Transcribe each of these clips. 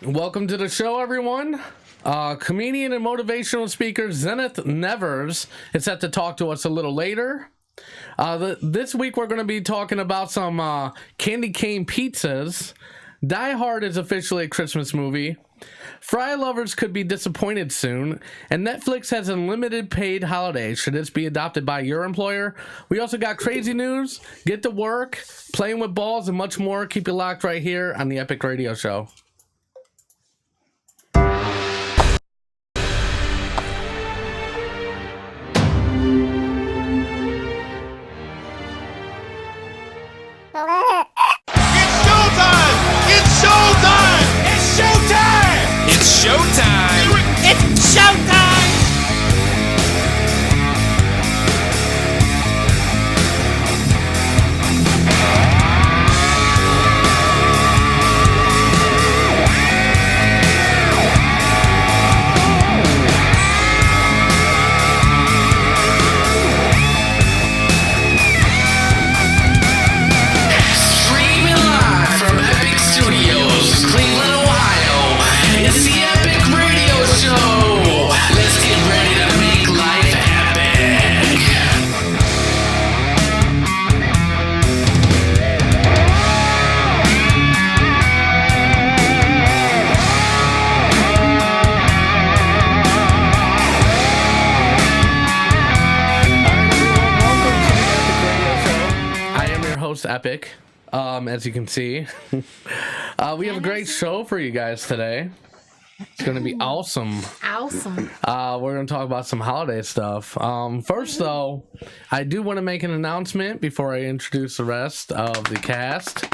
Welcome to the show, everyone. Comedian and motivational speaker Zenneth Nevers is set to talk to us a little later. This week we're going to be talking about some candy cane pizzas. Die Hard is officially a Christmas movie. Fry lovers could be disappointed soon, and Netflix has unlimited paid holidays should this be adopted by your employer. We also got crazy news, get to work, playing with balls, and much more. Keep it locked right here on the Epic Radio Show. Epic, as you can see. We have a great show for you guys today. It's going to be awesome. We're going to talk about some holiday stuff. First, though, I do want to make an announcement before I introduce the rest of the cast.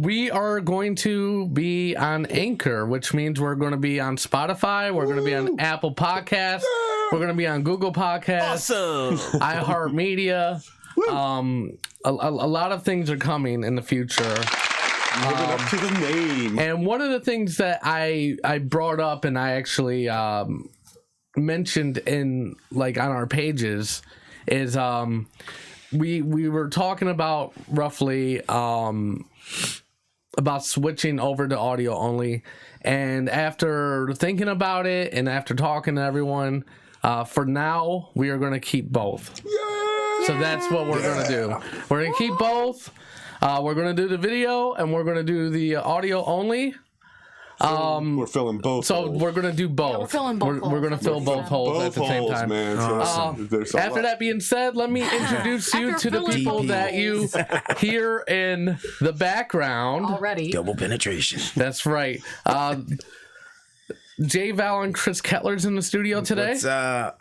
We are going to be on Anchor, which means we're going to be on Spotify. We're going to be on Apple Podcasts. We're going to be on Google Podcasts. Awesome. iHeartMedia. A lot of things are coming in the future. Living up to the name. And one of the things that I brought up and I actually mentioned in on our pages is we were talking about roughly about switching over to audio only, and after thinking about it and after talking to everyone, for now we are going to keep both. So that's what we're going to do. We're going to keep both. We're going to do the video and we're going to do the audio only. We're filling both holes. We're going to do both. Yeah, we're filling both holes. We're going to fill both holes at the same time. Man. After that being said, let me introduce you to the people that you hear in the background. Already. Double penetration. That's right. Jay Val and Chris Kettler's in the studio today. What's up?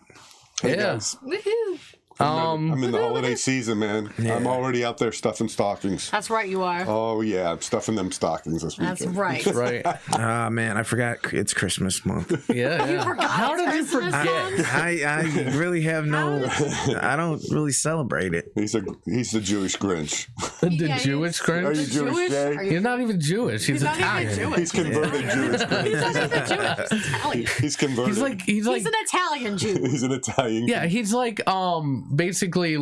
Hey guys. Woohoo. I'm in the holiday season, man. Yeah. I'm already out there stuffing stockings. That's right, you are. Oh, yeah. I'm stuffing them stockings this weekend. That's right. Right. Ah, man, I forgot it's Christmas month. Yeah. You forgot. How did you forget? I really have no... I don't really celebrate it. He's the Jewish Grinch. The Jewish Grinch? Are you Jewish, Jay? He's not even Jewish. He's Italian. Not even Jewish. He's converted Jewish Grinch. He's not even Jewish. He's Italian. He's converted. He's an Italian Jew. He's an Italian. Yeah, he's basically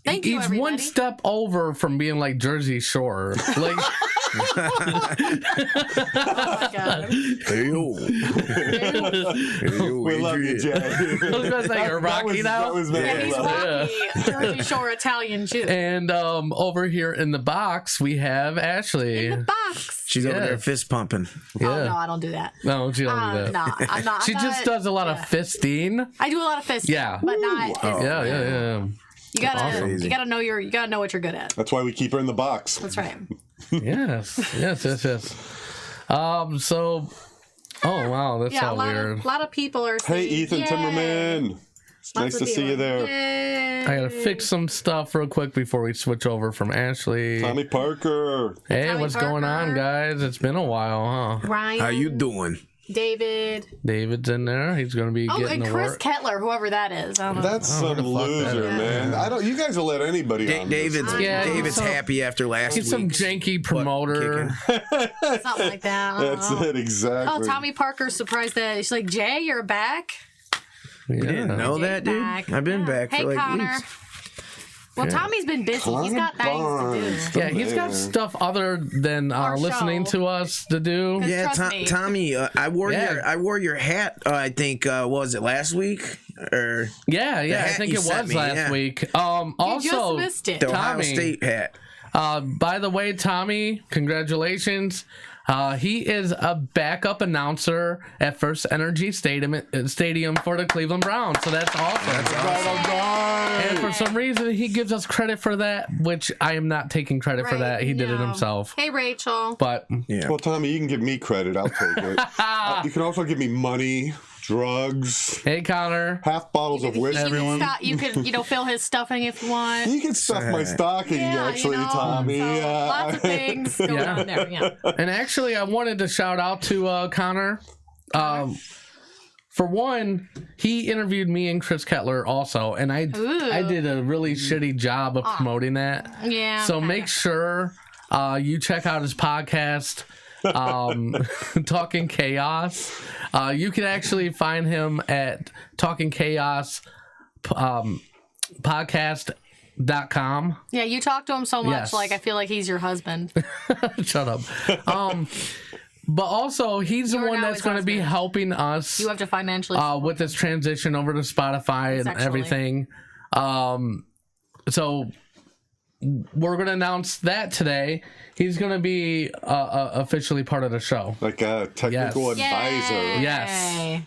Thank you, he's everybody. one step over from being like Jersey Shore. Like Oh my God. Hey, yo. We love you, Jay. I was gonna say you're Rocky now. Yeah, he's Rocky, Jersey Shore Italian Jew. And over here in the box we have Ashley. In the box. She's over there fist pumping. Yeah. Oh no, I don't do that. No, she don't do that. No, I'm not. She just does a lot of fisting. I do a lot of fisting. Yeah. But not fisting. Yeah. You gotta Awesome. you gotta know what you're good at. That's why we keep her in the box. That's right. Yes. So, oh wow, that's Yeah, all weird. a lot of people are Hey, saying, Ethan yay. Timmerman. It's nice to see you there. Yay. I gotta fix some stuff real quick before we switch over from Ashley. Tommy Parker. Hey, Tommy what's going on, Parker. guys? It's been a while, huh? Ryan. How you doing? David. David's in there. He's gonna be Oh, getting and to Chris work. Kettler, whoever that is. I don't know. That's who some the fuck that loser, is? man. I don't. You guys will let anybody on. David's Yeah, David's he's happy after last He's some week. janky promoter. Something like that. I don't That's know. it, exactly. Oh, Tommy Parker's surprised that she's like, Jay, you're back. Yeah. Didn't know Jay's that, dude. back. I've been Yeah. back Hey, for like Connor. weeks. Well, Tommy's been busy. He's got things to do. Yeah, he's got stuff other than Our listening show. to us to do. Yeah, Trust me. Tommy, I wore Yeah. your hat. I think what was it last week or Yeah, I hat think you it sent was me, last yeah. week. You Also, just missed it. the Ohio Tommy. State hat? By the way, Tommy, congratulations. He is a backup announcer at First Energy Stadium for the Cleveland Browns. So that's awesome. And for some reason, he gives us credit for that, which I am not taking credit for Right, that. He did it no. himself. Hey, Rachel. But Yeah. Well, Tommy, you can give me credit. I'll take it. You can also give me money, drugs, hey, Connor. half bottles of whiskey. You could fill his stuffing if you want. You can stuff my stocking, Yeah, actually, you know, Tommy. so lots of things going Yeah. on there. Yeah. And actually, I wanted to shout out to Connor. For one, he interviewed me and Chris Kettler also, and I did a really shitty job of promoting that. Yeah. So make sure you check out his podcast, Talking Chaos. You can actually find him at Talking Chaos podcast.com. Yeah, you talk to him so much, Yes. like I feel like he's your husband. Shut up. But also, he's the You are one now that's his going to be husband. helping us You have to financially. with this transition over to Spotify and Sexually. everything. So we're going to announce that today. He's going to be officially part of the show. Like a technical Yes. advisor. Yes. Yay.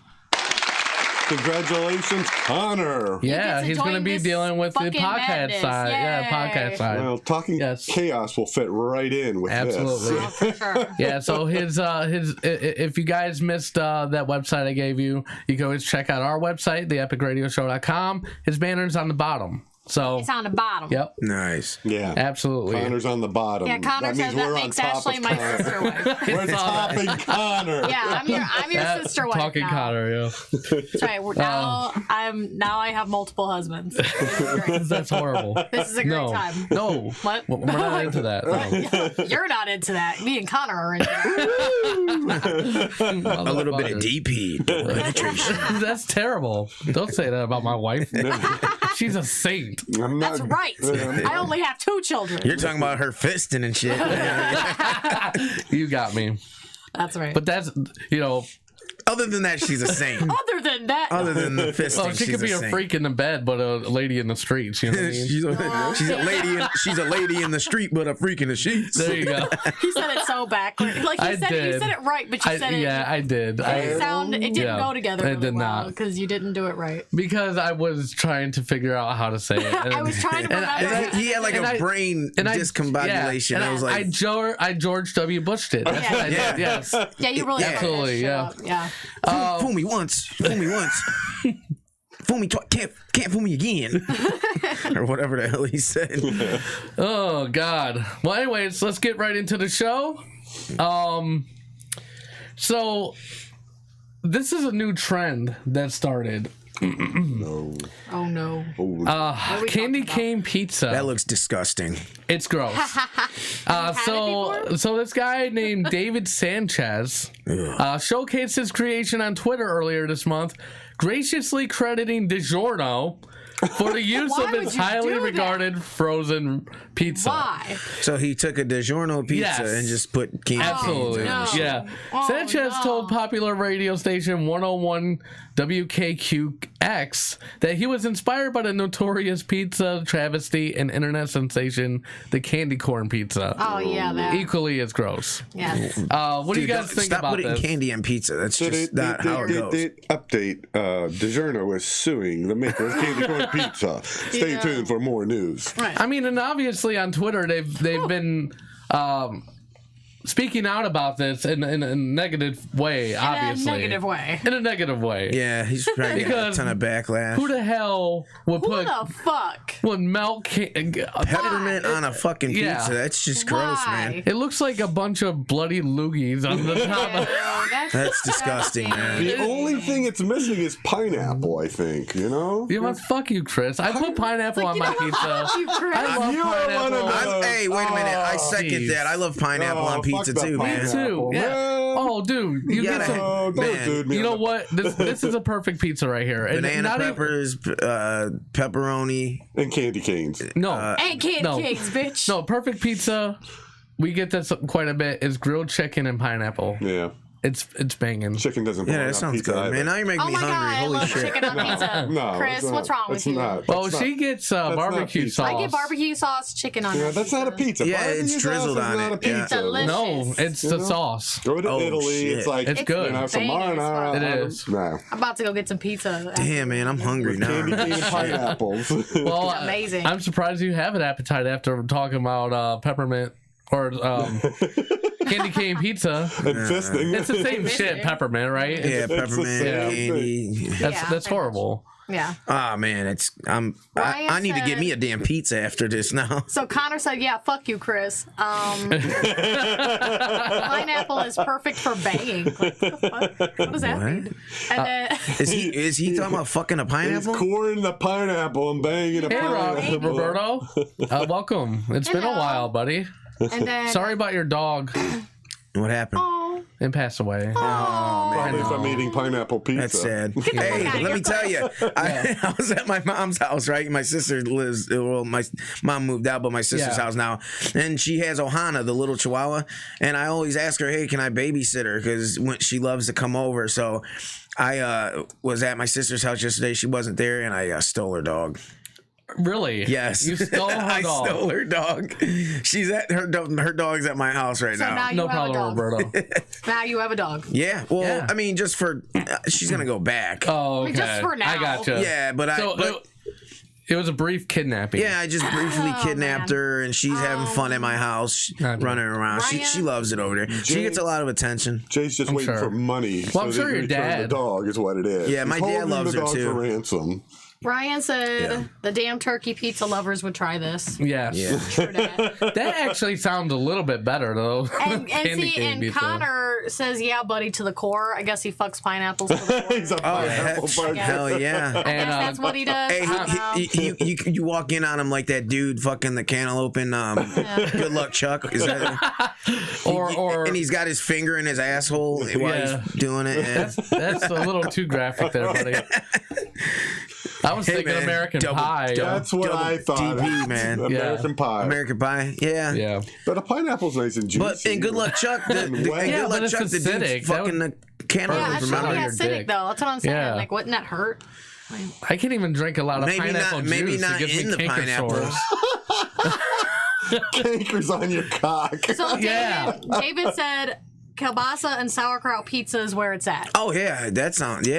Congratulations, Connor. Yeah, gets to he's going to join be this dealing with the fucking podcast madness. side. Yeah, Yay. podcast side. Well, Talking Yes. Chaos will fit right in with Absolutely. Oh, for sure. Yeah, so his if you guys missed that website I gave you, you can always check out our website, theepicradioshow.com. His banner's on the bottom. So It's on the bottom. yep, Nice. this. Yeah. absolutely. Connor's on the bottom. Yeah, Connor that means says that we're on makes top Ashley of my Connor. sister wife. We're topping Connor. Yeah, I'm your sister wife Talking now. Connor, yeah. That's right. Now I have multiple husbands. This is great. That's horrible. This is a great No, time. no, What? we're not into that. No. You're not into that. Me and Connor are into that. A little bit of DP penetration. That's terrible. Don't say that about my wife. She's a saint. I'm not, That's right. I only have 2 children. You're talking about her fisting and shit. You got me. That's right. But that's, Other than that, she's a saint. Other than that, Other than the fisting, well, she she's could be a saint. freak in the bed, but a lady in the streets. You know what I mean? she's a lady in the street, but a freak in the sheets. There you go. he said it so backward. Like I you did. said it right, but you said it. Yeah, I did. It didn't Yeah, go together. it Really did well not. because you didn't do it right. Because I was trying to figure out how to say it. I was trying to remember. He had like And a I- brain discombobulation. Yeah, and I was like, I George W. Bushed it. That's what I did. Yeah. Yes. Yeah, you really Absolutely, fucked that yeah. shit up. fool me once, fool me once, fool me twice, can't fool me again, or whatever the hell he said. Oh God. Well, anyways, let's get right into the show. So this is a new trend that started. No. Oh no. Oh, Candy about? cane pizza. That looks disgusting. It's gross. So this guy named David Sanchez showcased his creation on Twitter earlier this month, graciously crediting DiGiorno for the use Why of would its you highly do that? regarded frozen pizza. Why? So he took a DiGiorno pizza Yes. and just put candy Absolutely. canes in it. no. Yeah. Oh, Sanchez no. told popular radio station 101 WKQX that he was inspired by the notorious pizza travesty and internet sensation, the candy corn pizza. Oh yeah, that. Equally as gross. Yes. What do you Dude, guys think stop about putting this? candy on pizza. That's just not how it goes. Update. DiGiorno is suing the maker of candy corn the pizza. Stay tuned for more news. Right. I mean, and obviously on Twitter they've been speaking out about this in a negative way. Obviously, In a negative way. In a negative way. Yeah, he's probably got a Because ton of backlash. Who the hell would Who put the fuck? milk? Peppermint on a fucking pizza. Yeah. That's just gross, Why? man. It looks like a bunch of bloody loogies on the top. Ew, That's disgusting, man. The only thing it's missing is pineapple, I think, you know? You know, fuck you, Chris. I put pineapple on my pizza. You, Chris. I love You are one pineapple. of those- Hey, wait a minute. I second jeez. that. I love pineapple on fuck pizza that too, man. pineapple, Too. Yeah. man. Oh, dude, you get gotta- some. Oh, don't Man. dude me You know on what? This is a perfect pizza right here. And Banana not even- peppers, pepperoni. and candy canes. no, Ain't candy No. canes, bitch. no, perfect pizza. We get this quite a bit. Is grilled chicken and pineapple. Yeah. It's banging. Chicken doesn't belong Yeah, on that sounds pizza good, either. man. Now you're making Oh me my god, hungry. I Holy love shit. chicken on pizza. No, Chris, it's not. what's wrong with It's you? not. Well, It's not. she gets not barbecue pizza. sauce. I get barbecue sauce chicken on Yeah, my that's not a pizza. Yeah, Barbecue it's sauce drizzled is on not it. a pizza. Delicious. No, it's the sauce. Go to Oh, Italy. shit. It's like It's good. You know, some Banging as marinara. fuck. It is. Nah. I'm about to go get some pizza. Damn, man, I'm hungry now. Candy cane and pineapples. Well, It's amazing. I'm surprised you have an appetite after talking about peppermint or candy cane pizza. and fisting. It's the same shit, peppermint, right? Yeah, It's the peppermint, same candy. That's Yeah, that's pretty much. horrible. Yeah. Ah, man, it's Ryan I need to get said- me a damn pizza after this now. So Connor said, "Yeah, fuck you, Chris. Pineapple is perfect for banging. Like, what the fuck? What does that What? mean?" And then Is he talking about fucking a He's pineapple? coring the pineapple and banging a Hey, pineapple. Roberto. Welcome. It's been a Hello. while, buddy. and then Sorry about your dog. What happened? Oh, It passed away. Probably from eating pineapple pizza. That's sad. fuck Hey, outta let here. me tell you, I was at my mom's house, right? My sister lives, well, my mom moved out, but my sister's Yeah. house now. And she has Ohana, the little chihuahua. And I always ask her, hey, can I babysit her? Because she loves to come over. So I was at my sister's house yesterday. She wasn't there, and I stole her dog. Really? Yes. You stole her I dog. stole her dog. She's at her dog's at my house right so now you No have a problem, dog. Roberto. Now you have a dog. Yeah. Well, Yeah. I mean, just for she's gonna go back. Oh, okay. Just for now. I gotcha. Yeah, but It was a brief kidnapping. yeah, I just briefly kidnapped man. her, and she's having fun at my house, Gotcha. running around. She Ryan? loves it over there. She gets a lot of attention. Jay's just waiting sure. for money. Well, I'm so sure that you your return dad- The dog is what it is. Yeah, my He's dad holding loves the her, dog too. For ransom. Ryan said Yeah. the damn turkey pizza lovers would try this. Yes. Yeah. True that. That actually sounds a little bit better though. And Candy see, cane and pizza. Connor says, "Yeah, buddy, to the core." I guess he fucks pineapples to the core. He's a Oh, pineapple heck, bug. hell yeah. I And, guess that's what he does. Hey, I don't know. you walk in on him like that dude fucking the cantaloupe in Good Luck Chuck. Is that or and he's got his finger in his asshole while Yeah. he's doing it. Yeah. that's a little too graphic there, buddy. I was thinking man, American double- Pie. double- That's what Double I thought. DP, man. American Pie. American Pie. Yeah. Yeah. But a pineapple's nice and juicy. But in Good Luck Chuck, in wet. Yeah, Good but Luck it's Chuck, the acidic. dude's That fucking would- the cantaloupe. Yeah, it's Burn really on your acidic dick. though. That's what I'm saying. Yeah. Like, wouldn't that hurt? I can't even drink a lot of Maybe pineapple not- juice. maybe It not gives me in the canker pineapple. sores. Cankers on your cock. So David, Yeah. David said kielbasa and sauerkraut pizza is where it's at. Oh yeah, that sounds. You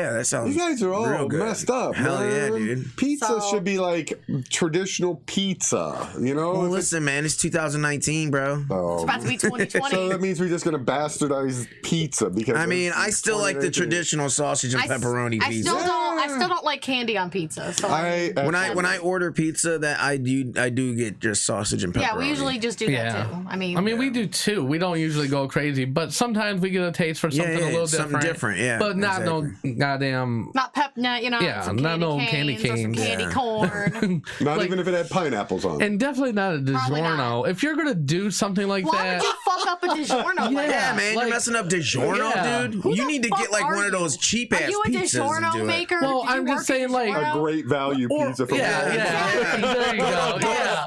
guys are all real good. messed up. Hell yeah, man. dude. Pizza So- should be like traditional pizza. You know? Well, If listen, man, it's 2019, bro. It's it's- about to be 2020. so that means we're just gonna bastardize pizza because I mean, it's I still like the 2019. traditional sausage and pepperoni I pizza. still don't like candy on pizza. So when I order pizza, that I do get just sausage and pepperoni. yeah, we usually just do Yeah. that too. I mean, we do too. We don't usually go crazy, but sometimes we get a taste for something a little something different. different, yeah, But not exactly. no goddamn. not pepnut, you know. Yeah, some not candy no canes candy or some canes. candy Yeah. corn. Not like- even if it had pineapples on. And definitely not a Probably DiGiorno. not. If you're gonna do something like Why that, would you fuck up a DiGiorno? like Yeah. Yeah, that? man, like- you're messing up DiGiorno, Yeah. dude. Who You the need to fuck get like are one of you? those cheap Are ass you a pizzas and DiGiorno do it. maker? Well, Do you I'm just work at saying, like- DiGiorno? a great value pizza from yeah, Ballz. yeah. There you go. Yeah.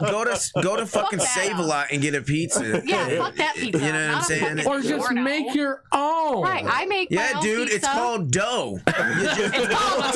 Go to fucking that. Save-A-Lot and get a pizza. Yeah, fuck that pizza. You know what I'm Not a saying? fucking Or just DiGiorno. make your own. Right, I make my Yeah, own dude, pizza. it's called dough. You just, It's called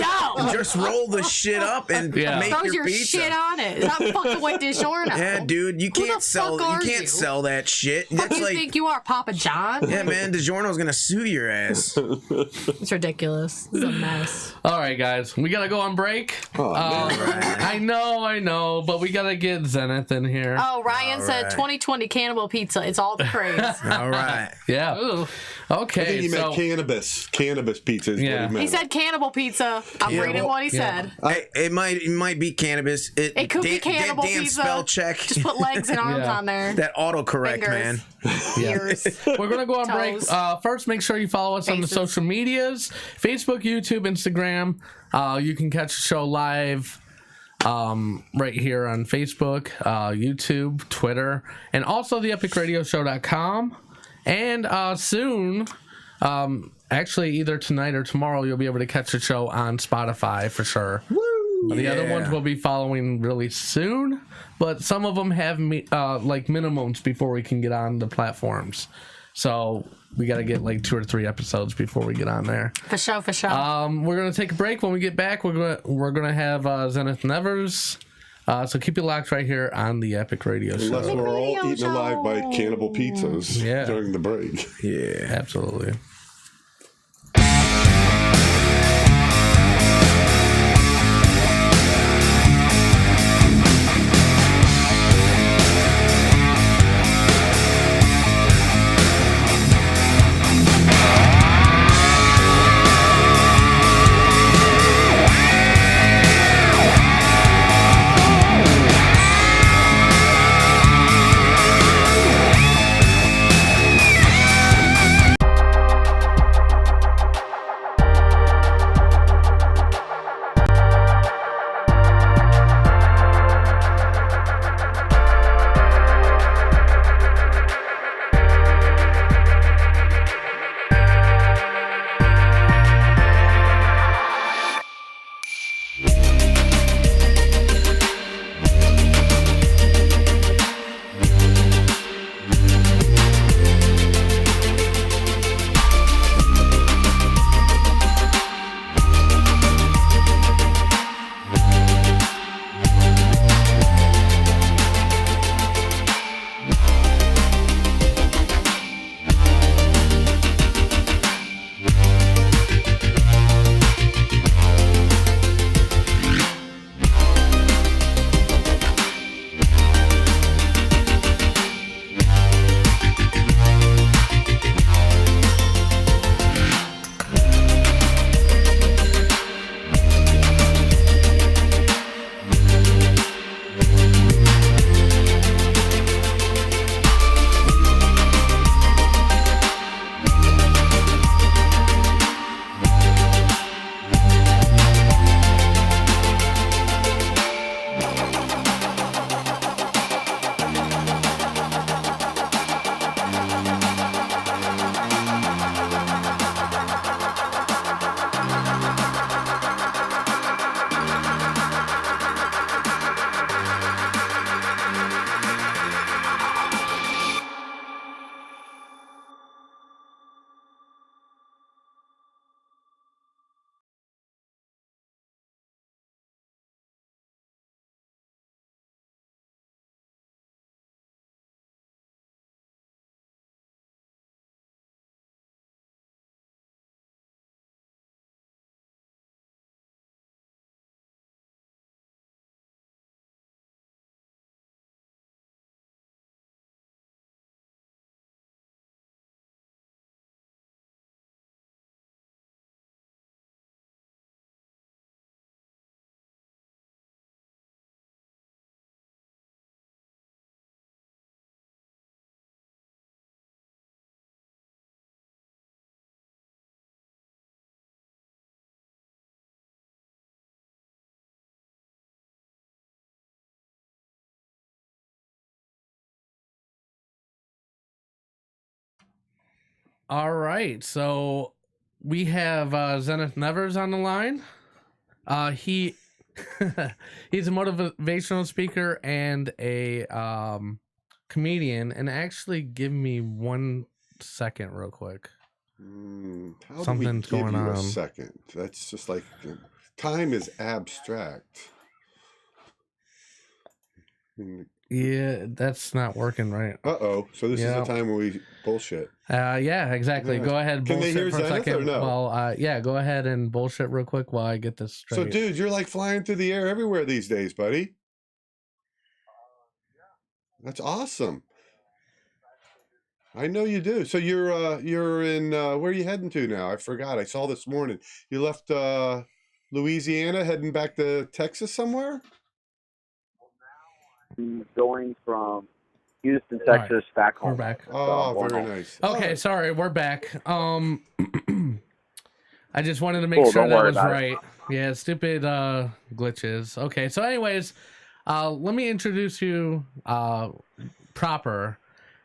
dough. just roll the shit up and Yeah. make Throws your your pizza. shit on it. It's not fucking with DiGiorno. Yeah, dude, you Who the can't sell fuck are you can't you? sell that shit. Fuck That's you like think you are, Papa John? yeah, man, DiGiorno's gonna sue your ass. It's ridiculous. This is a mess. All right, right, guys, we gotta go on break. Oh, man. I know, but we gotta get Zenneth in here. Oh, Ryan said 2020 cannibal pizza. It's all the craze. All right. Yeah. Ooh. I Okay. think he meant cannabis. Cannabis pizza is what he meant. He said cannibal pizza. I'm reading what he said. It might be cannabis. It could be cannibal that damn pizza. spell check. Just put legs and arms on there. That autocorrect, man. Ears. We're gonna go on break. Toes. First, make sure you follow us on the Faces. social medias: Facebook, YouTube, Instagram. You can catch the show live right here on Facebook, YouTube, Twitter, and also the epicradioshow.com. And soon, actually either tonight or tomorrow, you'll be able to catch the show on Spotify for sure. The other ones will be following really soon, but some of them have like minimums before we can get on the platforms. So we got to get like 2 or 3 episodes before we get on there. For sure. We're gonna take a break. When we get back, we're gonna have Zenneth Nevers. So keep it locked right here on the Epic Radio Show. Unless we're all eaten alive by cannibal pizzas during the break. Yeah. Absolutely. All right, so we have Zenneth Nevers on the line. He he's a motivational speaker and a comedian. And actually, give me 1 second, real quick. How Something's do we give going you on. A second. That's just like time is abstract. Yeah, that's not working right. Uh-oh. So this is Yeah. the time when we bullshit. Yeah, exactly. Yeah. Go ahead, Can they bullshit hear for a Zenneth second. or no? Well, yeah, go ahead and bullshit real quick while I get this straight. So, dude, you're like flying through the air everywhere these days, buddy. That's awesome. I know you do. So you're in where are you heading to now? I forgot. I saw this morning. You left Louisiana, heading back to Texas somewhere? Going from Houston, All right, Texas, back we're home. back. Oh, very nice. Okay, Oh, sorry, we're back. I just wanted to make Cool, sure don't that worry was about it. right. Yeah, stupid glitches. Okay, so anyways, let me introduce you proper.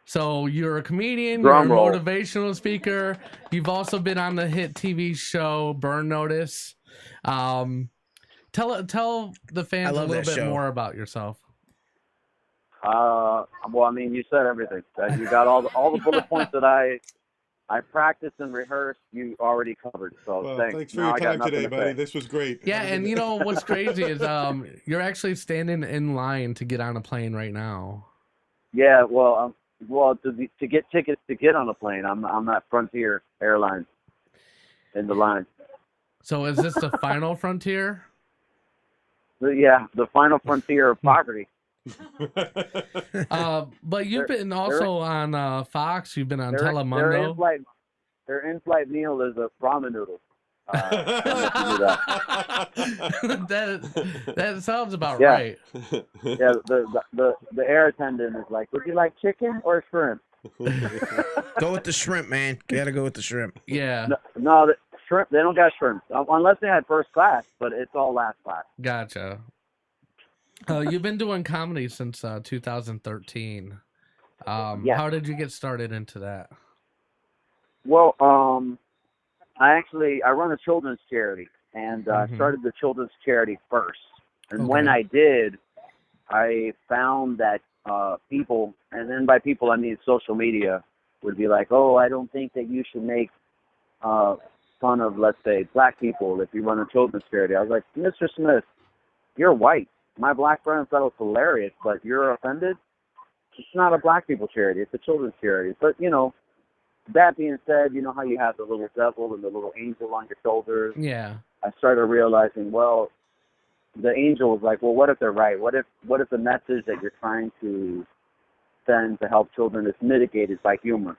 So you're a comedian, Drum you're a roll. motivational speaker. You've also been on the hit TV show Burn Notice. Tell the fans a love little that bit show. more about yourself. Well, I mean, you said everything. You got all the bullet points that I practiced and rehearsed. You already covered. So well, thanks. thanks for Now your I got time nothing today, to buddy. say. This was great. Yeah, Have a good and day. you know what's crazy is you're actually standing in line to get on a plane right now. Yeah, well, to get tickets to get on a plane, I'm at Frontier Airlines in the line. So is this the final frontier? Yeah, the final frontier of poverty. But you've been also on Fox. You've been on Telemundo. Their in-flight meal is a ramen noodle. I don't know if you knew that. that sounds about Yeah. right. Yeah, the air attendant is like, would you like chicken or shrimp? Go with the shrimp, man. Gotta go with the shrimp. Yeah, No, the shrimp. They don't got shrimp unless they had first class, but it's all last class. gotcha. You've been doing comedy since 2013. Yeah. How did you get started into that? Well, I run a children's charity, and started the children's charity first. And when I did, I found that people, and then by people I mean social media, would be like, oh, I don't think that you should make fun of, let's say, black people if you run a children's charity. I was like, Mr. Smith, you're white. My black friend thought it was hilarious, but you're offended? It's not a black people charity. It's a children's charity. But, you know, that being said, you know how you have the little devil and the little angel on your shoulders? Yeah. I started realizing, well, the angel was like, well, what if they're right? What if the message that you're trying to send to help children is mitigated by humor?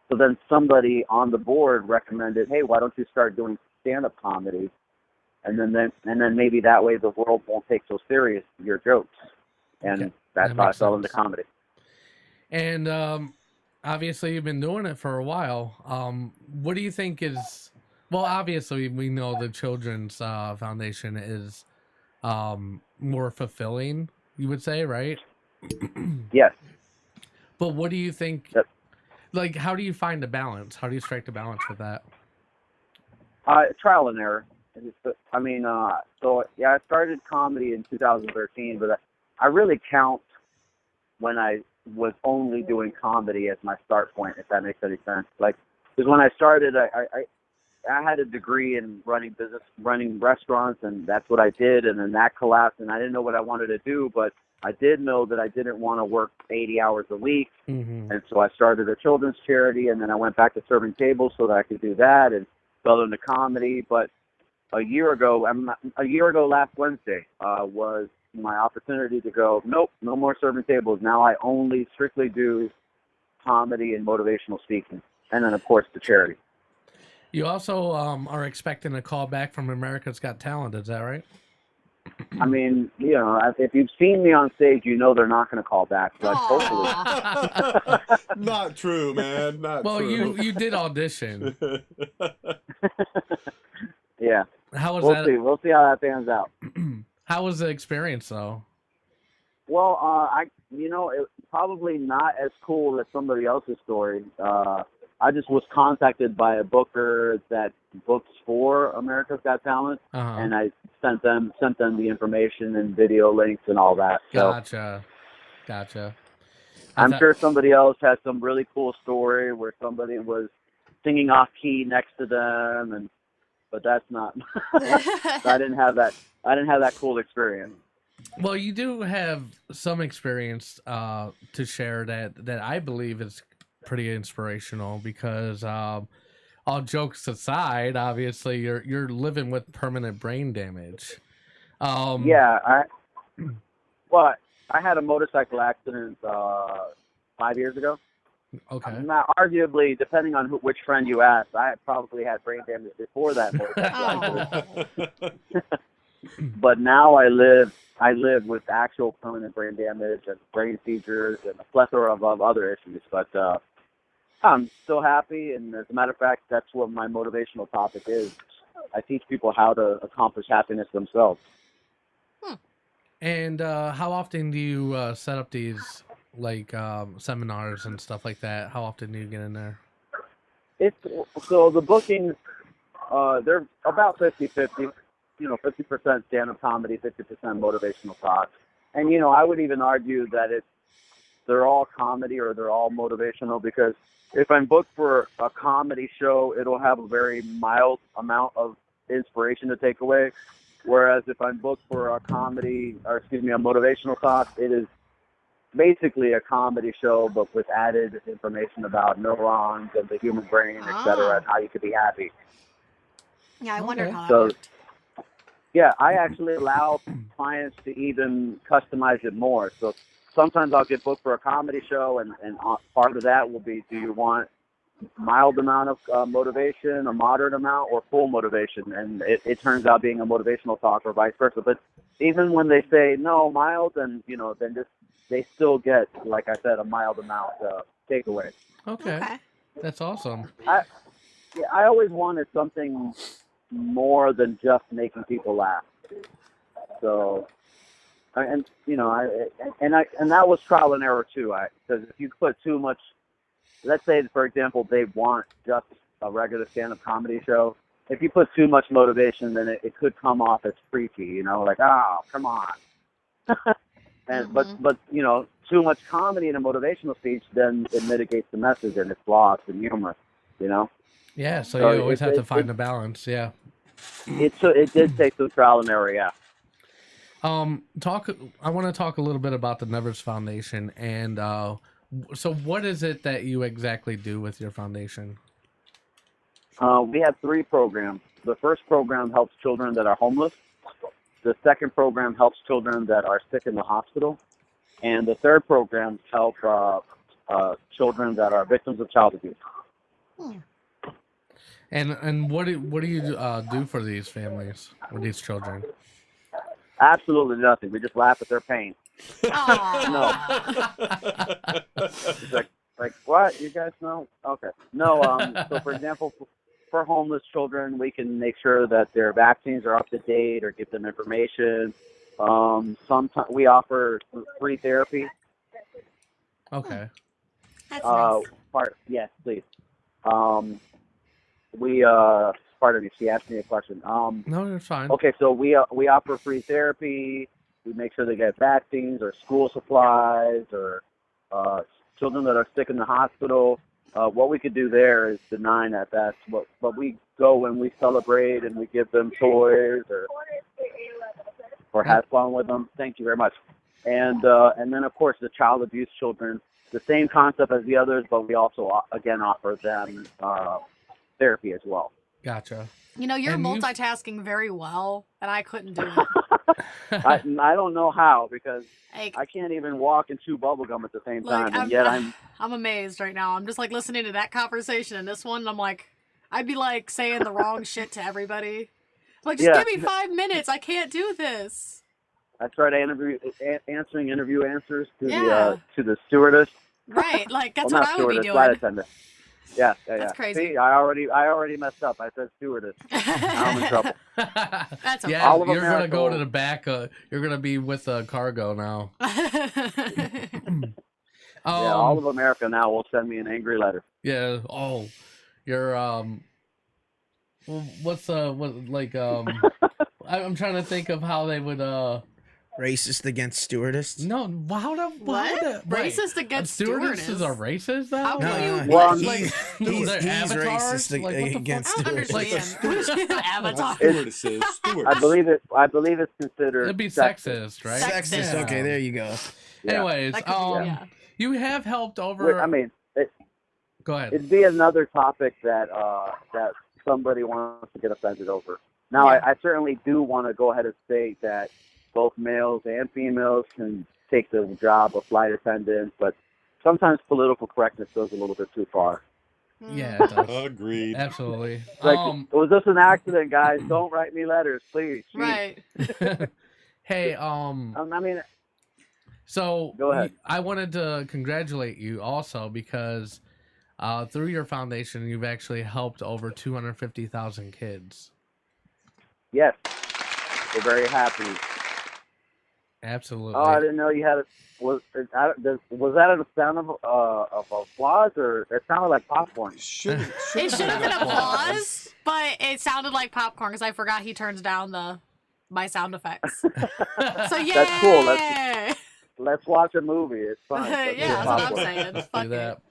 So then somebody on the board recommended, hey, why don't you start doing stand-up comedy? And then maybe that way the world won't take so serious your jokes. And that's how I fell into comedy. And obviously you've been doing it for a while. What do you think is, well, obviously we know the Children's Foundation is more fulfilling, you would say, right? Yes. But what do you think, Yep. like, how do you find a balance? How do you strike the balance with that? Trial and error. I mean, so yeah, I started comedy in 2013, but I really count when I was only doing comedy as my start point, if that makes any sense. Like, because when I started, I had a degree in running restaurants, and that's what I did, and then that collapsed, and I didn't know what I wanted to do, but I did know that I didn't want to work 80 hours a week, and so I started a children's charity, and then I went back to serving tables so that I could do that, and fell into comedy. But a year ago last Wednesday, was my opportunity to go, nope, no more serving tables. Now I only strictly do comedy and motivational speaking. And then, of course, the charity. You also are expecting a call back from America's Got Talent, is that right? I mean, you know, if you've seen me on stage, you know they're not going to call back. But hopefully. Not true, man. Not well, true. you did audition. Yeah. How was we'll that? See. We'll see how that pans out. How was the experience, though? Well, it's probably not as cool as somebody else's story. I just was contacted by a booker that books for America's Got Talent, and I sent them the information and video links and all that. So, Gotcha. I'm sure somebody else has some really cool story where somebody was singing off key next to them, but that's not. I didn't have that cool experience. Well, you do have some experience to share that I believe is pretty inspirational because all jokes aside, obviously you're living with permanent brain damage. Yeah, well, I had a motorcycle accident 5 years ago. Okay. Now, arguably, depending on which friend you ask, I probably had brain damage before that motorcycle accident. But now I live with actual permanent brain damage and brain seizures and a plethora of other issues. But I'm still happy, and as a matter of fact, that's what my motivational topic is. I teach people how to accomplish happiness themselves. And how often do you set up these like seminars and stuff like that? How often do you get in there? So the bookings, they're about 50-50. 50% stand-up comedy, 50% motivational talk. And, I would even argue that they're all comedy or they're all motivational, because if I'm booked for a comedy show, it'll have a very mild amount of inspiration to take away. Whereas if I'm booked for a motivational talk, it is basically a comedy show, but with added information about neurons and the human brain, etc., and how you could be happy. Yeah, I wondered how that So, worked. yeah, I actually allow clients to even customize it more. So sometimes I'll get booked for a comedy show, and part of that will be, do you want mild amount of motivation, a moderate amount, or full motivation? And it turns out being a motivational talk or vice versa. But even when they say no, mild, and then just they still get, like I said, a mild amount takeaway. Okay, that's awesome. I always wanted something more than just making people laugh. So, and that was trial and error too. Because if you put too much, let's say for example they want just a regular stand-up comedy show. If you put too much motivation, then it could come off as preachy. Like, oh, come on. And but too much comedy in a motivational speech, then it mitigates the message and it's lost in humor. Yeah, so you always have to find a balance. Yeah. It did take some trial and error. Yeah. I want to talk a little bit about the Nevers Foundation, and so what is it that you exactly do with your foundation? We have 3 programs. The first program helps children that are homeless. The second program helps children that are sick in the hospital. And the third program helps children that are victims of child abuse. And what do you do for these families or these children? Absolutely nothing. We just laugh at their pain. No. It's like what? You guys know? Okay. No. So for example, for homeless children, we can make sure that their vaccines are up to date or give them information. Sometimes we offer free therapy. Okay. That's nice. Yes, please. Pardon me, she asked me a question. No, you're fine. Okay, so we offer free therapy. We make sure they get vaccines or school supplies or children that are sick in the hospital. What we could do there is deny that. But we go and we celebrate and we give them toys or have fun with them. Thank you very much. And then of course the child abuse children, the same concept as the others, but we also again offer them therapy as well. Gotcha. You're multitasking very well, and I couldn't do it. I don't know how, because I can't even walk and chew bubble gum at the same time, and yet I'm amazed right now. I'm just like listening to that conversation and this one, and I'm like, I'd be like saying the wrong shit to everybody. Like, just give me 5 minutes. I can't do this. I tried answering interview answers to the stewardess. Right, like that's what I would be doing. Flight attendant. Yeah. That's crazy. See, I already messed up. I said stewardess. Now I'm in trouble. That's okay. Yeah, you're gonna go to the back. You're gonna be with cargo now. All of America now will send me an angry letter. Yeah. Oh, you're I'm trying to think of how they would Racist against stewardess? No, What? Racist against stewardesses are racist though? How can you? Well, Like, he's they're avatars? racist Like, what the against I don't stewardesses. understand. Avatar. Stewardesses. I believe it's considered. It'd be sexist, right? Sexist. Yeah. Okay, there you go. Yeah. Anyways, That could be, yeah. you have helped over. I mean, Go ahead. it'd be another topic that that somebody wants to get offended over. Now, Yeah. I certainly do want to go ahead and state that both males and females can take the job of flight attendant, but sometimes political correctness goes a little bit too far. Yeah, it does. Agreed. Absolutely. Like, it was just an accident, guys. Don't write me letters, please. Jeez. Right. Hey, I mean, so Go ahead. I wanted to congratulate you also because through your foundation, you've actually helped over 250,000 kids. yes, we're very happy. Absolutely. Oh, I didn't know you had a. Was that a sound of applause, or it sounded like popcorn? It should have been applause, but it sounded like popcorn because I forgot he turns down my sound effects. So yeah, That's cool. Let's watch a movie. It's fun. Let's yeah, do that's what I'm popcorn. saying. Do Fuck that.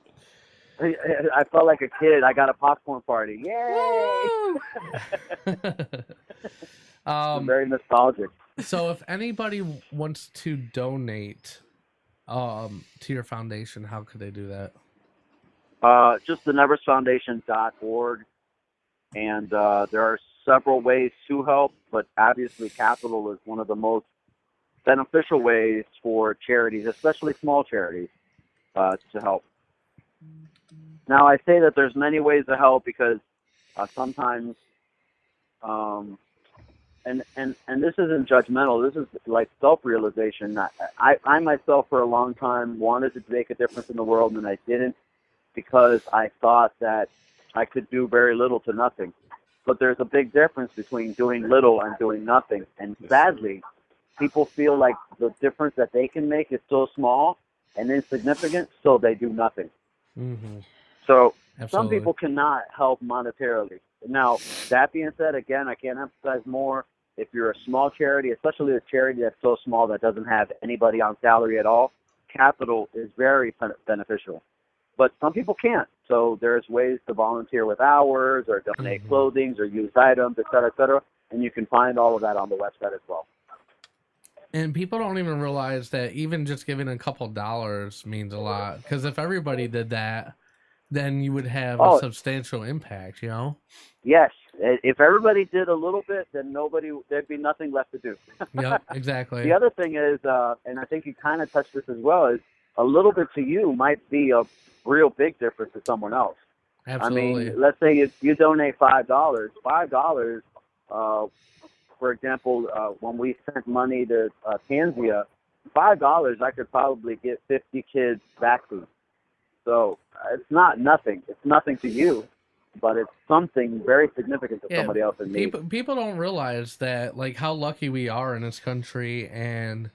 I felt like a kid. I got a popcorn party. Yay! Woo! I'm very nostalgic. So if anybody wants to donate to your foundation, how could they do that? Just the neversfoundation.org, and there are several ways to help, but obviously capital is one of the most beneficial ways for charities, especially small charities, to help. Now, I say that there's many ways to help because sometimes, and this isn't judgmental. This is like self-realization. I myself, for a long time, wanted to make a difference in the world, and I didn't because I thought that I could do very little to nothing. But there's a big difference between doing little and doing nothing. And sadly, people feel like the difference that they can make is so small and insignificant, so they do nothing. Mm-hmm. So Absolutely. some people cannot help monetarily. Now, that being said, again, I can't emphasize more. If you're a small charity, especially a charity that's so small that doesn't have anybody on salary at all, capital is very beneficial. But some people can't. So there's ways to volunteer with hours or donate clothing or used items, et cetera, and you can find all of that on the website as well. And people don't even realize that even just giving a couple dollars means a lot. Because if everybody did that, then you would have a substantial impact, you know? Yes. If everybody did a little bit, then there'd be nothing left to do. Yep, exactly. The other thing is, and I think you kind of touched this as well, is a little bit to you might be a real big difference to someone else. Absolutely. I mean, let's say you donate $5. $5, for example, when we sent money to Tanzania, $5 I could probably get 50 kids vaccines. So it's not nothing. It's nothing to you, but it's something very significant to somebody else in need. People don't realize that, like, how lucky we are in this country and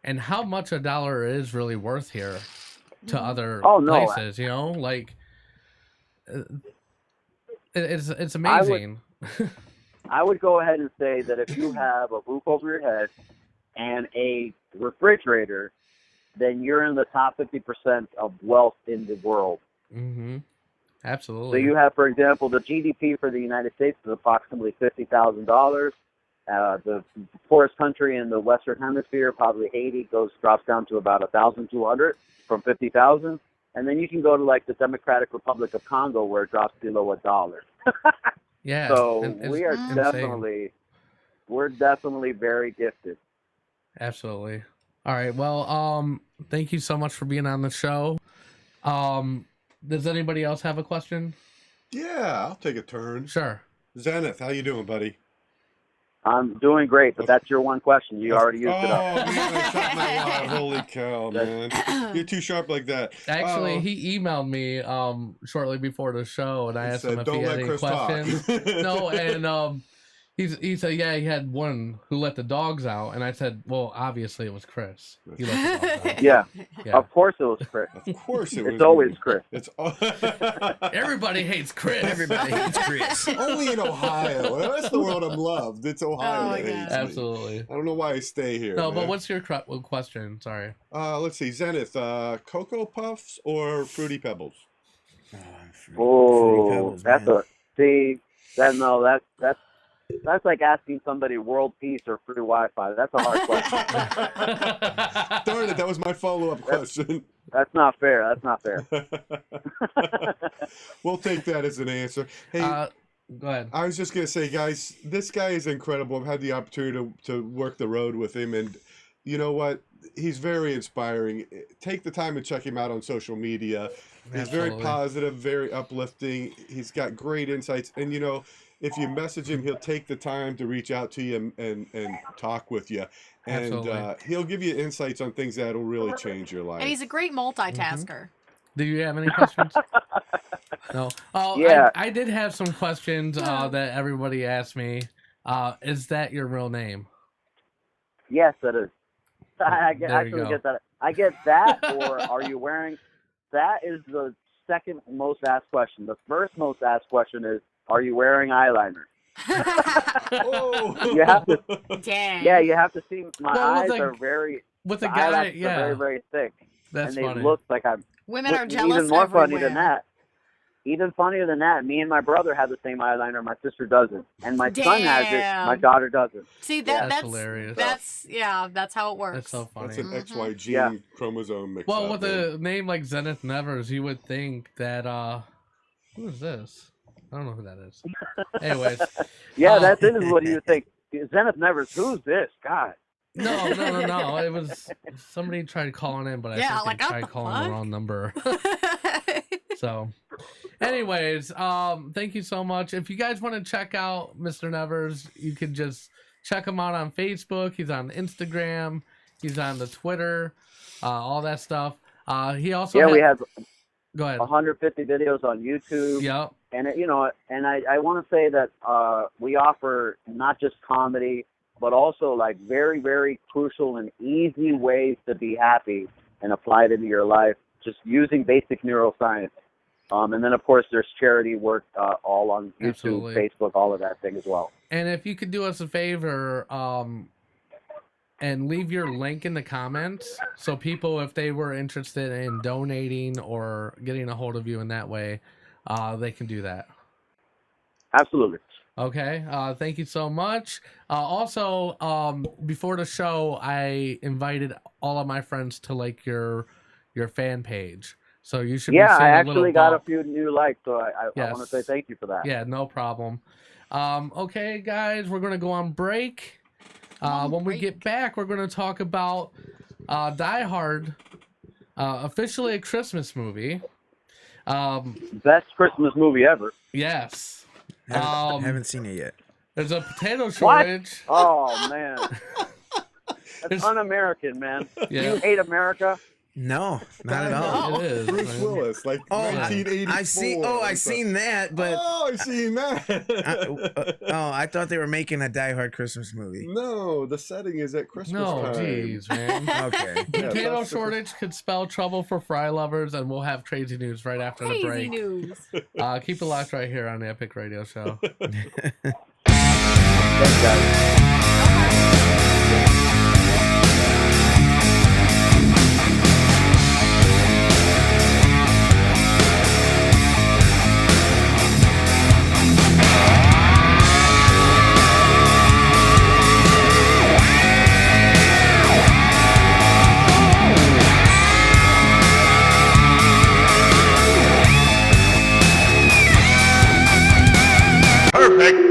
how much a dollar is really worth here to other places, you know? Like, it's amazing. I would go ahead and say that if you have a roof over your head and a refrigerator, then you're in the top 50% of wealth in the world. Mm-hmm. Absolutely. So you have, for example, the GDP for the United States is approximately $50,000. The poorest country in the Western Hemisphere, probably Haiti, drops down to about 1,200 from 50,000. And then you can go to like the Democratic Republic of Congo, where it drops below $1. Yeah. So we're definitely very gifted. Absolutely. All right. Well, thank you so much for being on the show. Does anybody else have a question? Yeah, I'll take a turn. Sure. Zenneth, how you doing, buddy? I'm doing great, but that's your one question. You already used it up. Oh, man, I shot my wad. Holy cow, man. You're too sharp like that. Actually, he emailed me shortly before the show, and I asked him if he had any questions. No, and He said, yeah, he had one who let the dogs out, and I said, well, obviously it was Chris. He let the dogs out. Yeah. Yeah. Of course it was Chris. Of course it was. It's always Chris. It's Everybody hates Chris. Everybody hates Chris. only in Ohio. That's the world I'm loved. It's Ohio that hates me. Absolutely. I don't know why I stay here. No, man. but what's your question? Sorry. Let's see, Zenneth, Cocoa Puffs or Fruity Pebbles? Oh, that's like asking somebody world peace or free Wi-Fi. That's a hard question. Darn it, that was my follow-up question. That's not fair. That's not fair. We'll take that as an answer. Hey, go ahead. I was just going to say, guys, this guy is incredible. I've had the opportunity to work the road with him, and you know what? He's very inspiring. Take the time to check him out on social media. He's Absolutely. very positive, very uplifting. He's got great insights. And, you know, if you message him, he'll take the time to reach out to you and talk with you. And he'll give you insights on things that'll really change your life. And he's a great multitasker. Mm-hmm. Do you have any questions? No. Oh, Yeah. I did have some questions that everybody asked me. Is that your real name? Yes, that is. I There you actually go. get that. I get that, or are you wearing? That is the second most asked question. The first most asked question is, are you wearing eyeliner? Oh. You have to. Dang. Yeah, you have to see. My Well, eyes with are very. With the The guy, eyelashes yeah. are very, very thick, That's and they funny. look like I'm. Women are jealous Even more everywhere. funny than that. Even funnier than that, me and my brother have the same eyeliner. My sister doesn't, and my son has it. My Damn. daughter doesn't. See, That's that's hilarious. that's how it works. That's so funny. That's an XY gene Yeah. chromosome mix Well, up, with man. a name like Zenneth Nevers, you would think that who is this? I don't know who that is. Anyways. Yeah, that is what you think. Zenneth Nevers, who's this? God. No. It was somebody tried calling in, but I Yeah, think like, they what tried the calling fuck? the wrong number. So, anyways, thank you so much. If you guys want to check out Mr. Nevers, you can just check him out on Facebook. He's on Instagram. He's on the Twitter, all that stuff. He also We have go ahead. 150 videos on YouTube. Yep. And I want to say that we offer not just comedy, but also like very, very crucial and easy ways to be happy and apply it into your life, just using basic neuroscience. And then, of course, there's charity work all on YouTube, Absolutely. Facebook, all of that thing as well. And if you could do us a favor, and leave your link in the comments, so people, if they were interested in donating or getting a hold of you in that way, they can do that. Absolutely. Okay. Thank you so much. Also, before the show, I invited all of my friends to like your fan page. So you should. Yeah, be seeing I a little actually got a bump. few new likes, so I Yes. want to say thank you for that. Yeah, no problem. Okay, guys, we're gonna go on break. When we get back, we're gonna talk about Die Hard, officially a Christmas movie. Best Christmas movie ever. Yes. Haven't seen it yet. There's a potato shortage. Oh, man. That's There's- un-American, man. Yeah. You hate America? No, not at all. It is. Bruce man. Willis, like Oh, 1984. I seen that, but Oh, I've seen that. I thought they were making a Die Hard Christmas movie. No, the setting is at Christmas No, time. jeez, man. Okay. Yeah, Potato that's the- shortage could spell trouble for fry lovers, and we'll have crazy news right after the Crazy break. news. Keep it locked right here on the Epic Radio Show. Thanks, guys. Perfect.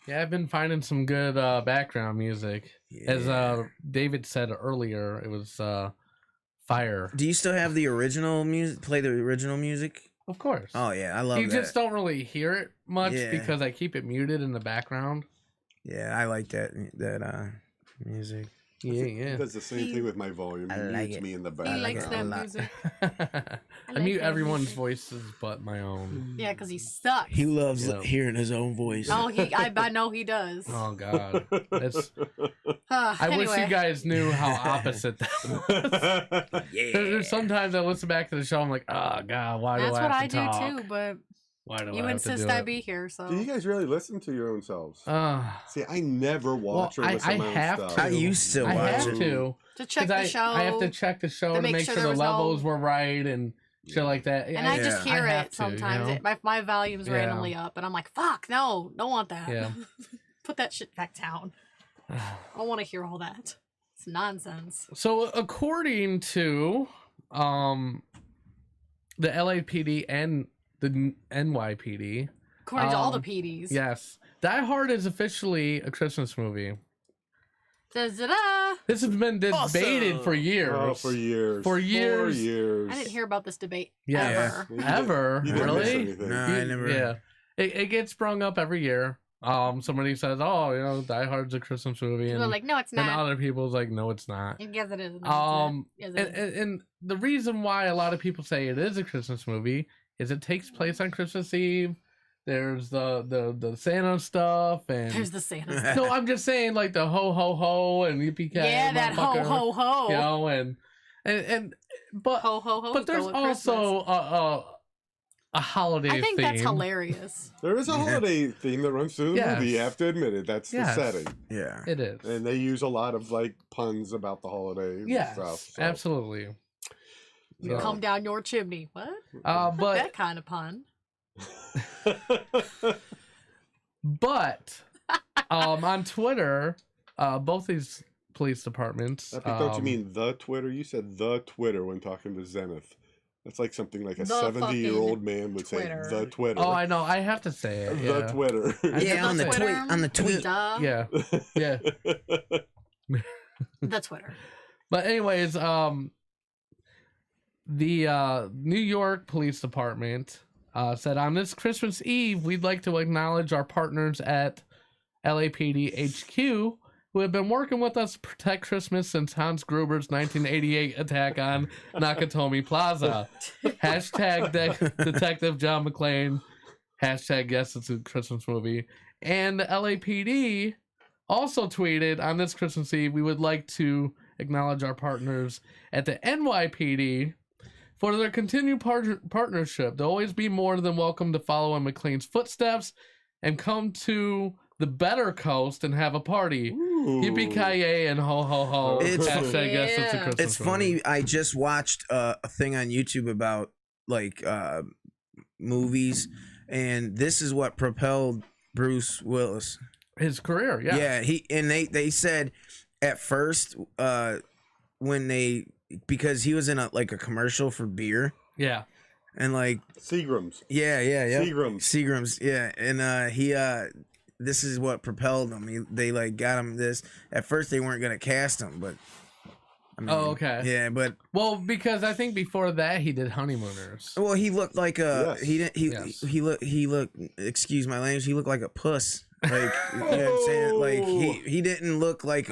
Yeah, I've been finding some good background music. Yeah. As David said earlier, it was fire. Do you still have the original music? Play the original music? Of course. Oh yeah, I love you that. just don't really hear it much Yeah. because I keep it muted in the background. Yeah, I like that music. Yeah, He does the same thing with my volume. He I like mutes it. me in the He background. likes a that lot. music. I mute everyone's voices but my own. Yeah, because he sucks. He loves Yeah. hearing his own voice. Oh, I know he does. Oh God, it's. I Anyway. wish you guys knew how opposite that was. Yeah. There's sometimes I listen back to the show, I'm like, oh God, why That's do I what have I to do talk? too, but Why do you I have to insist do I it? be here, so. Do you guys really listen to your own selves? Uh, See, I never watch Well, or listen I to my own have stuff. to. I used to I watch have it. to. To check 'Cause the show. I have to check the show to make sure there the was no- levels were right and shit like that. And I just Yeah. hear I have it to, sometimes. you know? My volume's Yeah. randomly up, and I'm like, fuck, no, don't want that. Yeah. Put that shit back down. I don't want to hear all that. It's nonsense. So according to the LAPD and the NYPD, According to all the PDs. yes, Die Hard is officially a Christmas movie. Da-da-da. This has been debated Awesome. for years. Oh, for years. For years. 4 years. I didn't hear about this debate Yeah. ever. You Ever? You didn't miss Really? anything. No, I never. Yeah, it gets sprung up every year. Somebody says, "Oh, you know, Die Hard's a Christmas movie," People and are like, no, it's then not. other people's like, "No, it's not." Yes, it is. No, it's Um, not. Yes, it And, is. and the reason why a lot of people say it is a Christmas movie is it takes place on Christmas Eve. There's the Santa stuff and There's the Santa. no, I'm just saying like the ho ho ho and yippee ki Yeah, that ho motherfucker, ho ho. you know, and but Ho ho ho. but there's go with also Christmas. a holiday I think theme. that's hilarious. There is a holiday theme that runs through the Yes. movie. You have to admit it. That's Yes. the setting. Yeah. It is. And they use a lot of like puns about the holiday Yes, stuff. So. absolutely. So. Come down your chimney. What? But that kind of pun. But on Twitter, both these police departments. Don't you mean the Twitter? You said the Twitter when talking to Zenneth. That's like something like a The 70-year-old man would Twitter. say. The Twitter. Oh, I know. I have to say it. The Yeah. Twitter. Yeah, on the Twitter. tweet. On the tweet. Duh. Yeah. Yeah. The Twitter. But anyways, the New York Police Department said on this Christmas Eve, we'd like to acknowledge our partners at LAPD HQ who have been working with us to protect Christmas since Hans Gruber's 1988 attack on Nakatomi Plaza. Hashtag Detective John McClane. Hashtag yes, it's a Christmas movie. And the LAPD also tweeted on this Christmas Eve, we would like to acknowledge our partners at the NYPD for their continued partnership. They'll always be more than welcome to follow in McLean's footsteps and come to the better coast and have a party. Yippee ki and ho ho ho. It's Hashtag yes, it's a Yeah. Christmas It's movie. funny. I just watched a thing on YouTube about like movies, and this is what propelled Bruce Willis. His career, yeah. They said at first when because he was in a commercial for beer Yeah. and like Seagram's. yeah Seagram's. yeah, and he this is what propelled him. They got him this. At first they weren't gonna cast him, but I mean, Oh, okay. yeah, but Well, because I think before that he did Honeymooners. well, he looked like a Yes. Yes. he looked excuse my language, he looked like a puss. Like you know what I'm saying? Like he didn't look like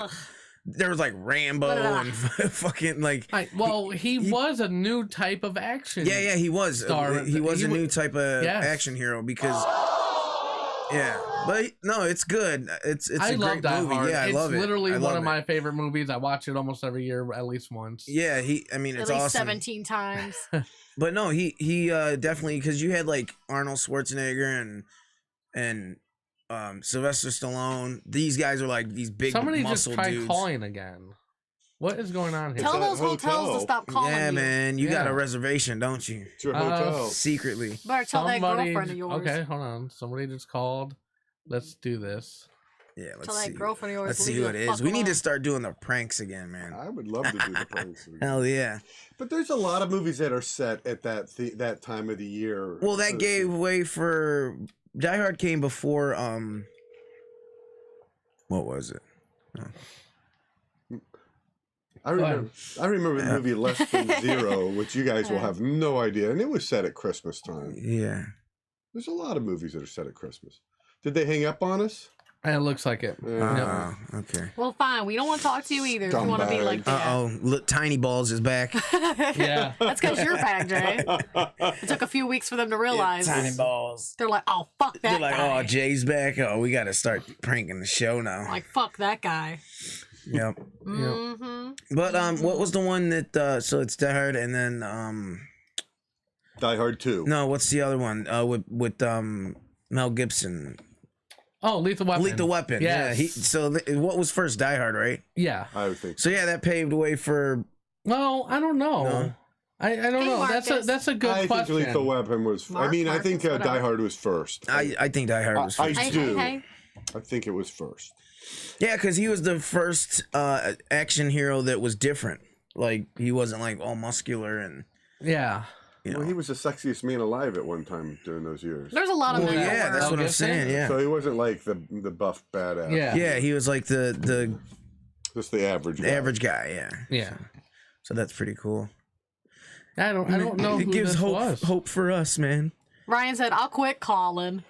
there was like Rambo and fucking like Well, he was a new type of action. yeah, he was Star- he was he a wa- new type of Yes. action hero because yeah, but no, it's good. It's I a love great Die movie. Hard. Yeah, I it's love it. literally I one love of it. my favorite movies. I watch it almost every year, at least once. Yeah, At it's least awesome. 17 times. But no, he definitely, because you had like Arnold Schwarzenegger and Sylvester Stallone. These guys are like these big Somebody just muscle tried dudes. calling again. What is going on here? Tell that those hotels hotel. to stop calling Yeah, you. man, you got Yeah. a reservation, don't you? It's your hotel. Secretly. Better tell that girlfriend of yours. Okay, hold on. Somebody just called. Let's do this. Yeah, let's Tell that see. girlfriend of yours. Let's to see leave who it the is. fuck We need to alone. start doing the pranks again, man. I would love to do the pranks. Hell yeah. But there's a lot of movies that are set at that time of the year. Well, that gave way for Die Hard came before What was it? I remember the movie Less Than Zero, which you guys will have no idea, and it was set at Christmas time. Yeah. There's a lot of movies that are set at Christmas. Did they hang up on us? It looks like it. Okay. Well, fine. We don't want to talk to you either if you want to be like that. Look, Tiny Ballz is back. Yeah. That's because you're back, Jay. It took a few weeks for them to realize. Tiny Ballz. They're like, oh, fuck that They're like, guy. oh, Jay's back. Oh, we got to start pranking the show now. Like, fuck that guy. Yep. Mm-hmm. But what was the one that so it's Die Hard and then Die Hard 2. no, what's the other one? With Mel Gibson. Oh, Lethal Weapon. Lethal Weapon. Yes. Yeah. What was first? Die Hard, right? Yeah. I would think So yeah, that paved the way for. Well, I don't know. No. I don't Hey, know. Marcus. That's a good I question. think Lethal Weapon was. I think Marcus, Die Hard was first. I think Die Hard was first. I do. Hey. I think it was first. Yeah, because he was the first action hero that was different. Like he wasn't like all muscular and. Yeah. You know. Well, he was the sexiest man alive at one time during those years. There's a lot of Well, men that yeah, were- that's what I'm Gibson? saying. Yeah. So he wasn't like the buff badass. Yeah. Yeah, he was like the Just the average guy. average guy. Yeah. Yeah. So that's pretty cool. I don't know It who gives this hope was. hope for us, man. Ryan said, I'll quit calling.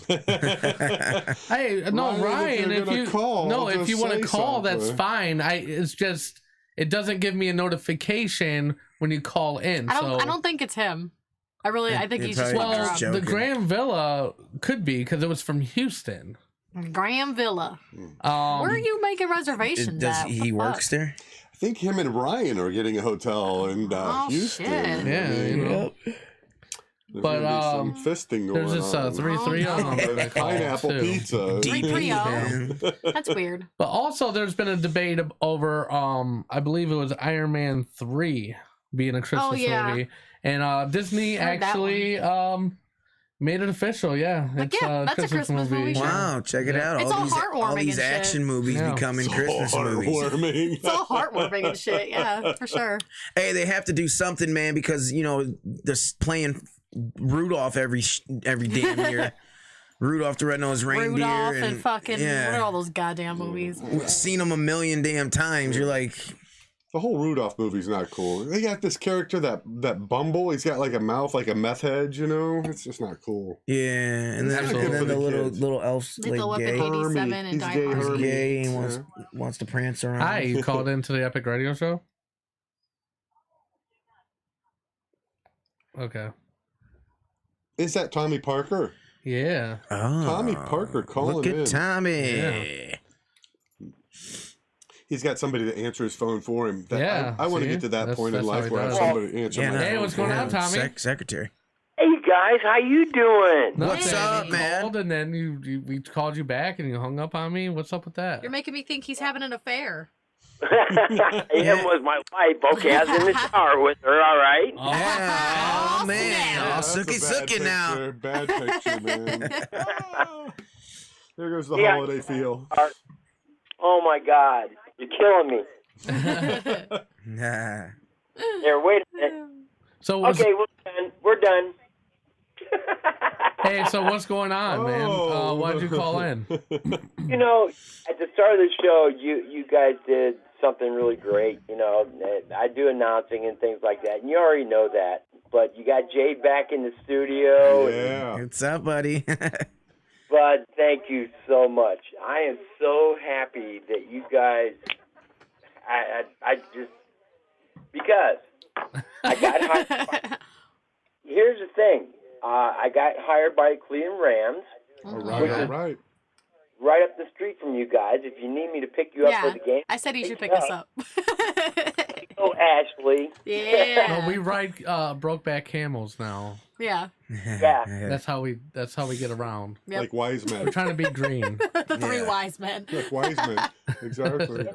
Hey, no, Ryan, if you if you want to call, that's fine. It's just it doesn't give me a notification when you call in. I don't think it's him. I think he's just probably fucking just around. the joking. Graham Villa could be because it was from Houston. Graham Villa. Where Um, are you making reservations Does at? What he the works fuck? there? I think him and Ryan are getting a hotel in Oh, Houston. shit. Yeah, you know. There's But, gonna be some fisting going There's this on. 3-3 Oh, on no. the call, Pineapple too. pizza. 3-3-0. Man. That's weird. But also, there's been a debate over, I believe it was Iron Man 3 being a Christmas yeah. movie, and Disney Heard that actually made it official. Yeah, Like, yeah, that's a Christmas movie. Sure. Wow, check it out. It's all heartwarming all these and shit. action movies Yeah. becoming So Christmas movies. heartwarming. It's all heartwarming and shit. Yeah, for sure. Hey, they have to do something, man, because you know they're playing Rudolph every damn year. Rudolph the Red-Nosed Reindeer Rudolph and fucking what are yeah. all those goddamn movies? We've seen them a million damn times. You're like, The whole Rudolph movie's not cool. They got this character that Bumble. He's got like a mouth like a meth head. You know, it's just not cool. yeah, and then, Absolutely. and then For the the little kids. little elf's Lethal like Weapon gay. 87 Hermie. and He's Die gay Hard. He's Hermie. gay and Yeah. wants to prance around. Hi, you called into the Epic Radio Show? Okay. Is that Tommy Parker? Yeah. Oh, Tommy Parker calling look at in. Tommy. Yeah. He's got somebody to answer his phone for him. Yeah, I want to see? get to that That's- point in that's how life he where I have does. somebody answer Yeah, my no, Hey, phone what's for going me. on, Tommy? Secretary. Hey guys, how you doing? What's up, You man? Called and then we called you back and you hung up on me. What's up with that? You're making me think he's having an affair. Him was my wife. Okay, I was in the shower with her. All right. Yeah, oh, man, snap. all That's a sooky bad sooky now. picture. Bad picture, man. Ah, there goes the Yeah. holiday feel. Oh my God, you're killing me. Nah. Here, wait a minute. So Okay, we're done. We're done. hey, so what's going on, man? Oh. Why'd you call in? You know, at the start of the show, you guys did something really great. You know, I do announcing and things like that, and you already know that. But you got Jade back in the studio. Yeah. What's up, buddy? But thank you so much. I am so happy that you guys. I just because I got hired. Here's the thing. I got hired by Cleveland Rams, All right, all right. right up the street from you guys. If you need me to pick you up Yeah, for the game, I said he should pick us up. oh Ashley. Yeah. Well, we ride Brokeback Camels now. Yeah. Yeah. That's how we get around. Yep. Like wise We're men. trying to be green. The three Yeah. wise men. Like wise men. Exactly.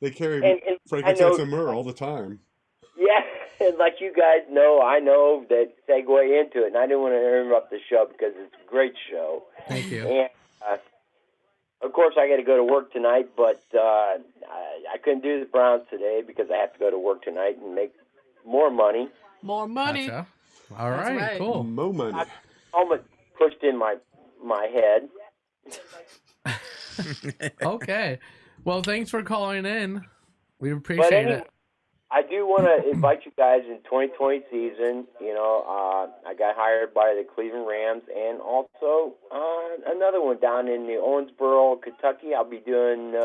They carry And frankincense I know- and myrrh all the time. Yeah, and like you guys know, I know that segue into it, and I didn't want to interrupt the show because it's a great show. Thank you. And of course, I got to go to work tonight, but I couldn't do the Browns today because I have to go to work tonight and make more money. More money. Gotcha. All That's right, right. cool. Mo money. Almost pushed in my head. Okay. Well, thanks for calling in. We appreciate it. I do want to invite you guys in 2020 season. You know, I got hired by the Cleveland Rams and also another one down in the Owensboro, Kentucky. I'll be doing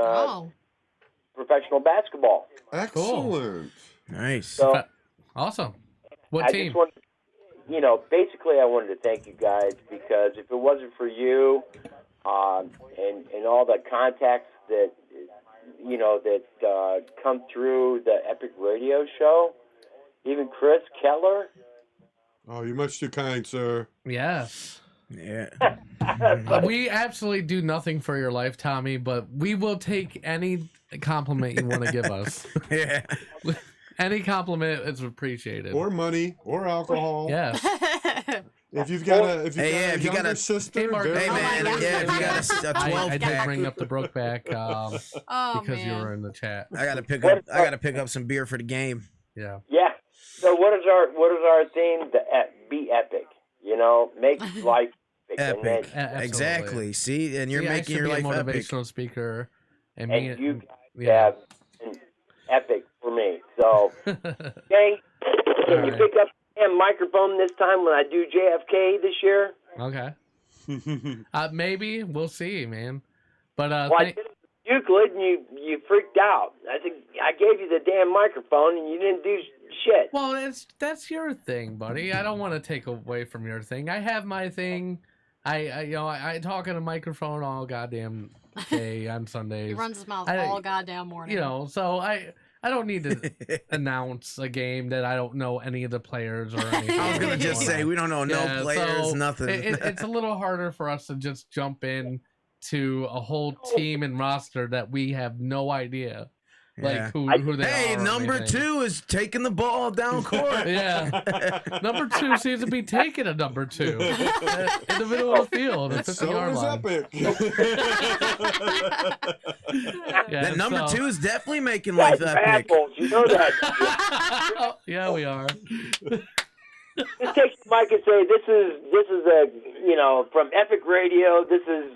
professional basketball. Excellent. Nice. So, awesome. What team? Basically I wanted to thank you guys because if it wasn't for you and all the contacts that come through the Epic Radio Show, even Chris Keller. Oh, you're much too kind, sir. Yes. Yeah. We absolutely do nothing for your life, Tommy, but we will take any compliment you want to give us. Yeah. Any compliment is appreciated. Or money, or alcohol. Yes. If you've got a younger sister, hey, Mark, very hey man, nice. yeah, if you got a 12 I did pack, bring up the Brokeback because you were in the chat. I gotta pick up some beer for the game. Yeah. Yeah. So what is our theme? Be epic. You know, make life epic. Epic. Exactly. See, and you're making your life a motivational epic. speaker, and you have an epic for me. So, okay, can you pick up the microphone this time when I do JFK this year? Okay. Maybe we'll see, man. But I did Euclid and you freaked out. I think I gave you the damn microphone and you didn't do shit. Well, that's your thing, buddy. I don't want to take away from your thing. I have my thing. I talk in a microphone all goddamn day on Sundays. He runs his mouth all goddamn morning. You know, so I don't need to announce a game that I don't know any of the players or anything. I was gonna just say we don't know no players, so nothing. It's a little harder for us to just jump in to a whole team and roster that we have no idea, like who they are. Hey, number 2 is taking the ball down court. Yeah, number 2 seems to be taking a number 2 in the middle of the field. At 50-yard line. Yeah, that number 2 is definitely making life epic. Apples, you know that. Yeah, we are. Just take the mic and say, this is from Epic Radio. This is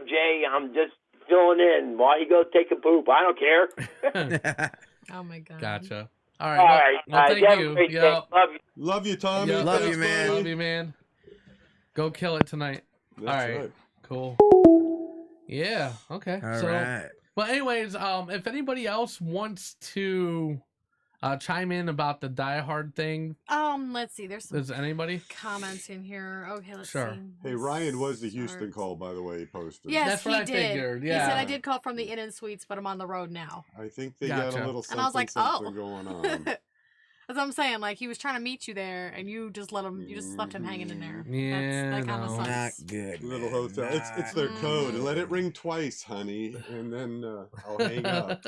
Jay. I'm just filling in while he goes take a poop. I don't care. Oh my god. Gotcha. All right. Well, thank you. Yep. Love you, Tommy. Yep. Love you, man. Love you, man. Go kill it tonight. That's all right. right. Cool. Yeah. Okay. All right. Well, anyways, if anybody else wants to chime in about the Die Hard thing. Let's see. There's some Does anybody comments in here. Okay, let's Sure. see. Hey, Ryan was the Houston call, by the way, he posted. Yes, That's what I did. figured, He yeah. said I did call from the Inn and Suites, but I'm on the road now. I think they got a little something, and I was like, something going on. That's what I'm saying. Like, he was trying to meet you there, and you just left him hanging in there. Yeah, that kind of sucks. Not good. Little hotel. It's their code. Let it ring twice, honey, and then I'll hang up.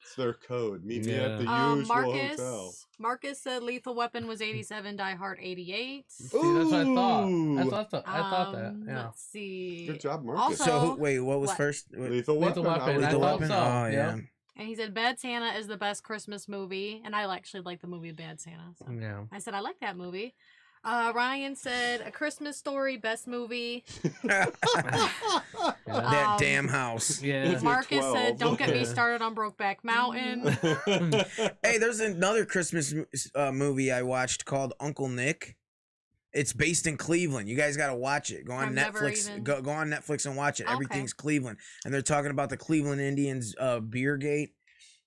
It's their code. Meet me at the usual hotel. Marcus said Lethal Weapon was 87, Die Hard 88. See, that's what I thought. I thought that. Yeah. Let's see. Good job, Marcus. Also, So wait, what was first? Lethal Weapon. Lethal Weapon. Oh yeah. And he said Bad Santa is the best Christmas movie, and I actually like the movie Bad Santa. So Yeah. I said I like that movie. Ryan said A Christmas Story, best movie. That damn house. Yeah. Marcus said, don't get me started on Brokeback Mountain. Hey, there's another Christmas movie I watched called Uncle Nick. It's based in Cleveland. You guys got to watch it. Go on Netflix. Go on Netflix and watch it. Okay. Everything's Cleveland, and they're talking about the Cleveland Indians beer gate.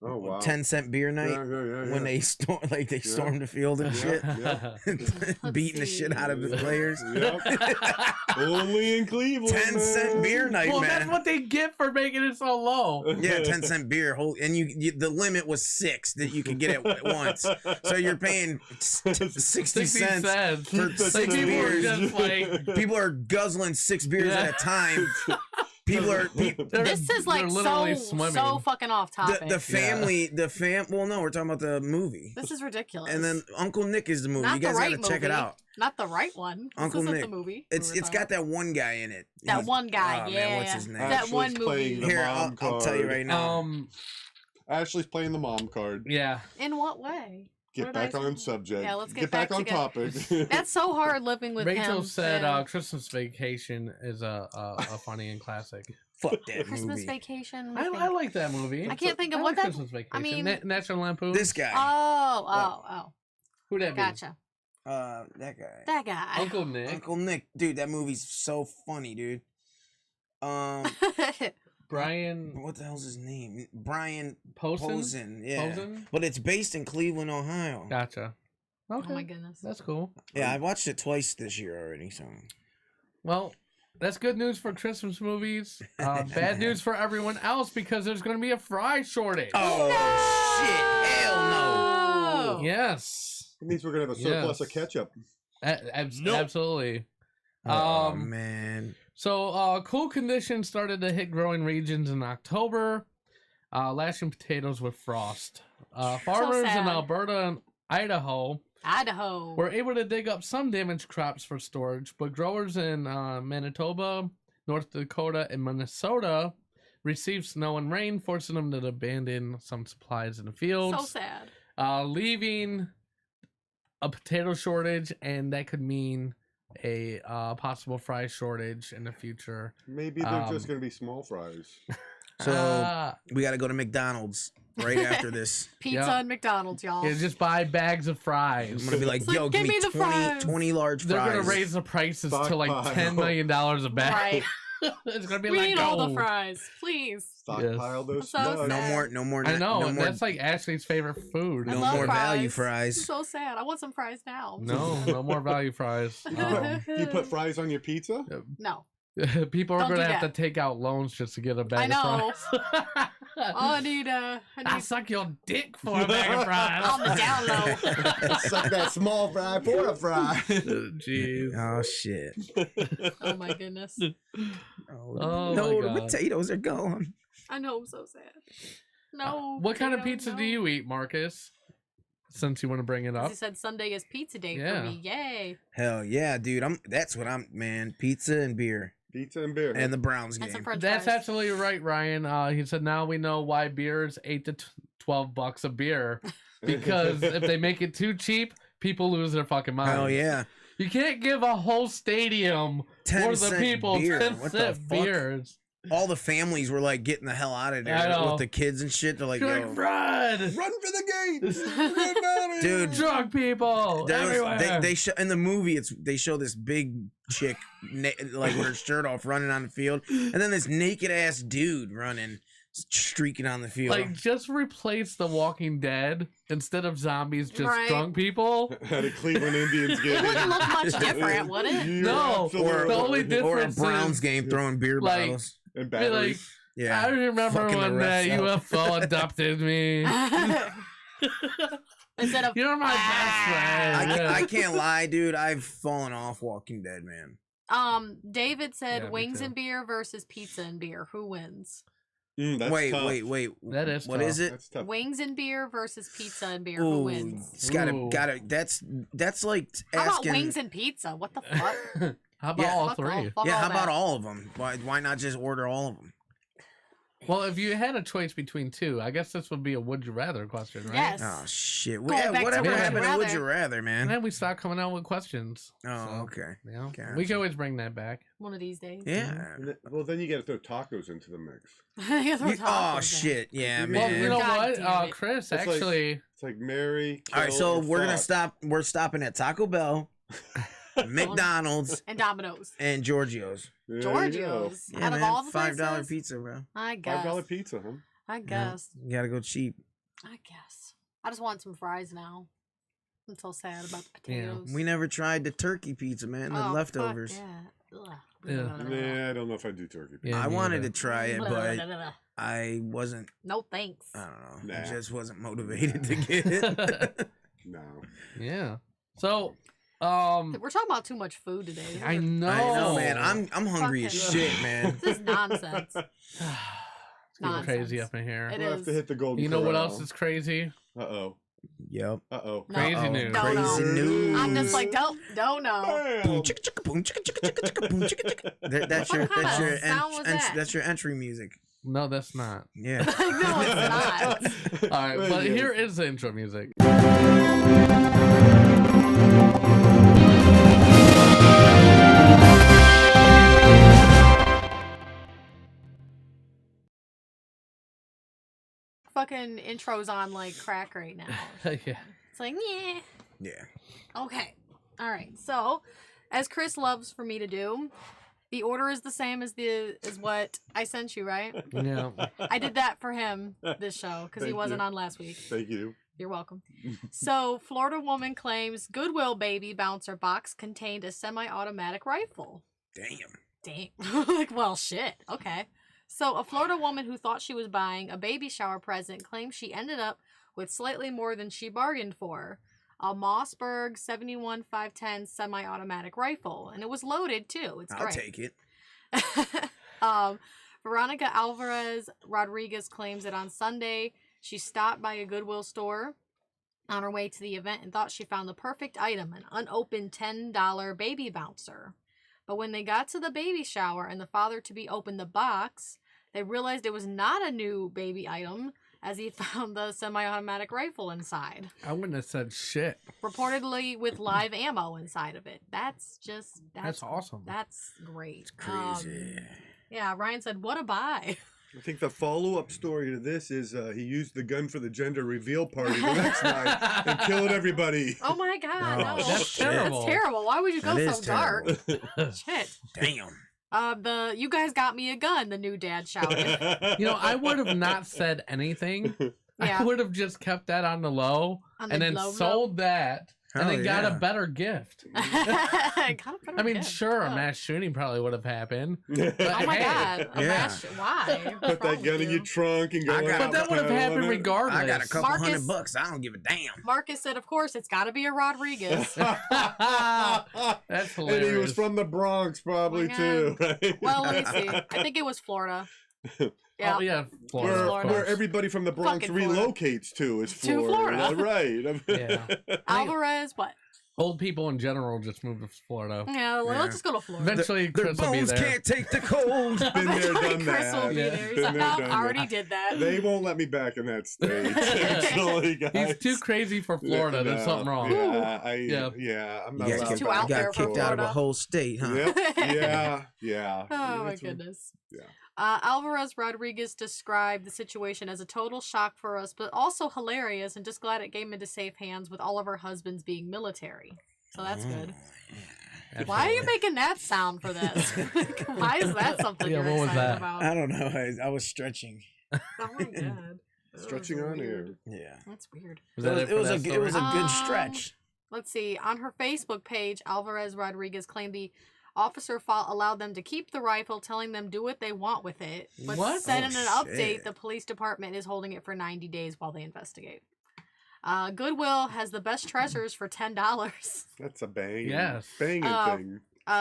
Oh wow! 10-cent beer night when they stormed the field and shit, beating the shit out of the players. Only in Cleveland. 10-cent beer night, well, man. That's what they get for making it so low. Yeah, 10-cent beer. And you the limit was 6 that you could get at once. So you're paying 60 cents for 6 beers. People are guzzling 6 beers at a time. This is like so fucking off topic. Well, no, we're talking about the movie. This is ridiculous. And then Uncle Nick is the movie. You guys gotta check it out. Not the right one. Uncle Nick. The movie. It's got that one guy in it. That one guy, man, what's his name? That one movie. Here, I'll tell you right now. Ashley's playing the mom card. Yeah. In what way? Get back on subject. Yeah, let's get back on topic. That's so hard living with him. Rachel said Christmas Vacation is a funny and classic. Fuck that Christmas movie. Vacation. I like that movie. I can't think of I what like that. Christmas Vacation. I mean, National Lampoon. This guy. Oh. Who'd that be? Gotcha. That guy. That guy. Uncle Nick. Uncle Nick, dude, that movie's so funny, dude. Brian What the hell's his name? Brian Posen. yeah. Posen? But it's based in Cleveland, Ohio. Gotcha. Okay. Oh my goodness. That's cool. Yeah, I watched it twice this year already. So Well, that's good news for Christmas movies. Bad news for everyone else because there's going to be a fry shortage. shit! Hell no! Yes. It means we're gonna have a surplus of ketchup. Absolutely. Oh man. So, cool conditions started to hit growing regions in October, lashing potatoes with frost. Farmers in Alberta and Idaho were able to dig up some damaged crops for storage, but growers in Manitoba, North Dakota, and Minnesota received snow and rain, forcing them to abandon some supplies in the fields. So sad. Leaving a potato shortage, and that could mean a possible fry shortage in the future. Maybe they're just gonna be small fries. So we got to go to McDonald's right after this. Pizza and McDonald's, y'all. Yeah, just buy bags of fries. I'm gonna be like, It's like, yo, give give me me the 20, fries. 20 large They're fries. gonna raise the prices to like Stockpile. $10 million a bag. Right. It's gonna be We like need all the gold. fries, please. Stockpile those So nuts. sad. No more. I know, No and more, that's like Ashley's favorite food. I no love more value It's fries. so sad. I want some fries now. No more value fries. You put fries on your pizza? No. People are Don't gonna do have to that. take out loans just to get a bag I of know. fries. Oh, I I need suck your dick for a bag of fries. on the down low. Suck that small fry for a fry. Jeez. Oh shit. Oh my goodness. Oh, no, my the God. potatoes are gone. I know, I'm so sad. No. What kind of potato, pizza no. do you eat, Marcus? Since you want to bring it up. He said Sunday is pizza day Yeah. for me. Yay. Hell yeah, dude. That's what I'm, man. Pizza and beer Pizza and beer. and the Browns And some game. french That's fries. absolutely right, Ryan. He said now we know why beer is $8 to $12 a beer because if they make it too cheap, people lose their fucking mind. Hell yeah. You can't give a whole stadium 10 for the cent people beer. 10 What the cent fuck? beers. All the families were like getting the hell out of I there know. with the kids and shit. They're like, You're yo, like, run! Run for the gates! Get out of here! Dude, Drunk people everywhere. they show in the movie. They show this big chick like with her shirt off running on the field, and then this naked ass dude running, streaking on the field. Like, just replace the Walking Dead instead of zombies, just Right. drunk people. At a Cleveland Indians game. It wouldn't look much different, would it? You're No, absolutely the only right. difference or a is, Browns game throwing beer like, bottles. And be like, batteries. Yeah, I remember Fucking the when that refs out. UFO adopted me. Instead of You're my best friend. Yeah. I can't lie, dude. I've fallen off Walking Dead, man. David said Yeah, me wings too. and beer versus pizza and beer. Who wins? That's Wait. That is What tough. is it? That's tough. Wings and beer versus pizza and beer. Who Ooh, wins? it's Ooh. gotta. That's like How about asking. wings and pizza? What the fuck? How about Yeah. all Fuck three? Fuck Yeah, all how about that. all of them? Why not just order all of them? Well, if you had a choice between two, I guess this would be a would you rather question, right? Yes. Oh shit! Going back to Whatever Would You happened to Would Rather. You Rather, And man? then we start coming out with questions. Oh, So, okay. You know, Gotcha. we can always bring that back. One of these days. Yeah. Well, then you got to throw tacos into the mix. You throw Oh tacos in. shit! Yeah, Well, Well, man. you know God what, damn it. Chris? It's like- Actually, It's like Mary. All right, kill, so or we're gonna fuck. stop. We're stopping at Taco Bell, McDonald's, And Domino's. and Giorgio's. There you go. Giorgio's. Yeah, Out of man. all the $5 places, pizza, bro. I guess. $5 pizza, huh? I guess. You gotta go cheap. I guess. I just want some fries now. I'm so sad about the Yeah. potatoes. We never tried the turkey pizza, man. The Oh, fuck leftovers. yeah. Ugh. Yeah. Nah, I don't know if I do turkey. Yeah, I me wanted either. to try it, Blah, but blah, blah, blah. I wasn't. No thanks. I don't know. I Nah. just wasn't motivated to get it. No. yeah. So, We're talking about too much food today. I know, I know, man. I'm hungry as Fucking- shit, man. This is nonsense. It's getting crazy Nonsense. up in here. It We'll have is. to hit the golden You know what corral. else is crazy? Uh-oh. Yep. Uh-oh. No. Crazy Uh-oh. news. Don't Crazy know. news. I'm just like, don't know. Boom, Bam! chicka, chicka, boom, chicka, chicka, chicka, chicka, boom, chicka, chicka. That's What your kind that's of your sound was that? that's your entry music. No, that's not. Yeah. No, it's not. All right, but Yeah. here is the intro music. fucking intro's on like crack right now. Yeah. It's like, yeah. Yeah. Okay. All right. So, as Chris loves for me to do, the order is the same as what I sent you, right? Yeah. I did that for him this show because he Thank wasn't you. on last week. Thank you. You're welcome. So, Florida woman claims Goodwill baby bouncer box contained a semi-automatic rifle. Damn. Like, well, shit. Okay. So, a Florida woman who thought she was buying a baby shower present claims she ended up with slightly more than she bargained for. A Mossberg 71-510 semi-automatic rifle, and it was loaded too. It's great. I'll take it. Veronica Alvarez Rodriguez claims that on Sunday she stopped by a Goodwill store on her way to the event and thought she found the perfect item, an unopened $10 baby bouncer. But when they got to the baby shower and the father-to-be opened the box, they realized it was not a new baby item, as he found the semi-automatic rifle inside. I wouldn't have said shit. Reportedly with live ammo inside of it. That's awesome. That's great. It's crazy. Yeah, Ryan said, what a buy. I think the follow-up story to this is he used the gun for the gender reveal party the next night and killed everybody. Oh my God, Oh, no. that's terrible. That's terrible. Why would you go That so is dark? terrible. Shit. Damn. You guys got me a gun, the new dad shouted. You know, I would have not said anything. Yeah. I would have just kept that on the low On the and then low, sold that and Hell then got a yeah. better gift. I mean, sure, a mass shooting probably would have happened. But Oh my hey, God. Yeah. Why? Put that gun in your trunk and go I got- out But that would have and happened pound it. regardless. I got a couple Marcus- $100. I don't give a damn. Marcus said, of course, it's got to be a Rodriguez. That's hilarious. And he was from the Bronx, probably Oh my too. Right? Well, let me see. I think it was Florida. Yeah. Oh, yeah. Florida, Where, of Florida. where course. everybody from the Bronx Fucking Florida. relocates to is To Florida. Florida. Right. Yeah. Alvarez, what? Old people in general just moved to Florida. Yeah, well, Yeah. let's just go to Florida. Eventually, Their Chris will be bones there. can't take the cold. Been there, done Chris will that. be Yeah. there. He's Been like, there, "Oh, done I already that. did that. They won't let me back in that state. Actually, guys. He's too crazy for Florida. There's something wrong. Yeah, I'm not You allowed got kicked, too back out you got there for kicked out of a Florida. whole state, huh? Yep. Yeah. Oh my It's- goodness. yeah. Alvarez Rodriguez described the situation as a total shock for us, but also hilarious, and just glad it came into safe hands with all of our husbands being military. So that's good. Why are you making that sound for this? Why is that something Yeah, you're what was excited that? about? I don't know. I was stretching. Oh my God. Stretching That was on weird. air. Yeah. That's weird. Was that It for was that a story? good Um, stretch. Let's see. On her Facebook page, Alvarez Rodriguez claimed the officer allowed them to keep the rifle, telling them do what they want with it. But What? said Oh, in an update, shit. the police department is holding it for 90 days while they investigate. Goodwill has the best treasures for $10. That's a bang. Yes. Banging thing.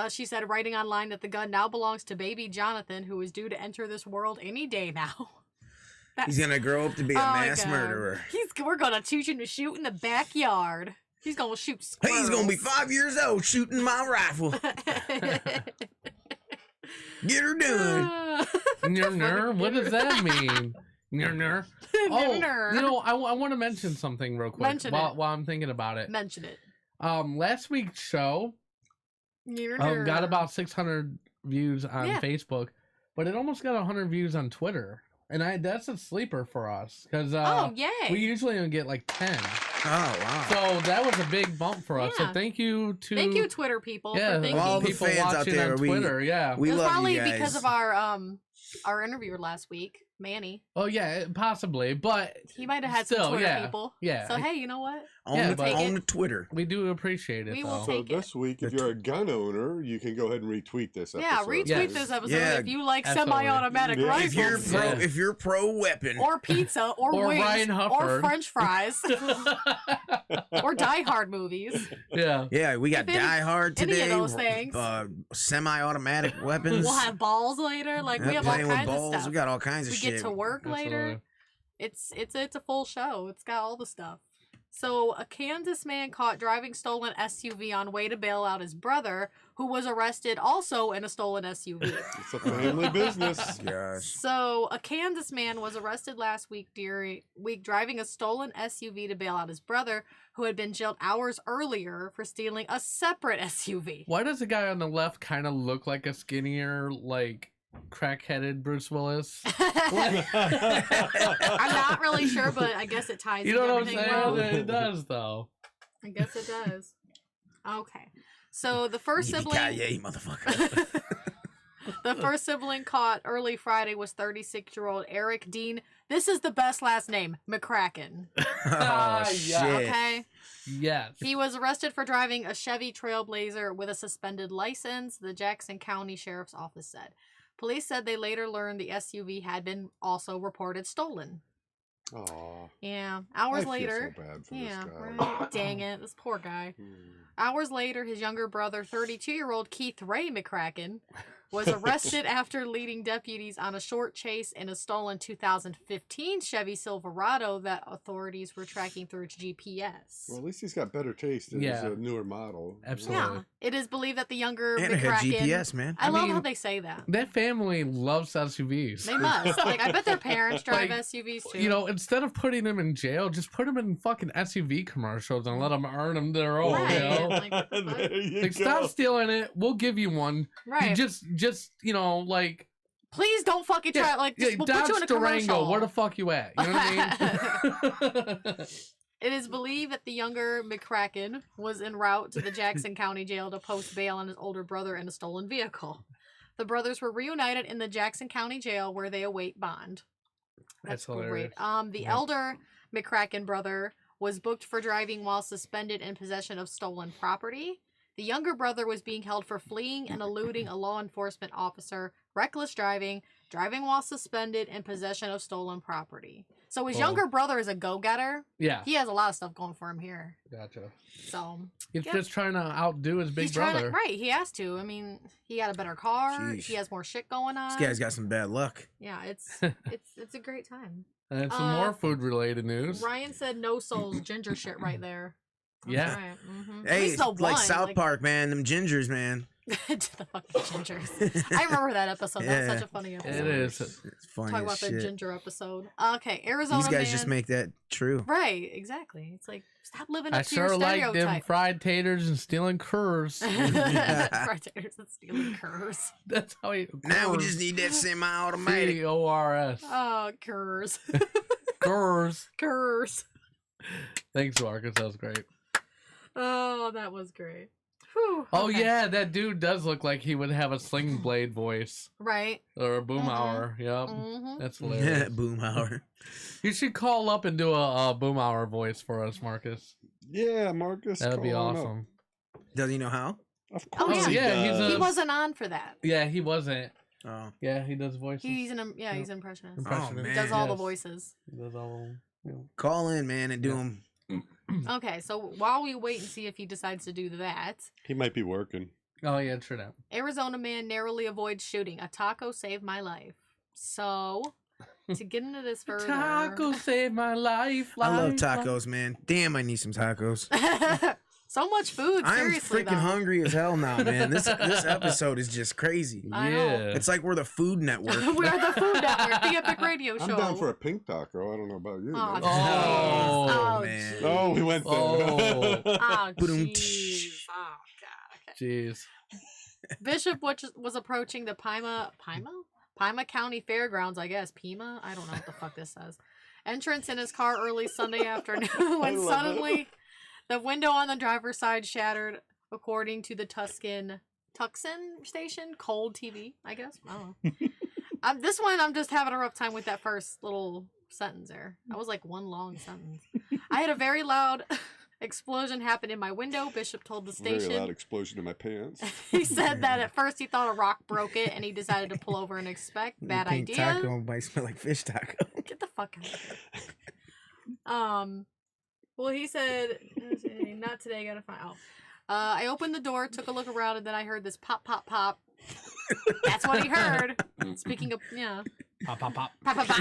She said, writing online that the gun now belongs to baby Jonathan, who is due to enter this world any day now. He's gonna grow up to be a Oh my mass God. murderer. We're gonna teach him to shoot in the backyard. He's gonna shoot squirrels. He's gonna be 5 years old shooting my rifle. Get her done. Ner, what does that mean? Ner. Oh, Ner. you know, I want to mention something real quick Mention it. while I'm thinking about it. Mention it. Last week's show got about 600 views on Yeah. Facebook, but it almost got 100 views on Twitter, and that's a sleeper for us because Oh, yay. we usually only get like 10. Oh wow. So that was a big bump for us. So Yeah. thank you to Thank you, Twitter people, yeah, for thinking. all the people fans out watching there, on we- Twitter. Yeah. We It was love probably you guys. because of our interviewer last week, Manny. Oh yeah, possibly, but He might have had Still, some Twitter yeah. people. Yeah. So hey, you know what? on, Yeah, the, but- on the Twitter. we do appreciate it. We though. will So take it. this week, if you're a gun owner, you can go ahead and retweet this episode. Yeah, retweet Yes. this episode Yeah, if you like absolutely. semi-automatic Yeah. rifles. If you're pro weapon, or pizza, or Or wings, Ryan or Hufford. French fries, or Die Hard movies. Yeah. yeah, we got If any- Die Hard any of today. those things. Semi-automatic weapons. We'll have balls later. Like we have all playing with kinds of balls. stuff. We got all kinds of We shit. get to work later. Absolutely. It's a full show. It's got all the stuff. So a Kansas man caught driving stolen SUV on way to bail out his brother, who was arrested also in a stolen SUV. It's a family business. Gosh. So a Kansas man was arrested last week driving a stolen SUV to bail out his brother, who had been jailed hours earlier for stealing a separate SUV. Why does the guy on the left kind of look like a skinnier, like crack-headed Bruce Willis. I'm not really sure, but I guess it ties. You know what I'm everything saying? well. It does, though. I guess it does. Okay, so the first sibling. Motherfucker. The first sibling caught early Friday was 36-year-old Eric Dean. This is the best last name, McCracken. Oh, shit. Okay. Yes. He was arrested for driving a Chevy Trailblazer with a suspended license, the Jackson County Sheriff's Office said. Police said they later learned the SUV had been also reported stolen. Aw. Yeah. Hours I later. feel so bad for Yeah, this guy. right. Dang it. This poor guy. Hours later, his younger brother, 32-year-old Keith Ray McCracken, was arrested after leading deputies on a short chase in a stolen 2015 Chevy Silverado that authorities were tracking through its GPS. Well, at least he's got better taste than his newer model. Absolutely. Yeah, it is believed that the younger And it had McCracken... GPS, man. I love mean, how they say that. That family loves SUVs. They must. Like, I bet their parents drive Like, SUVs too. You know, instead of putting them in jail, just put them in fucking SUV commercials and let them earn them their own. Right. You know? Like, what the fuck? There you Like, go. stop stealing it. We'll give you one. Right. Just you know, like. Please don't fucking try. Like, just, we'll put you in a Durango, commercial. where the fuck you at? You know what I mean? It is believed that the younger McCracken was en route to the Jackson County Jail to post bail on his older brother in a stolen vehicle. The brothers were reunited in the Jackson County Jail where they await bond. That's hilarious. The elder McCracken brother was booked for driving while suspended in possession of stolen property. The younger brother was being held for fleeing and eluding a law enforcement officer, reckless driving, driving while suspended, in possession of stolen property. So his younger brother is a go-getter. Yeah. He has a lot of stuff going for him here. Gotcha. So He's yeah. just trying to outdo his big he's trying brother. to, right, he has to. I mean, he got a better car. Sheesh. He has more shit going on. This guy's got some bad luck. Yeah, it's a great time. And some more food-related news. Ryan said no souls ginger shit right there. Yeah. Right. Mm-hmm. Hey, it's like South Park, man. Them gingers, man. The fucking gingers. I remember that episode. That was such a funny episode. It is. It's funny Talk as about shit. the ginger episode. Okay, Arizona. These guys man. just make that true. Right, exactly. It's like, stop living up I to your sure like stereotype. them fried taters and stealing curs. Fried taters and stealing curs. That's how he. Now we just need that semi-automatic. C-O-R-S. Oh, curs. Curs. Curs. Thanks, Marcus. That was great. Oh, that was great. Whew, Oh, okay. yeah. That dude does look like he would have a Sling Blade voice. Right. Or a Boomhauer. Yep. Mm-hmm. That's hilarious. Boomhauer. You should call up and do a Boomhauer voice for us, Marcus. Yeah, Marcus. That would be call him up. awesome. Does he know how? Of Oh, course yeah. he he's does. He wasn't on for that. Yeah, he wasn't. Oh. Yeah, he does voices. He's an he's an impressionist. Oh, man. He does all the Yes. voices. He does all. Call in, man, and do them. Okay, so while we wait and see if he decides to do that, He might be working. Oh, yeah, true that. Arizona man narrowly avoids shooting. A taco saved my life. So, to get into this further... Taco saved my life. I love tacos, man. Damn, I need some tacos. So much food, I'm seriously, freaking though. hungry as hell now, man. This episode is just crazy. I know. Yeah. It's like we're the Food Network. We are the Food Network, the epic radio show. I'm down for a pink taco. I don't know about you. Oh, man. Oh, jeez. man. jeez. Oh, we went there. Oh. Oh, Ba-dum, jeez. Oh, God. Okay. Jeez. Bishop was approaching the Pima County Fairgrounds, I guess. Pima? I don't know what the fuck this says. Entrance in his car early Sunday afternoon when love suddenly the window on the driver's side shattered, according to the Tucson station, Cold TV, I guess. I don't know. This one, I'm just having a rough time with that first little sentence there. That was like one long sentence. I had a very loud explosion happen in my window, Bishop told the station. Very loud explosion in my pants. He said that at first he thought a rock broke it and he decided to pull over and inspect. Bad Pink idea. taco might smell like fish taco. Get the fuck out of here. Well, he said, not today, gotta find out. I opened the door, took a look around, and then I heard this pop, pop, pop. That's what he heard. Speaking of, yeah. Pop, pop, pop. Pop, pop, pop.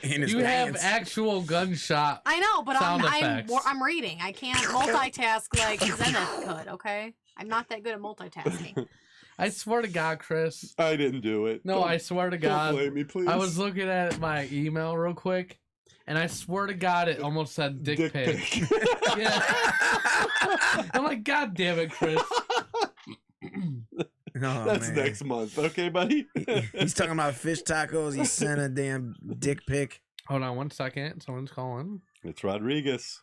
In his You have pants. actual gunshot. I know, but Sound I'm effects. reading. I can't multitask like Zenneth could, okay? I'm not that good at multitasking. I swear to God, Chris. I didn't do it. No, Don't- I swear to Don't God. blame me, please. I was looking at my email real quick, and I swear to God, it almost said dick pic. Yeah. I'm like, God damn it, Chris. That's man. next month. Okay, buddy? He's talking about fish tacos. He sent a damn dick pic. Hold on 1 second. Someone's calling. It's Rodriguez.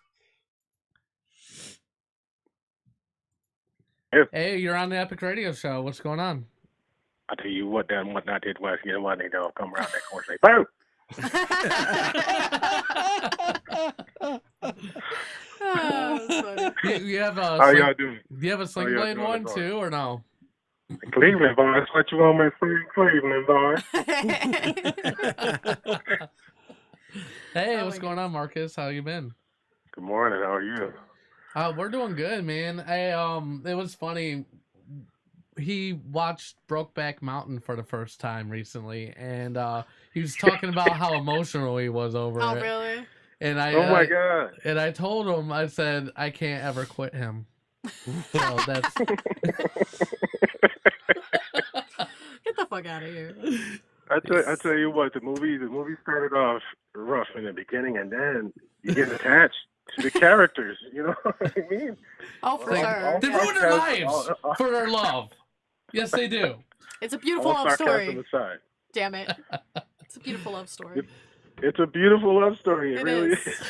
Hey, you're on the Epic Radio Show. What's going on? I tell you what, damn, what not did was, you know what, they don't come around that corner and say, boom! You have a How y'all doing? Do you have a Sling y'all Blade doing, one boy? too, or no? Cleveland, boy. That's what you want me to say, Cleveland, boy. Hey, what's going on, Marcus? How you been? Good morning. How are you? We're doing good, man. It was funny. He watched Brokeback Mountain for the first time recently, and he was talking about how emotional he was over Oh, it. really? And Oh my God! And I told him, I said, I can't ever quit him. So that's Get the fuck out of here. I tell you what, the movie started off rough in the beginning, and then you get attached to the characters. You know what I mean? Oh, for Like, sure. they Yeah. ruin their lives for their love. Yes, they do. It's a beautiful All love sarcasm story. aside. Damn it. It's a beautiful love story. It's a beautiful love story. It really is. is.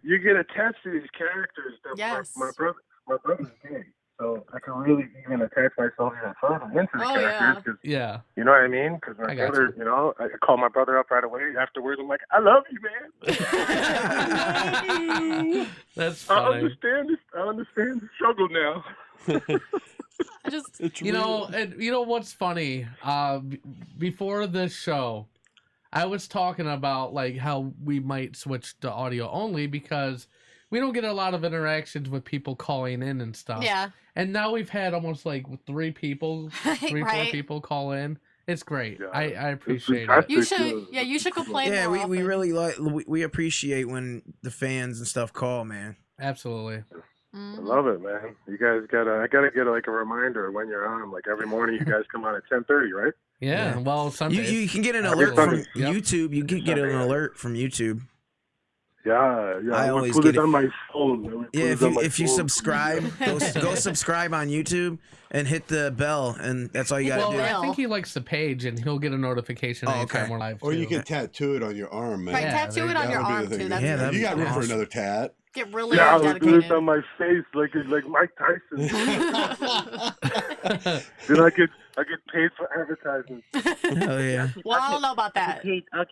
You get attached to these characters. That Yes. my brother's gay, so I can really even attach myself even further into the Oh, characters. Cause, Yeah. you know what I mean? Because my I got brother, I call my brother up right away. Afterwards, I'm like, I love you, man. That's I funny. understand the struggle now. I just, It's You know, real. and you know what's funny? Before this show, I was talking about like how we might switch to audio only because we don't get a lot of interactions with people calling in and stuff. yeah. And now we've had almost like three, four Right. people call in. It's great. Yeah. I appreciate It's it. You should, yeah, you should complain Yeah, more we often. really like we appreciate when the fans and stuff call, man. Absolutely. I Mhm. love it, man. You guys I gotta get like a reminder when you're on. Like every morning, you guys come on at 10:30, right? Yeah. Yeah. Well, Sundays. You can get an Every alert from Sunday. Yep. YouTube. You can get an alert from YouTube. Yeah. I I would always put get it it. on my phone. I would Yeah, put it on my if you phone. subscribe, go subscribe on YouTube and hit the bell, and that's all you gotta well, do. I think he likes the page, and he'll get a notification Oh, anytime okay. we're live. Or you too. can tattoo it on your arm, man. Right, Yeah, tattoo there it you on go. your That would be arm, the thing too. to That's do. Yeah, that'd You be got room for awesome. another tat. Get really Yeah, I would do it dedicated. on my face like Mike Tyson. Then I get paid for advertising. Oh yeah. Well, I don't know about that. I'll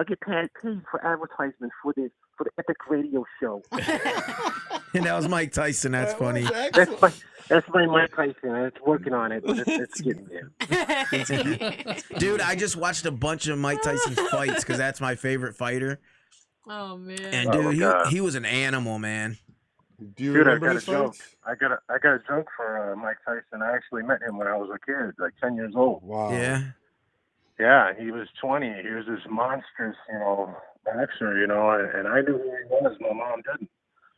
get paid for advertisement for the Epic Radio Show. And that was Mike Tyson. That's funny. That's my Mike Tyson. It's working on it, but it's getting there. Dude, I just watched a bunch of Mike Tyson fights because that's my favorite fighter. Oh, man. And Oh, dude, God. he was an animal, man. Do you Dude, I remember got a his joke. fights? I got a joke for Mike Tyson. I actually met him when I was a kid, like 10 years old. Wow. Yeah. Yeah, he was 20. He was this monstrous, boxer, and I knew who he was. My mom didn't.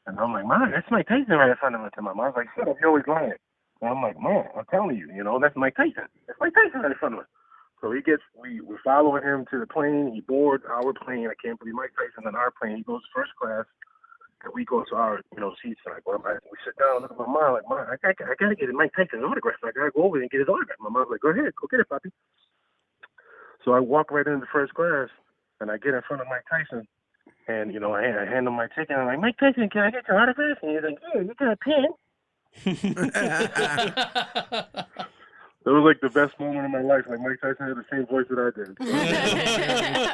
And I'm like, Mom, that's Mike Tyson right in front of me. To my mom's like, shut up, you're always lying. And I'm like, Mom, I'm telling you, that's Mike Tyson. That's Mike Tyson right in front of us. So we're following him to the plane. He boards our plane. I can't believe Mike Tyson on our plane. He goes first class. And we go to our, seats. And we sit down, look at my mom, like, Mom, I gotta get Mike Tyson autograph. I gotta go over there and get his autograph. My mom's like, go ahead, go get it, Poppy. So I walk right into first class, and I get in front of Mike Tyson, and I hand him my ticket. And I'm like, Mike Tyson, can I get your autograph? And he's like, yeah, you got a pen. It was like the best moment of my life. Like Mike Tyson had the same voice that I did.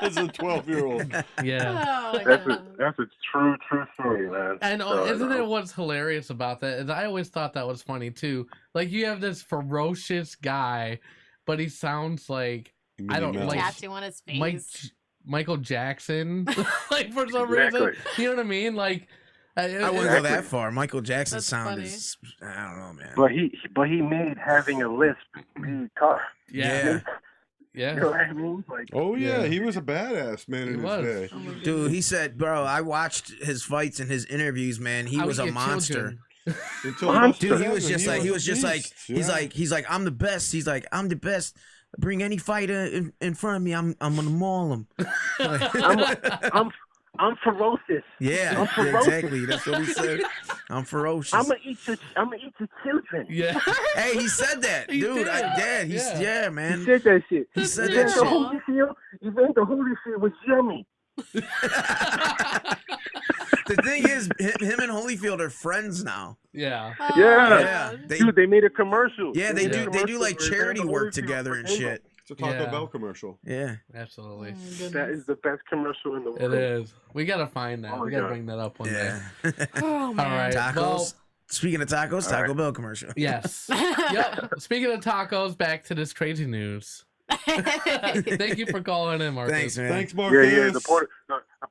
As a 12-year-old. Yeah. Oh, my God. That's a true story, man. And So, isn't it what's hilarious about that? Is I always thought that was funny too. Like you have this ferocious guy, but he sounds like I don't Minnie like Mouse. Tattoo on his face. Michael Jackson. Like for some Exactly. reason, you know what I mean? Like I wouldn't go Exactly. that far. Michael Jackson's That's sound funny. is, I don't know, man. But he made having a lisp be tough. yeah, You know what I mean? Like, Oh, yeah. Yeah. He was a badass, man, He in was. his day. Oh, my Dude, goodness. he said, bro, I watched his fights and his interviews, man. He I was would a get monster. children. Until Monster. Dude, he was He just like, was he a was just like, beast, he's like, I'm the best. He's like, I'm the best. Bring any fighter in front of me, I'm gonna maul him. I'm ferocious. Yeah, I'm ferocious. exactly. That's what he said. I'm ferocious. I'm gonna eat your children. Yeah. Hey, he said that, He dude. did. Yeah, man. He said that shit. He said You that think the Holyfield was yummy? The thing is, him and Holyfield are friends now. Yeah. Yeah. They, Dude, they made a commercial. yeah, they do. They do commercial like where charity Evander work Holyfield together was and Halo. shit. It's a Taco Yeah. Bell commercial. Yeah. Absolutely. That is the best commercial in the world. It is. We gotta find that. Oh my We gotta God. bring that up one Yeah. day. Oh man. All right. Tacos. Well, Speaking of tacos, Taco Bell commercial. yes. Yep. Speaking of tacos, back to this crazy news. Thank you for calling in, Marcus. Thanks, man. Thanks, Marcus. Yeah. The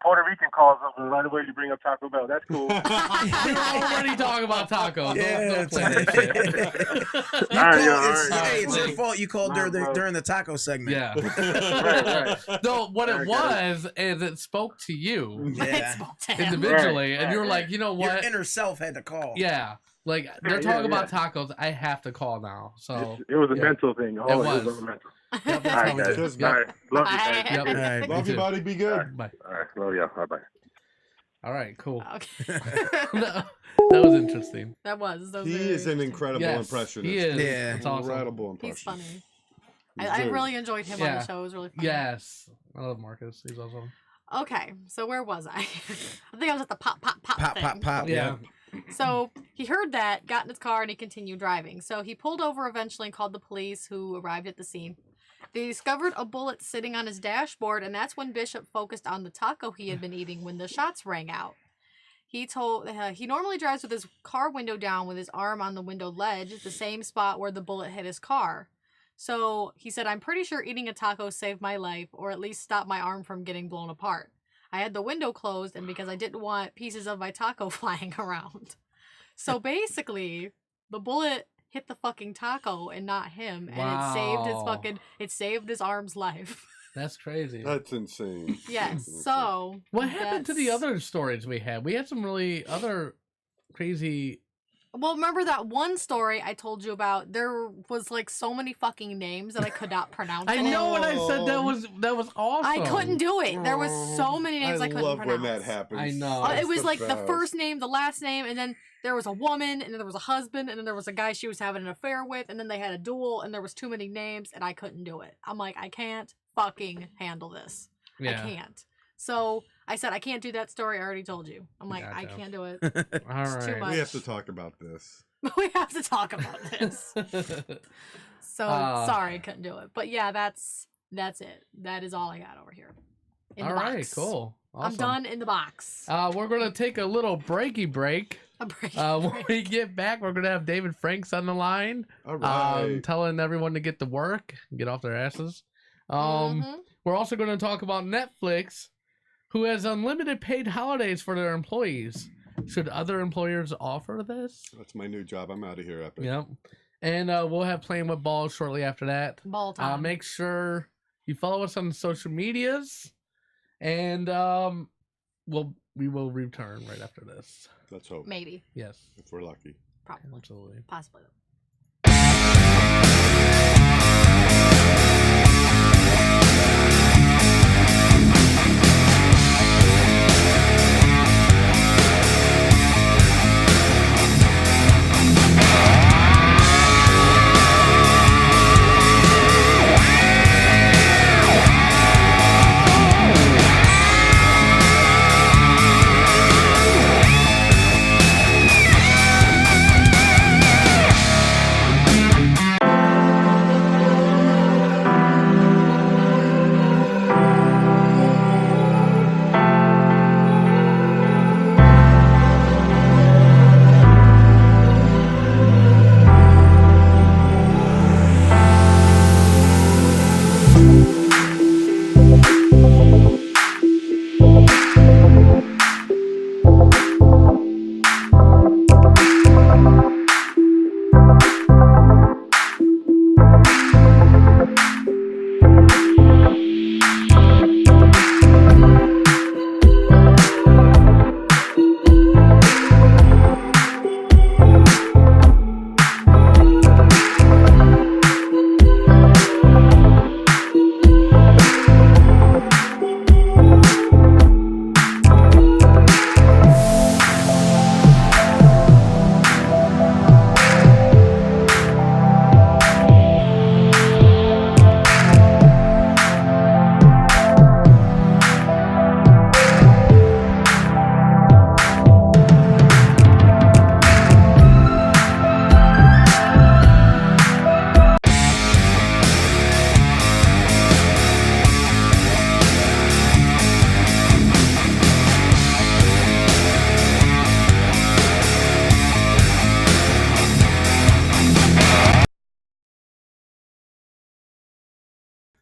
Puerto Rican calls up, and right away you bring up Taco Bell. That's cool. We were already talking about tacos. Yeah, Don't play that shit. Hey, it's your fault you called during the taco segment. Yeah. Right. No, what it I was is it spoke to you Yeah. individually, Right, and you're right. like, you know Your what? inner self had to call. Yeah. Like they're Yeah, talking about tacos. I have to call now. So It was a yeah. mental thing. Oh, It it was. was all mental. Yep, that's All how right, we guys. do. Just Yep. All right. Love you guys. Yep. All right. Me Love you, too. buddy. Be good. Bye. All right. Love you. Bye-bye. All right, cool. Okay. that was interesting. That was. He is an incredible Yes, impressionist. he is. Yeah. It's awesome. Incredible He's impression. funny. I really enjoyed him on Yeah. the show. It was really funny. Yes. I love Marcus. He's awesome. Okay, so where was I? I think I was at the pop thing. Pop. Yeah. So he heard that, got in his car, and he continued driving. So he pulled over eventually and called the police, who arrived at the scene. They discovered a bullet sitting on his dashboard, and that's when Bishop focused on the taco he had been eating when the shots rang out. He told he normally drives with his car window down with his arm on the window ledge, the same spot where the bullet hit his car. So he said, I'm pretty sure eating a taco saved my life, or at least stopped my arm from getting blown apart. I had the window closed, and because I didn't want pieces of my taco flying around. So basically, the bullet hit the fucking taco and not him, and it saved his arm's life. That's crazy. That's insane. Yes. So What happened to the that's- other stories we had? We had some really other crazy. Well, remember that one story I told you about? There was like so many fucking names that I could not pronounce. I in it. know what I said. That was awesome. I couldn't do it. There was so many names I couldn't love pronounce. when that happens. I know. It It's was like the best. first name, the last name, and then there was a woman, and then there was a husband, and then there was a guy she was having an affair with, and then they had a duel, and there was too many names, and I couldn't do it. I'm like, I can't fucking handle this. Yeah. I can't. So I said, I can't do that story. I already told you. I'm like, I Gotcha. can't do it. All It's too right. much. We have to talk about this. We have to talk about this. So sorry, I couldn't do it. But yeah, that's it. That is all I got over here. In All the right. box. Cool. Awesome. I'm done in the box. We're gonna take a little breaky break. A break. When we get back, we're gonna have David Franks on the line, All right. telling everyone to get to work, get off their asses. We're also going to talk about Netflix, who has unlimited paid holidays for their employees. Should other employers offer this? That's my new job. I'm out of here, Epic. Yep. And we'll have Playing with Ballz shortly after that. Ball time. Make sure you follow us on social medias, and we will return right after this. Let's hope. Maybe. Yes, If we're lucky. Probably. absolutely. Possibly.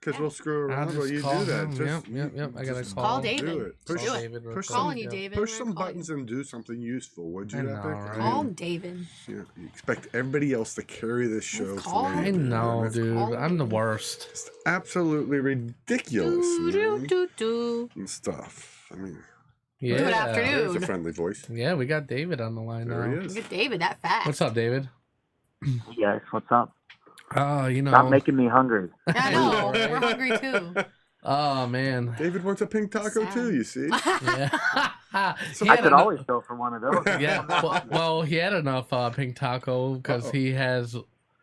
because we'll screw I'll around while you call do that. him. Yep. I gotta just Call David. Do it. Push, Do it. David real push quick. Calling you, Yep. David. push We're some gonna call buttons you. and do something useful, would you, I know, Epic? right? Call David. Yeah, you expect everybody else to carry this show. call for I you, man. know, That's dude. call I'm the David. worst. just absolutely ridiculous, man. And stuff. I mean, Yeah. Good there's afternoon. a friendly voice. Yeah, we got David on the line There now. he is. Look at David, that fast. What's up, David? Hey guys, what's up? Oh, you know. Stop making me hungry. I know. We're hungry too. Oh man. David wants a pink taco Sad. too. You see? Yeah. He I had could enough- always go for one of those. Yeah. Well, he had enough pink taco because he has.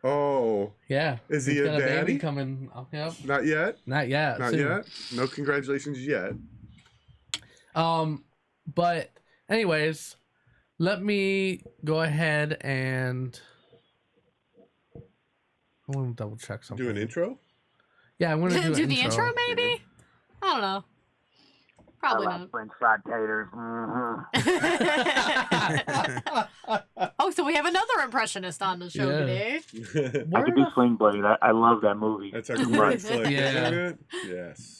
Oh, Yeah. is he he's a got daddy? baby coming. Yep. Not yet. Not yet. Not soon. yet. No congratulations yet. But anyways, let me go ahead and I want to double check something. Do an intro. Yeah, I'm gonna do, Do an the intro, maybe? I don't know. Probably I like not. French fried taters. Oh, so we have another impressionist on the show Yeah. today. I could do Sling Blade. I love that movie. That's a great flick, Yeah. isn't it? Yes.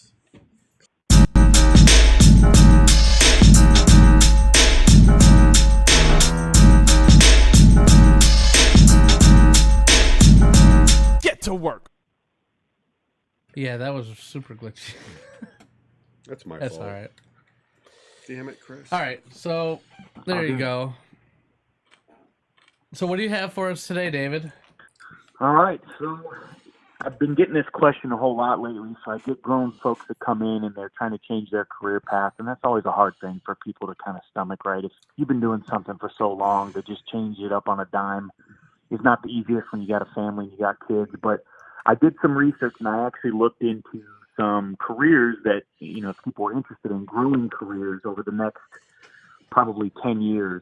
Get to work. Yeah, that was super glitchy. That's my That's fault. all right. Damn it, Chris. All right, so there you go. So what do you have for us today, David? All right, so I've been getting this question a whole lot lately. So I get grown folks that come in and they're trying to change their career path, and that's always a hard thing for people to kind of stomach, right? If you've been doing something for so long, to just change it up on a dime is not the easiest when you got a family and you got kids. But I did some research and I actually looked into some careers that, you know, if people are interested in growing careers over the next probably 10 years.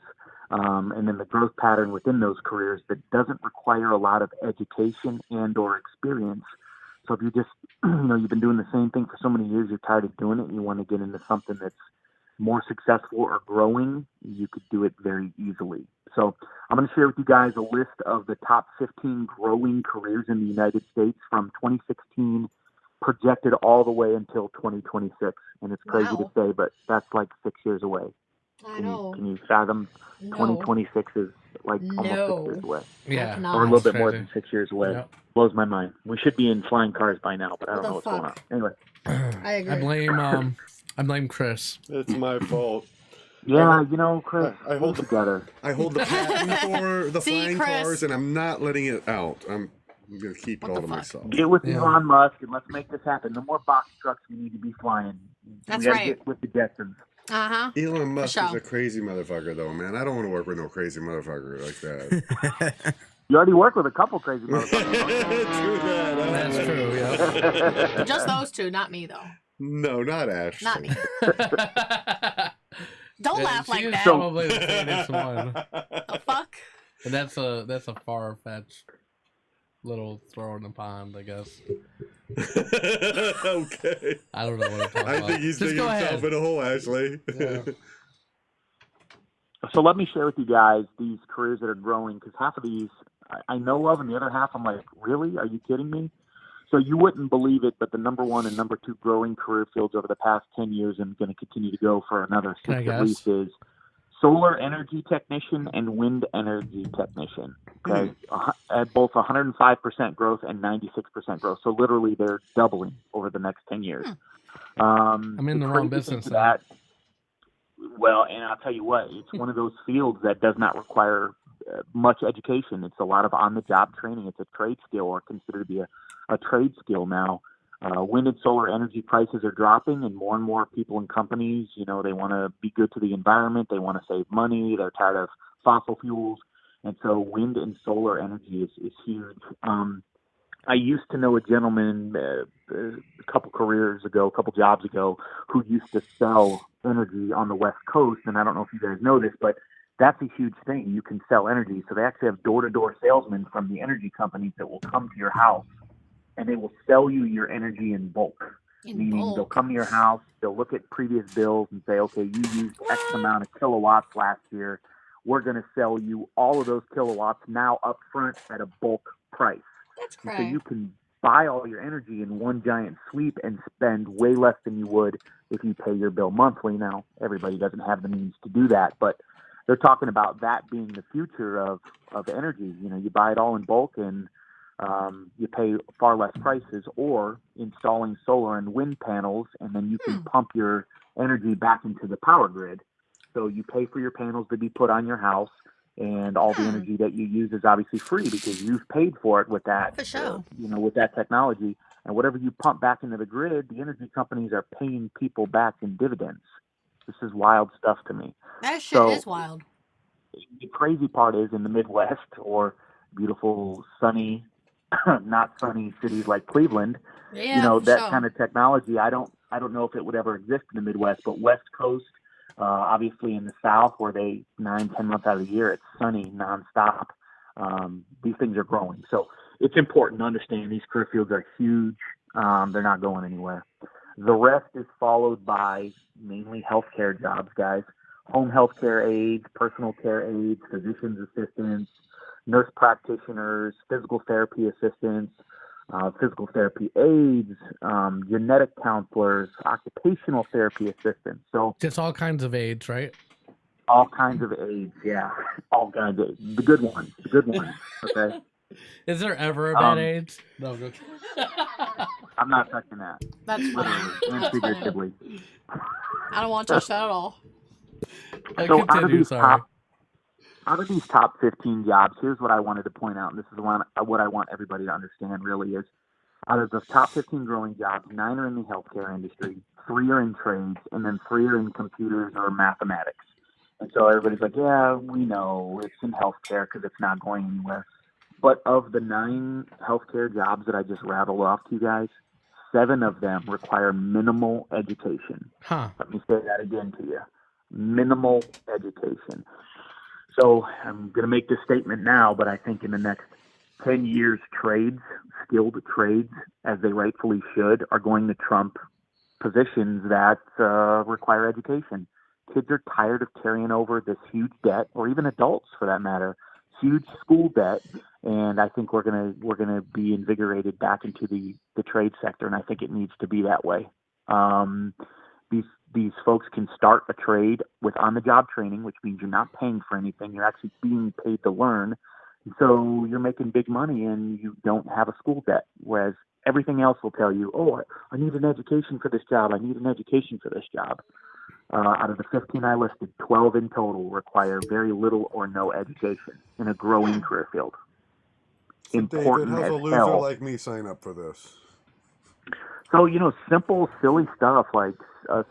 And then the growth pattern within those careers that doesn't require a lot of education and or experience. So if you just, you know, you've been doing the same thing for so many years, you're tired of doing it, and you want to get into something that's more successful or growing, you could do it very easily. So I'm going to share with you guys a list of the top 15 growing careers in the United States from 2016 projected all the way until 2026. And it's crazy to say, but that's like 6 years away. I know. Can you fathom? No. 2026 is like almost 6 years away. Yeah, cannot. Or a little that's bit more crazy. than 6 years away. Yep. Blows my mind. We should be in flying cars by now, but I don't What know the what's going on. fuck? Anyway. I agree. I blame Chris. It's my fault. Yeah, you know, Chris, I hold the together. I hold the patent for the See, flying Chris? cars, and I'm not letting it out. I'm gonna keep it What all the to fuck? myself. Get with Yeah. Elon Musk and let's make this happen. No more box trucks we need to be flying. That's we gotta right. get with the Jetsons. Uh-huh. Elon Musk is sure. a crazy motherfucker, though, man. I don't want to work with no crazy motherfucker like that. You already work with a couple crazy motherfuckers. True that. That's true. Yeah. Just those two, not me though. No, not Ashley. Not me. Don't laugh like she's that. probably the funniest one. The fuck? And that's a far fetched little throw in the pond, I guess. Okay. I don't know what I'm talking I about. think he's Just digging go himself ahead. in a hole, Ashley. Yeah. So let me share with you guys these careers that are growing, because half of these I know of, and the other half I'm like, really? Are you kidding me? So you wouldn't believe it, but the number one and number two growing career fields over the past 10 years and going to continue to go for another Can I 6 at guess? least is solar energy technician and wind energy technician. Okay, at both 105% growth and 96% growth. So literally they're doubling over the next 10 years. I'm in the wrong business. That, well, and I'll tell you what, it's one of those fields that does not require much education. It's a lot of on-the-job training. It's a trade skill, or considered to be a trade skill now. Wind and solar energy prices are dropping, and more people and companies, you know, they want to be good to the environment. They want to save money. They're tired of fossil fuels. And so wind and solar energy is huge. I used to know a gentleman a couple jobs ago, who used to sell energy on the West Coast. And I don't know if you guys know this, but that's a huge thing. You can sell energy. So they actually have door-to-door salesmen from the energy companies that will come to your house, and they will sell you your energy in bulk. Meaning they'll come to your house, they'll look at previous bills and say, okay, you used X amount of kilowatts last year. We're going to sell you all of those kilowatts now up front at a bulk price. That's And great. so you can buy all your energy in one giant sweep and spend way less than you would if you pay your bill monthly. Now, everybody doesn't have the means to do that, but they're talking about that being the future of energy. You know, you buy it all in bulk and you pay far less prices, or installing solar and wind panels, and then you can pump your energy back into the power grid. So you pay for your panels to be put on your house, and all the energy that you use is obviously free because you've paid for it with that, For sure. with that technology. And whatever you pump back into the grid, the energy companies are paying people back in dividends. This is wild stuff to me. That shit is wild. The crazy part is in the Midwest or beautiful, sunny, not sunny cities like Cleveland, that kind of technology, I don't know if it would ever exist in the Midwest, but West Coast, obviously in the South where 9-10 months out of the year, it's sunny nonstop. These things are growing. So it's important to understand these career fields are huge. They're not going anywhere. The rest is followed by mainly healthcare jobs, guys. Home healthcare aides, personal care aides, physician's assistants, nurse practitioners, physical therapy assistants, physical therapy aides, genetic counselors, occupational therapy assistants. So just all kinds of aides, right? All kinds of aides, yeah. All kinds of the good ones. Okay. Is there ever a bad AIDS? No, go. I'm not touching that. That's literally and figuratively. I don't want to touch that at all. So out of these top 15 jobs, here's what I wanted to point out, and this is what I want everybody to understand really is, out of the top 15 growing jobs, 9 are in the healthcare industry, 3 are in trades, and then 3 are in computers or mathematics. And so everybody's like, yeah, we know it's in healthcare because it's not going anywhere. But of the 9 healthcare jobs that I just rattled off to you guys, 7 of them require minimal education. Let me say that again to you. Minimal education. So I'm going to make this statement now, but I think in the next 10 years, skilled trades, as they rightfully should, are going to trump positions that require education. Kids are tired of carrying over this huge debt, or even adults for that matter, huge school debt, and I think we're gonna be invigorated back into the trade sector, and I think it needs to be that way. These folks can start a trade with on-the-job training, which means you're not paying for anything. You're actually being paid to learn. So you're making big money and you don't have a school debt, whereas everything else will tell you, oh, I need an education for this job. I need an education for this job. Out of the 15 I listed, 12 in total require very little or no education in a growing career field. So Important David, how's a as loser hell. like me sign up for this? So, simple, silly stuff like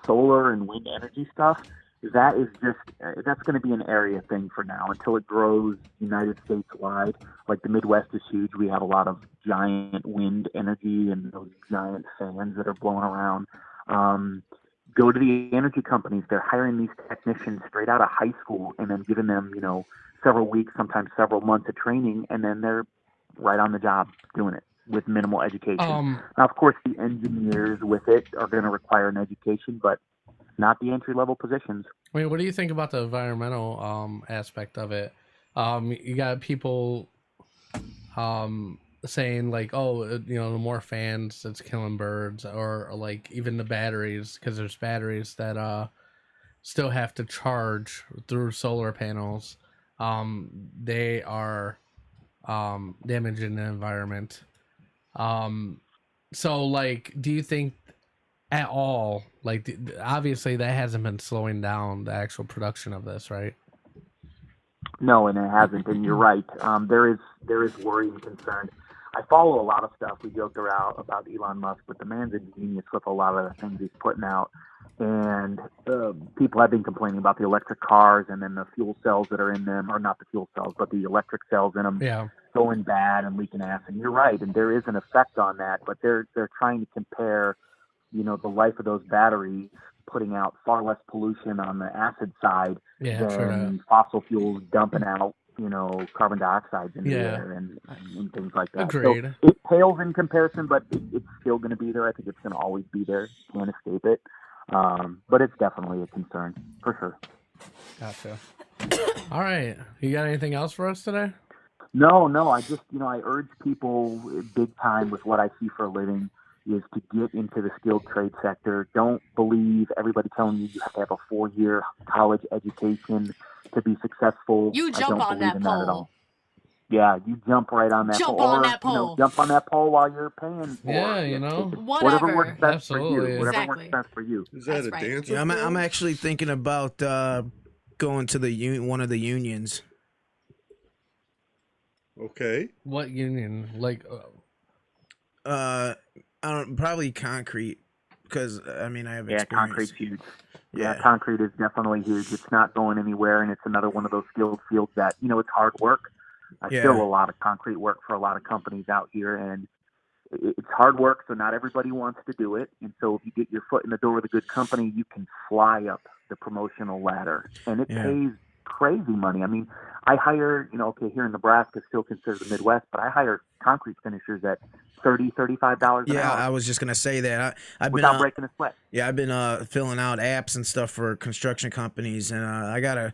solar and wind energy stuff, that's going to be an area thing for now until it grows United States wide. Like the Midwest is huge. We have a lot of giant wind energy and those giant fans that are blowing around. Go to the energy companies. They're hiring these technicians straight out of high school and then giving them, several weeks, sometimes several months of training, and then they're right on the job doing it with minimal education. Now, of course, the engineers with it are going to require an education, but not the entry-level positions. I mean, what do you think about the environmental aspect of it? You got people saying like, oh, the more fans, it's killing birds, or like even the batteries, because there's batteries that still have to charge through solar panels. They are damaging the environment. So like, do you think at all, like, obviously that hasn't been slowing down the actual production of this, right? No, and it hasn't, and you're right. There is worry and concern. I follow a lot of stuff. We joked around about Elon Musk, but the man's a genius with a lot of the things he's putting out. And people have been complaining about the electric cars and then the fuel cells that are in them, or not the fuel cells, but the electric cells in them going bad and leaking acid. And you're right, and there is an effect on that, but they're trying to compare, the life of those batteries putting out far less pollution on the acid side than fossil fuels dumping out, carbon dioxide in the air and things like that. Agreed. So it pales in comparison, but it's still going to be there. I think it's going to always be there. You can't escape it. But it's definitely a concern, for sure. Gotcha. All right. You got anything else for us today? No. I just, I urge people big time with what I see for a living is to get into the skilled trade sector. Don't believe everybody telling you you have to have a 4-year college education to be successful. You I jump don't on believe that in that at pole. all. Yeah, you jump right on that Jump pole. on Or, that pole. jump on that pole while you're paying for Yeah, the you know. education. Whatever. Whatever works best for Absolutely. you. Whatever Exactly. works best for you. Is that That's a right. dancer? Yeah, I'm pole? actually thinking about going to the one of the unions. Okay. What union? Like, I don't probably concrete because I mean I have Yeah, experience. concrete's huge. Yeah. Yeah, concrete is definitely huge. It's not going anywhere, and it's another one of those skilled fields that, it's hard work. I Yeah. still a lot of concrete work for a lot of companies out here, and it's hard work, so not everybody wants to do it. And so if you get your foot in the door with a good company, you can fly up the promotional ladder, and it Yeah. pays crazy money. I mean, I hire, here in Nebraska, still considered the Midwest, but I hire concrete finishers at $35 an Yeah, hour. I was just gonna say that. I've without been breaking a sweat. Yeah, I've been filling out apps and stuff for construction companies, and I got a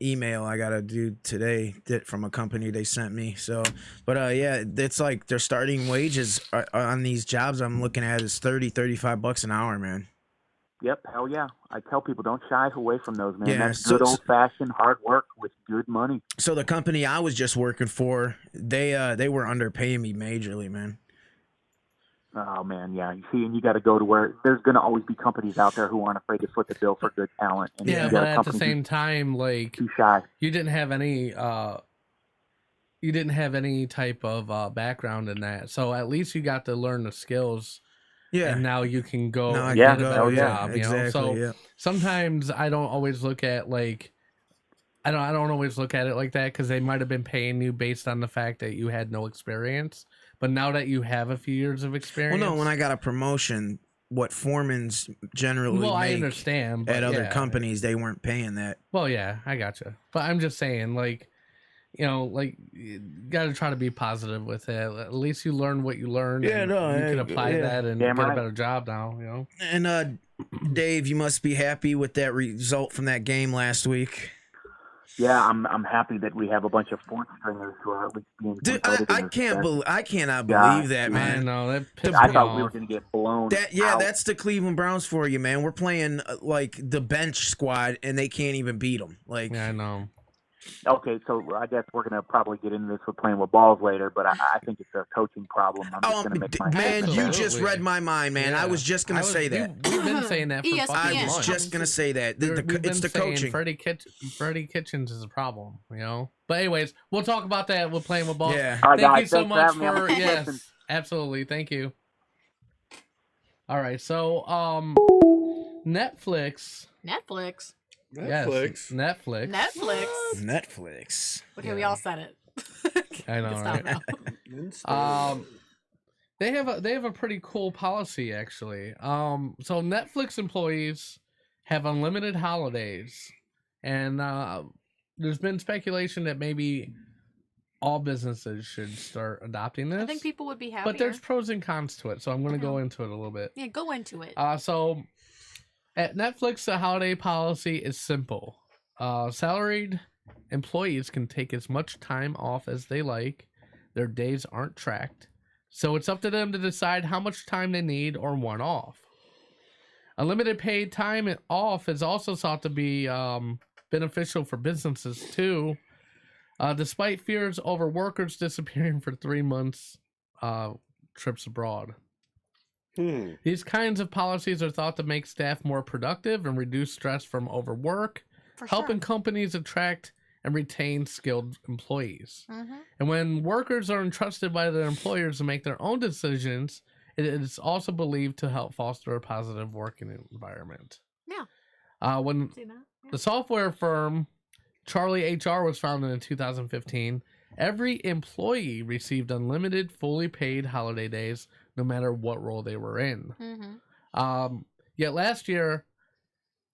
email I gotta do today from a company they sent me. So, but yeah, it's like their starting wages on these jobs I'm looking at is $35 an hour, man. Yep, hell yeah. I tell people don't shy away from those, man. Yeah, That's good old-fashioned hard work with good money. So the company I was just working for, they were underpaying me majorly, man. Oh, man, yeah. You see, and you got to go to where there's going to always be companies out there who aren't afraid to foot the bill for good talent. And yeah, you but got a at the company same time, like, too shy. you didn't have any type of background in that, so at least you got to learn the skills. Yeah. And now you can go and yeah, get a better yeah, job, exactly, you know? So yeah. sometimes I don't always look at like I don't always look at it like that, because they might have been paying you based on the fact that you had no experience. But now that you have a few years of experience, Well, no, when I got a promotion, what foremans generally I make understand, but at other yeah. companies, they weren't paying that. Well, yeah, I gotcha. But I'm just saying, like, like, you got to try to be positive with it. At least you learn what you learned. Yeah, and no, you can apply that and Damn get right. a better job now. You know. And Dave, you must be happy with that result from that game last week. Yeah, I'm happy that we have a bunch of fourth stringers who are at least being Dude, competitive. I cannot believe that, I man. know that pissed I me thought off. we were going to get blown out. That's the Cleveland Browns for you, man. We're playing like the bench squad, and they can't even beat them. Like, Yeah, I know. Okay, so I guess we're going to probably get into this with playing with Ballz later, but I think it's a coaching problem. I'm just going to make my man, statement you there. just read my mind, man. Yeah. I was just gonna say that. We've been saying that for ESPN. fucking I was months. just gonna say that. We've It's been the saying coaching. Freddie Kitchens is a problem, you know. But anyways, we'll talk about that. We're playing with Ballz. Yeah. All right, Thank guys, you so thanks for much having me. I'm for gonna yes, listen. absolutely. Thank you. All right, so Netflix. Netflix. Yes, Netflix. Netflix. Okay, we all said it. I know, Stop right? now. They have a pretty cool policy, actually. So Netflix employees have unlimited holidays, and there's been speculation that maybe all businesses should start adopting this. I think people would be happy. But there's pros and cons to it, so I'm going to go into it a little bit. Yeah, go into it. So at Netflix, the holiday policy is simple. Salaried employees can take as much time off as they like. Their days aren't tracked, so it's up to them to decide how much time they need or want off. Unlimited paid time off is also thought to be beneficial for businesses too, despite fears over workers disappearing for 3 months trips abroad. These kinds of policies are thought to make staff more productive and reduce stress from overwork, helping companies attract and retain skilled employees. And when workers are entrusted by their employers to make their own decisions, it is also believed to help foster a positive working environment. Yeah. When the software firm Charlie HR was founded in 2015, every employee received unlimited, fully paid holiday days, no matter what role they were in. Yet last year,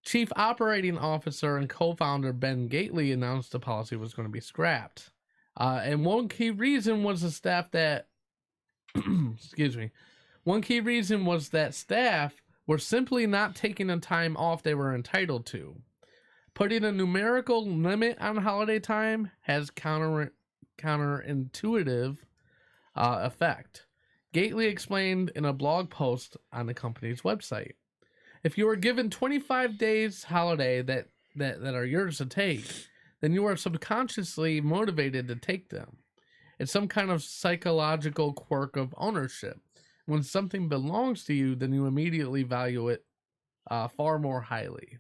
Chief Operating Officer and co-founder Ben Gately announced the policy was going to be scrapped. And one key reason was the staff that, one key reason was that staff were simply not taking the time off they were entitled to. Putting a numerical limit on holiday time has counterintuitive effect. Gately explained in a blog post on the company's website. If you are given 25 days holiday that are yours to take, then you are subconsciously motivated to take them. It's some kind of psychological quirk of ownership. When something belongs to you, then you immediately value it far more highly.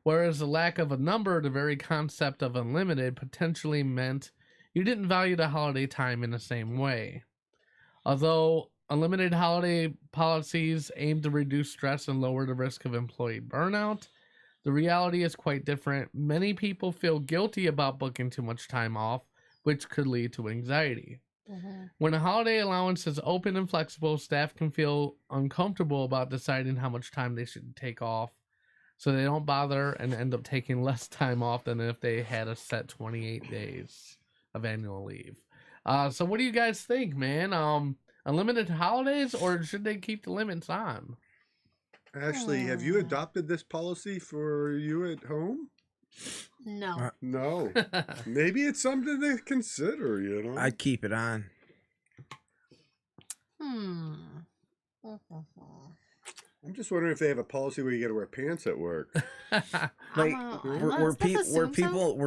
Whereas the lack of a number, the very concept of unlimited, potentially meant you didn't value the holiday time in the same way. Although unlimited holiday policies aim to reduce stress and lower the risk of employee burnout, the reality is quite different. Many people feel guilty about booking too much time off, which could lead to anxiety. When a holiday allowance is open and flexible, staff can feel uncomfortable about deciding how much time they should take off, so they don't bother and end up taking less time off than if they had a set 28 days of annual leave. So what do you guys think, man? Unlimited holidays, or should they keep the limits on? Ashley, have you adopted this policy for you at home? No. No. Maybe it's something to consider, you know? I'd keep it on. I'm just wondering if they have a policy where you got to wear pants at work. Like, were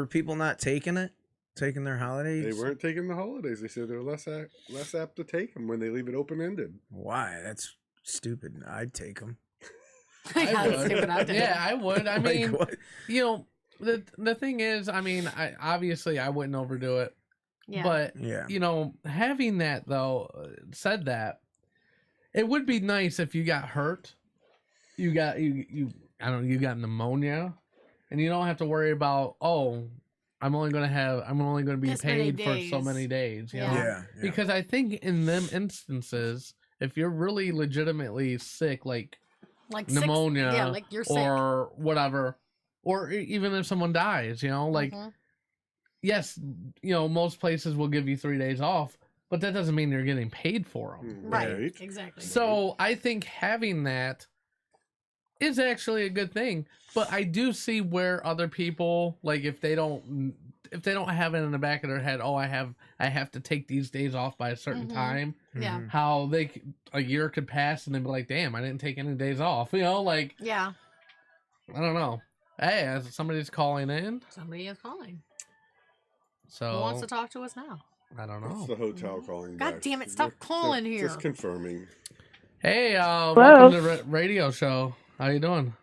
people not taking it? Taking their holidays? They weren't taking the holidays. They said they're less apt to take them when they leave it open-ended. Why? That's stupid. I'd take them. I would. I mean, you know, the thing is, I mean, I wouldn't overdo it. Yeah. But, you know, having that, though, said that, it would be nice if you got hurt. You got pneumonia, and you don't have to worry about, I'm only going to be paid for so many days, you know? Yeah. Because I think in them instances, if you're really legitimately sick, like pneumonia, like you're sick, or whatever, or even if someone dies, you know, like, yes, you know, most places will give you 3 days off, but that doesn't mean you're getting paid for them. Right. Exactly. So I think having that is actually a good thing, but I do see where other people, like, if they don't have it in the back of their head, I have to take these days off by a certain time. Yeah. How a year could pass and they'd be like, damn, I didn't take any days off. You know, like, yeah. I don't know. Hey, somebody's calling in. Somebody is calling. So who wants to talk to us now? I don't know. It's the hotel calling. God damn it! Stop calling here. Just confirming. Hey, welcome to the radio show. How you doing?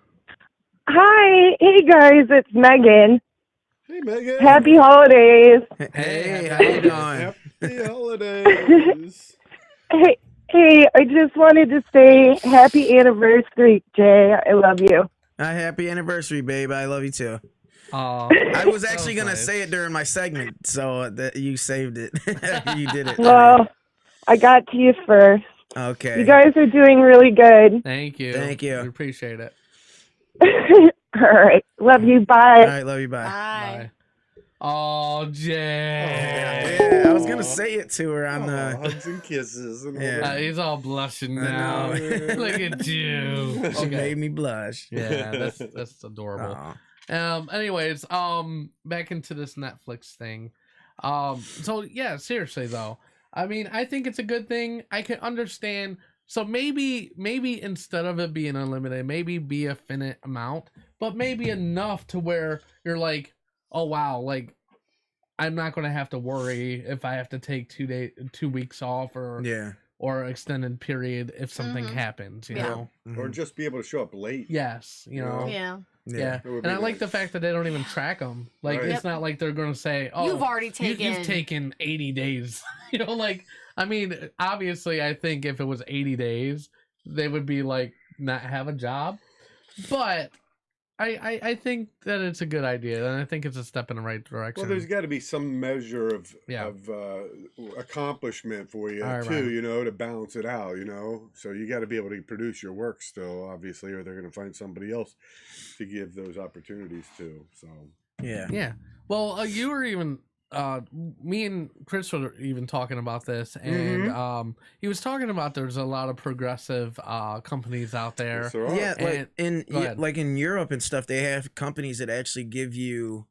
Hi. Hey, guys. It's Megan. Hey, Megan. Happy holidays. Hey, how you doing? Happy holidays. Hey, I just wanted to say happy anniversary, Jay. I love you. Happy anniversary, babe. I love you too. I was actually going to say it during my segment, so that you saved it. You did it. Well, I got to you first. Okay. You guys are doing really good. Thank you. Thank you. We appreciate it. All right. Love you. Bye. All right. Love you. Bye. Bye. Oh, Jay. Yeah, I was going to say it to her on the hugs and kisses. And he's all blushing now. Look at you. She made me blush. Yeah, that's adorable. Anyways, back into this Netflix thing. So yeah, seriously though, I mean, I think it's a good thing. I can understand. So maybe instead of it being unlimited, maybe be a finite amount, but maybe enough to where you're like, oh wow, like I'm not gonna have to worry if I have to take 2 weeks off or extended period if something happens, you know, or just be able to show up late. Yes, you know. Yeah. And I like the fact that they don't even track them. Like, it's not like they're going to say, oh, you've already taken... You've taken 80 days. You know, like, I mean, obviously, I think if it was 80 days, they would be, like, not have a job. But I think that it's a good idea, and I think it's a step in the right direction. Well, there's got to be some measure of accomplishment for you, too, you know, to balance it out, you know? So you got to be able to produce your work still, obviously, or they're going to find somebody else to give those opportunities to, so. Yeah. Well, you were even me and Chris were even talking about this, and he was talking about there's a lot of progressive companies out there. Yes, like in Europe and stuff, they have companies that actually give you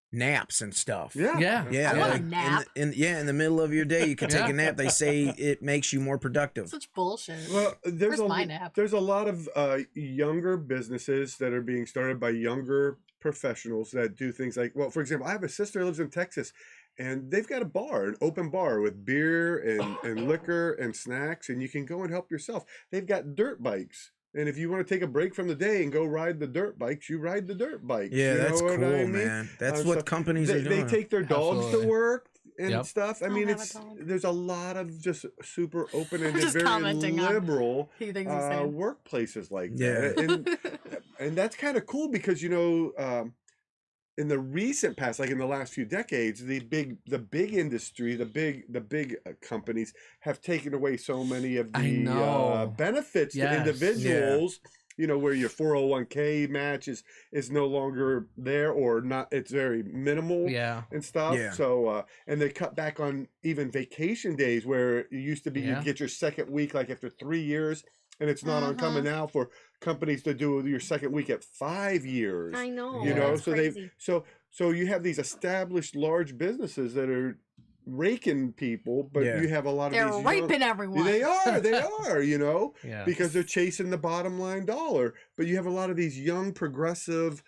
naps and stuff. Yeah. I want a nap. In the middle of your day, you can take a nap. They say it makes you more productive. Such bullshit. Well, Where's my nap? there's a lot of younger businesses that are being started by younger professionals that do things like, well, for example, I have a sister who lives in Texas, and they've got a bar, an open bar with beer and liquor and snacks, and you can go and help yourself. They've got dirt bikes. And if you want to take a break from the day and go ride the dirt bikes, you ride the dirt bikes. Yeah, you that's know cool, I mean? man. That's what companies are doing. They take their dogs to work and stuff. I mean, have there's a lot of just super open-ended, Just very commenting on liberal he thinks he's saying. workplaces like that. And that's kind of cool because, you know, in the recent past, like in the last few decades, the big industry, the big companies have taken away so many of the benefits to individuals. You know, where your 401k match is no longer there, or not, it's very minimal and stuff. Yeah. So and they cut back on even vacation days, where it used to be you get your second week like after 3 years, and it's not uncommon now for companies to do your second week at 5 years. I know. You know, That's so crazy. so you have these established large businesses that are raking people, but you have a lot of They're these raping everyone. They are, you know, Yeah. because they're chasing the bottom line dollar. But you have a lot of these young progressive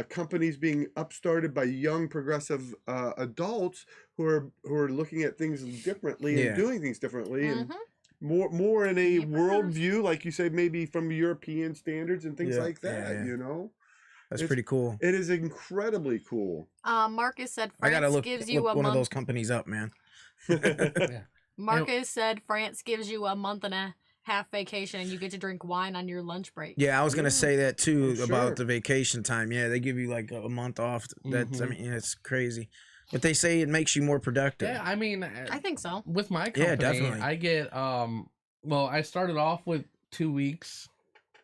companies being upstarted by young progressive adults who are looking at things differently and doing things differently and more in a world view, like you say, maybe from European standards and things like that. You know. That's pretty cool. It is incredibly cool. Marcus said I gotta France gives you a one month. of those companies up, man. Marcus said France gives you a month and a half vacation, and you get to drink wine on your lunch break. Yeah, I was gonna say that too about the vacation time. Yeah, they give you like a month off. That's I mean, it's crazy. But they say it makes you more productive. Yeah, I mean, I think so. With my company, definitely. I get well, I started off with 2 weeks,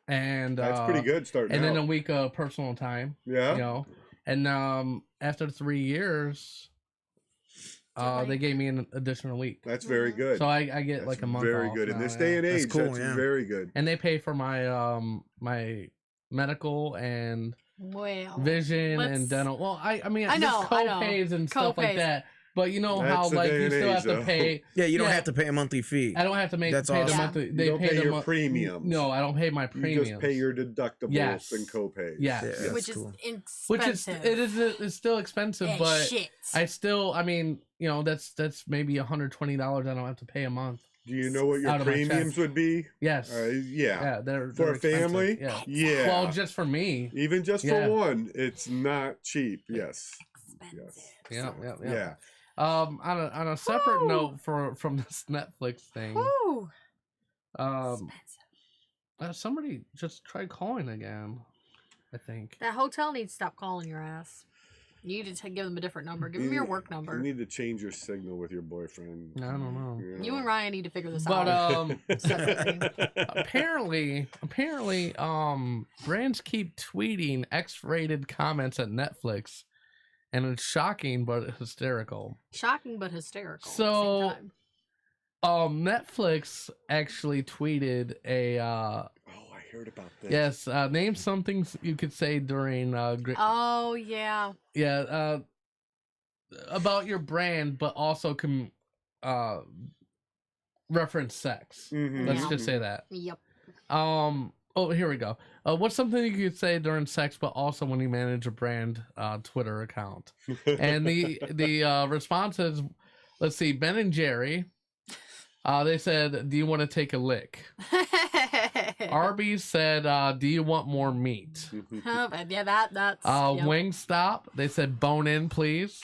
and that's pretty good starting and out. then a week of personal time. Yeah, you know, and after 3 years, they gave me an additional week. That's very good. So I get like a month. Very off good in now, this day and age. That's cool, That's very good. And they pay for my my medical and vision and dental. Well, I mean, I know, there's co-pays and stuff like that. But you know how like you still have to pay. Yeah, you don't have to pay a monthly fee. I don't have to pay awesome. the monthly. They you don't pay the your premiums. No, I don't pay my premiums. You just pay your deductibles and co-pays. Yes. Which is cool. expensive. It's still expensive, Hey, but shit. I still, I mean, you know, that's maybe $120 I don't have to pay a month. Do you know what your Out of my premiums check. would be? Yes. Yeah. They're For a expensive. family? Yeah. Well, just for me. Even just for one, it's not cheap. Yes. Yeah. On a separate note from this Netflix thing. Woo. Somebody just tried calling again, I think. That hotel needs to stop calling your ass. You need to give them a different number. Give them your work number. You need to change your signal with your boyfriend. I don't know. You and Ryan need to figure this But out. apparently, brands keep tweeting X-rated comments at Netflix, and it's shocking but hysterical. Shocking but hysterical. So, at the same time. Netflix actually tweeted a. I heard about this. Yes, name something you could say during. Oh yeah. Yeah, about your brand, but also reference sex. Let's just say that. Yep. Oh, here we go. What's something you could say during sex, but also when you manage a brand Twitter account? And the response is, let's see, Ben and Jerry. They said, "Do you want to take a lick?" Arby's said, "Do you want more meat?" Yeah, that's. Wingstop, they said, "Bone in, please."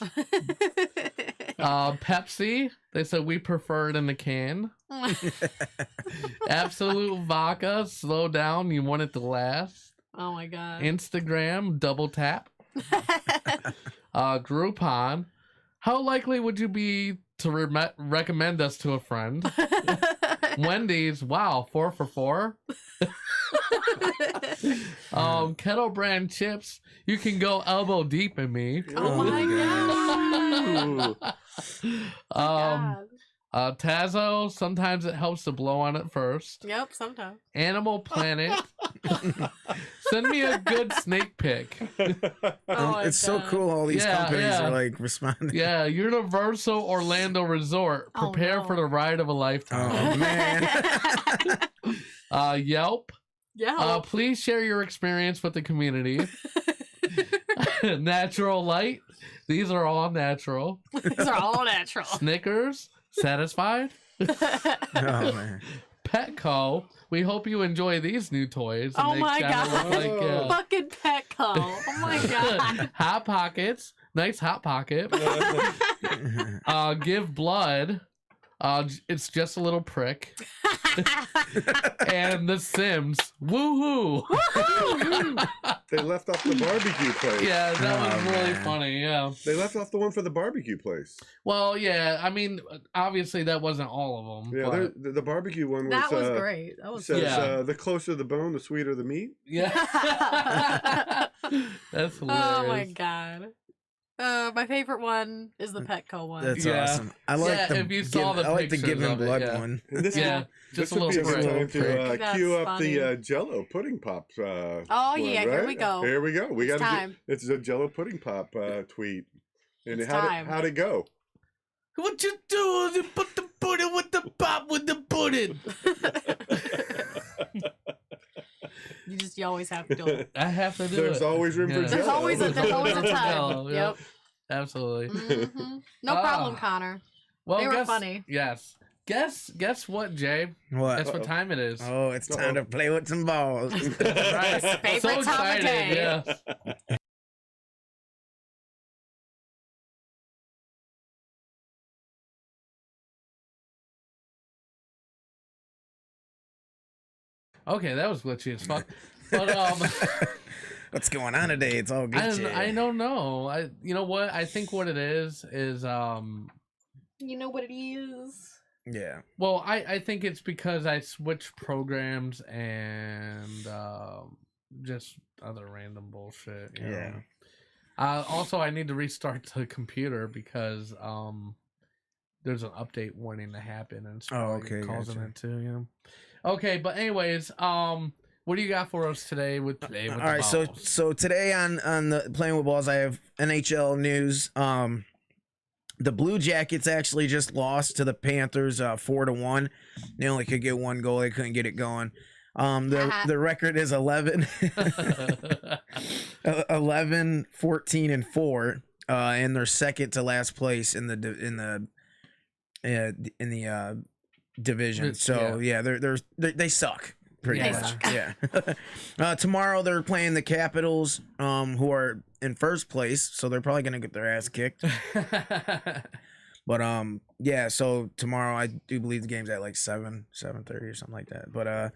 Pepsi, they said, "We prefer it in the can." Absolute Vodka, slow down, you want it to last. Oh my god. Instagram, double tap. Groupon, how likely would you be to recommend us to a friend? Wendy's, wow, 4 for 4. Kettle brand chips, you can go elbow deep in me. Oh my god. Ooh. Tazo, sometimes it helps to blow on it first. Yep, sometimes. Animal Planet. Send me a good snake pic. It's so cool all these companies are like responding. Yeah, Universal Orlando Resort. Prepare for the ride of a lifetime. Oh man. Yelp. Yeah. Please share your experience with the community. Natural Light. These are all natural. These are all natural. Snickers. Satisfied? Oh man. Petco. We hope you enjoy these new toys. Oh my god. Like, fucking Petco. Oh my god. Hot Pockets. Nice Hot Pocket. Give blood. It's just a little prick. And The Sims. Woohoo! They left off the barbecue place. Yeah, that was really funny. Yeah. They left off the one for the barbecue place. Well, yeah. I mean, obviously that wasn't all of them. Yeah, but... the barbecue one was. That was great. That was says, the closer the bone, the sweeter the meat. Yeah. That's hilarious. Oh my god. My favorite one is the Petco one. That's awesome. I like if you saw the I like the pictures Giving of it, Blood yeah. one. This just would be a good time to That's cue up funny. the Jello pudding pop. Oh one, yeah, right? here we go. Here we go. We It's got time. It's a Jello pudding pop tweet. And It's how'd time. it go? What you do is you put the pudding with the pop with the pudding. You always have to do it. I have to do There's it. always room for Yeah. Jello. There's always a time. Jello, yeah. Yep. Absolutely. Mhm. No problem, Connor. Well, They were guess, funny. Yes. Guess what, Jay? What? Guess what time it is. Oh, it's time to play with some balls. Right. Favorite So time of excited. day. Yeah. Okay, that was glitchy as fuck. But what's going on today? It's all good. I don't know. You know what? I think what it is You know what it is? Yeah. well, I think it's because I switched programs and just other random bullshit. You know? Also, I need to restart the computer because there's an update warning to happen and it's causing gotcha. it too. You know. Okay, but anyways, what do you got for us today with Play with All right, Ballz? so today on the Playing with Balls, I have NHL news. The Blue Jackets actually just lost to the Panthers 4-1. They only could get one goal. They couldn't get it going. The record is 11 14 and 4, and they're second to last place in the division. So they suck pretty much. Yeah. Tomorrow they're playing the Capitals, who are in first place, so they're probably gonna get their ass kicked. But so tomorrow I do believe the game's at like 7:30 or something like that. But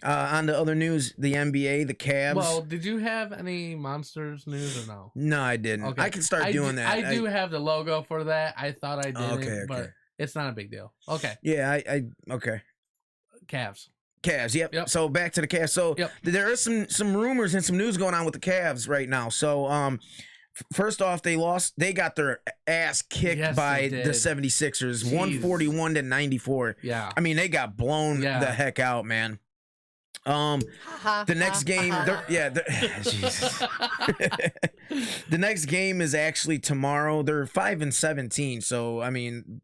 on to other news, the NBA, the Cavs. Well, did you have any Monsters news or no? No, I didn't. Okay. I can start doing that. I do have the logo for that. I thought I didn't, Okay. but it's not a big deal. Okay. Yeah, I okay. Cavs. Yep. So back to the Cavs. So there is some rumors and some news going on with the Cavs right now. So first off, they got their ass kicked by the 76ers, 141-94. Yeah. I mean, they got blown the heck out, man. The next game, Jesus. The next game is actually tomorrow. They're 5-17, so I mean,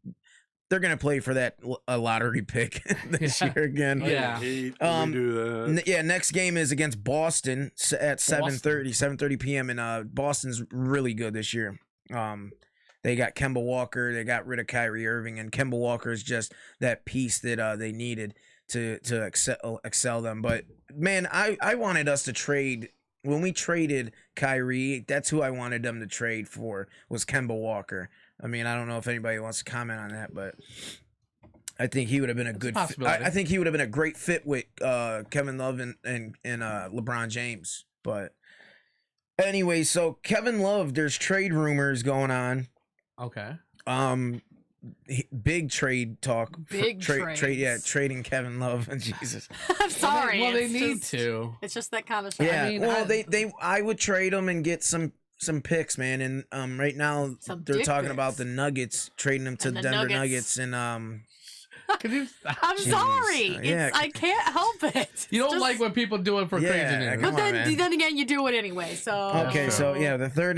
they're gonna play for that lottery pick this year again. Yeah. We do that. Next game is against Boston at 7:30 p.m. and Boston's really good this year. They got Kemba Walker. They got rid of Kyrie Irving, and Kemba Walker is just that piece that they needed to excel them. But man, I wanted us to trade. When we traded Kyrie, that's who I wanted them to trade for, was Kemba Walker. I mean, I don't know if anybody wants to comment on that, but I think he would have been a good fit. I think he would have been a great fit with Kevin Love and LeBron James. But anyway, so Kevin Love, there's trade rumors going on. Okay. Big trade talk. Trading Kevin Love. Jesus. I'm sorry. Well, they need to. It's just that kind of shit. Yeah. I mean, I would trade him and get some some picks, man, and right now they're talking about the Nuggets trading him to the Denver Nuggets, and I'm sorry. Yeah. I can't help it. You don't like when people do it for crazy news. But then again, you do it anyway. So okay, so yeah, the third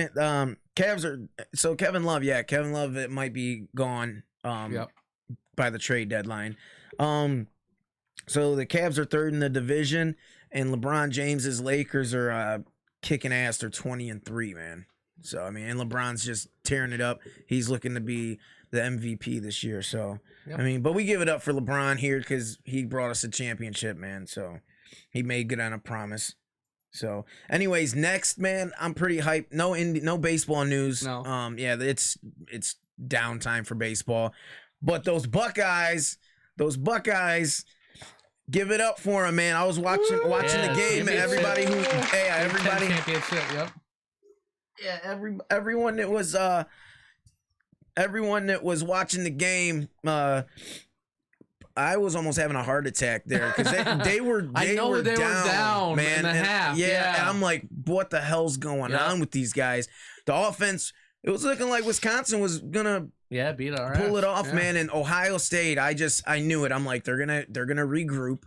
Cavs are so Kevin Love. Yeah, Kevin Love it might be gone by the trade deadline. So the Cavs are third in the division, and LeBron James's Lakers are kicking ass. They're 20-3, man. So I mean, and LeBron's just tearing it up. He's looking to be the MVP this year. So I mean, but we give it up for LeBron here because he brought us a championship, man. So he made good on a promise. So, anyways, next, man, I'm pretty hyped. No baseball news. No. Yeah, it's downtime for baseball, but those Buckeyes, give it up for them, man. I was watching the game, and everybody everyone that was watching the game, I was almost having a heart attack there because they were down, man. In the half. Yeah, and I'm like, what the hell's going on with these guys? The offense, it was looking like Wisconsin was gonna beat our pull ass. it off, man. And Ohio State, I knew it. I'm like, they're gonna regroup.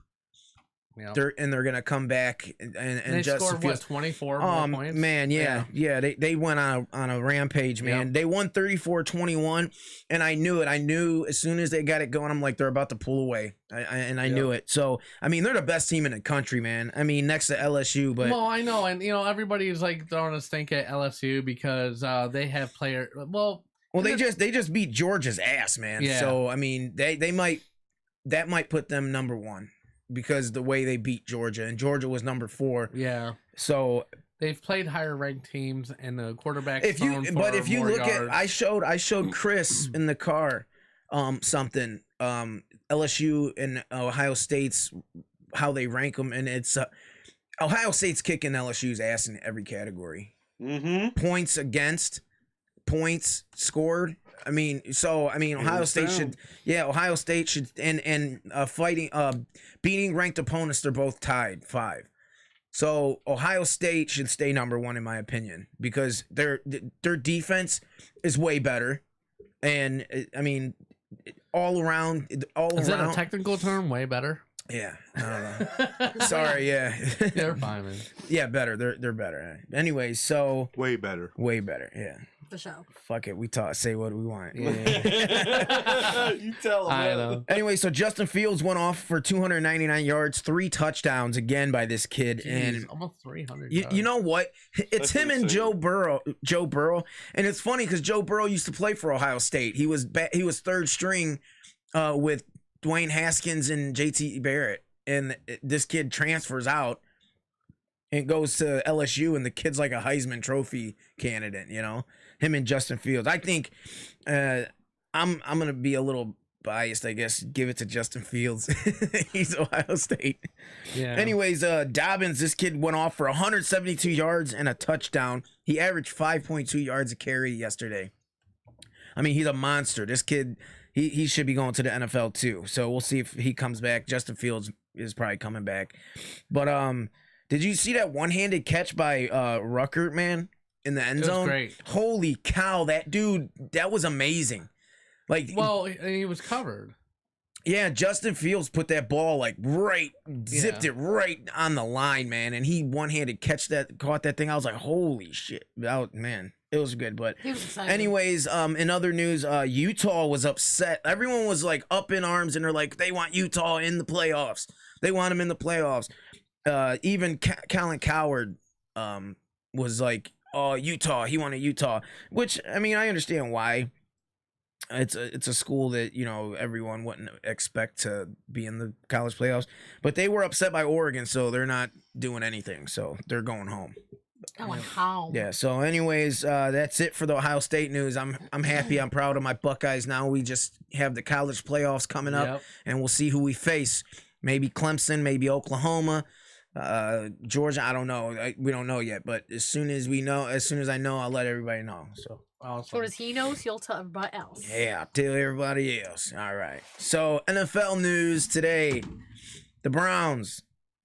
Yeah. They're gonna come back and they just scored what 24 more points. Man, they went on a rampage, man. Yep. They won 34-21, and I knew it. I knew as soon as they got it going, I'm like, they're about to pull away, I knew it. So I mean, they're the best team in the country, man. I mean, next to LSU, but well, I know, and everybody's like throwing a stink at LSU because they have player. Well, they just beat Georgia's ass, man. Yeah. So I mean, that might put them number one. Because the way they beat Georgia, and Georgia was number 4. Yeah. So they've played higher ranked teams, and the quarterback. If you look at, I showed Chris in the car, something LSU and Ohio State's how they rank them, and it's Ohio State's kicking LSU's ass in every category. Mm-hmm. Points against, points scored. Ohio State should, and beating ranked opponents, they're both tied 5. So Ohio State should stay number 1 in my opinion because their defense is way better, and I mean all around. Is that a technical term? Way better. Yeah, I don't know. Sorry, yeah. They're fine, man. Yeah, better. They're better. Anyway, so way better. Yeah. The show. Fuck it, we say what we want. Yeah. You tell them. I know. Anyway, so Justin Fields went off for 299 yards, 3 touchdowns again by this kid. Jeez, and almost 300 you know what? It's That's him and insane. Joe Burrow. And it's funny because Joe Burrow used to play for Ohio State. He was third string with Dwayne Haskins and JT Barrett. And this kid transfers out and goes to LSU, and the kid's like a Heisman Trophy candidate, him and Justin Fields. I think I'm gonna be a little biased, I guess. Give it to Justin Fields. He's Ohio State. Yeah. Anyways, Dobbins, this kid went off for 172 yards and a touchdown. He averaged 5.2 yards a carry yesterday. I mean, he's a monster. This kid, he should be going to the NFL too. So we'll see if he comes back. Justin Fields is probably coming back. But did you see that one-handed catch by Ruckert, man? In the end zone. Great. Holy cow, that dude, that was amazing. Like, well, and he was covered. Yeah, Justin Fields put that ball zipped it right on the line, man, and he one-handed caught that thing. I was like, holy shit. Man, it was good, but He was excited. anyways, in other news, Utah was upset. Everyone was like up in arms, and they're like, they want Utah in the playoffs. They want him in the playoffs. Even Colin Cowherd was like, oh, Utah, he wanted Utah, which, I mean, I understand why. It's a school that, everyone wouldn't expect to be in the college playoffs, but they were upset by Oregon, so they're not doing anything, so they're going home. Going home. Yeah, so anyways, that's it for the Ohio State news. I'm happy, I'm proud of my Buckeyes now. We just have the college playoffs coming up, and we'll see who we face. Maybe Clemson, maybe Oklahoma. Georgia, I don't know. We don't know yet, but as soon as I know, I'll let everybody know. So as soon as he knows, he'll tell everybody else. yeah, I'll tell everybody else. All right. So NFL news today: the Browns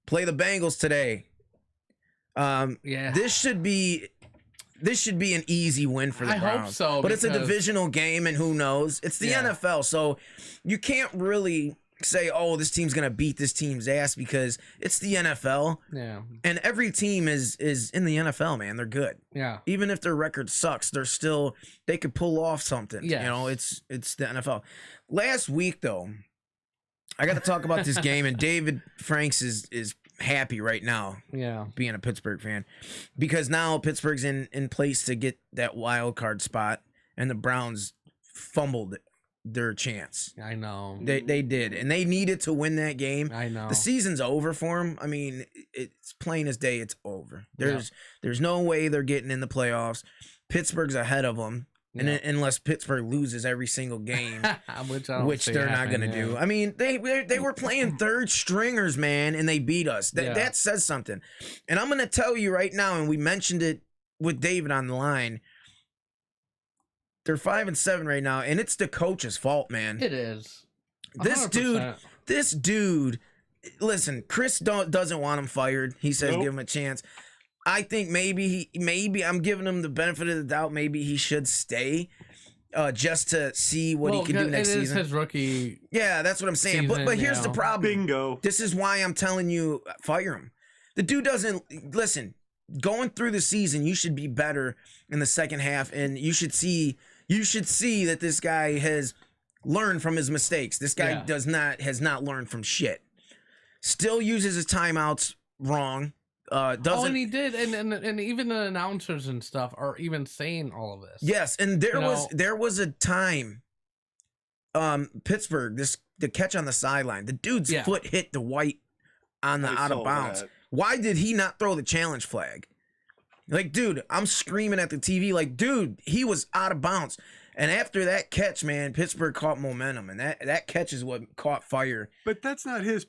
play the Bengals today. Yeah. This should be this should be an easy win for the Browns. I hope so. But it's a divisional game, and who knows? It's the NFL, so you can't really say, oh, this team's going to beat this team's ass because it's the NFL. Yeah. And every team is in the NFL, man. They're good. Yeah. Even if their record sucks, they could pull off something. Yes. You know, it's the NFL. Last week, though, I got to talk about this game, and David Franks is happy right now. Yeah. Being a Pittsburgh fan. Because now Pittsburgh's in place to get that wild card spot, and the Browns fumbled their chance. I know. They did, and they needed to win that game. I know. The season's over for them. I mean, it's plain as day. It's over. There's no way they're getting in the playoffs. Pittsburgh's ahead of them, and unless Pittsburgh loses every single game, which they're not going to do. I mean, they were playing third stringers, man, and they beat us. That says something. And I'm going to tell you right now, and we mentioned it with David on the line. They're 5-7 right now, and it's the coach's fault, man. It is. 100%. This dude. Listen, Chris doesn't want him fired. He says give him a chance. I think maybe I'm giving him the benefit of the doubt. Maybe he should stay, just to see what he can do next season. It is his rookie. Yeah, that's what I'm saying. But here's the problem. Bingo. This is why I'm telling you, fire him. The dude doesn't listen. Going through the season, you should be better in the second half, and you should see that this guy has learned from his mistakes. This guy has not learned from shit. Still uses his timeouts wrong. And he did, and even the announcers and stuff are even saying all of this. Yes, and there was a time, Pittsburgh, the catch on the sideline, the dude's foot hit the white on the out of bounds. Why did he not throw the challenge flag? Like, dude, I'm screaming at the TV like, dude, he was out of bounds. And after that catch, man, Pittsburgh caught momentum, and that catch is what caught fire. But that's not his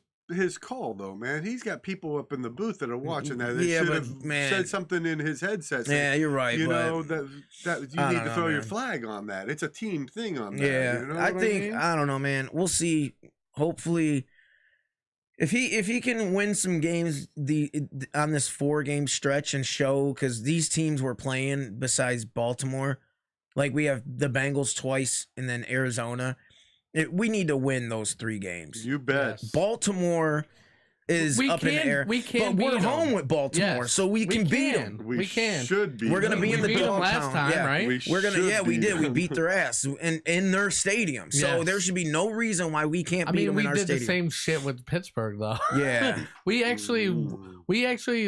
call, though, man. He's got people up in the booth that are watching that. They should have said something in his headset. Yeah, you're right. You know that you need to throw your flag on that. It's a team thing on that. Yeah, you know I think I don't know, man. We'll see. Hopefully, if he can win some games on this 4-game stretch and show, because these teams we're playing besides Baltimore, like we have the Bengals twice and then Arizona. We need to win those 3 games. You bet. Yes. Baltimore is up in the air. But we're home with Baltimore, so we can beat them. We should be. We're gonna be in the dog last time, right? We're gonna. We did. We beat their ass in their stadium. So there should be no reason why we can't beat them in our stadium. We did the same shit with Pittsburgh, though. Yeah. we actually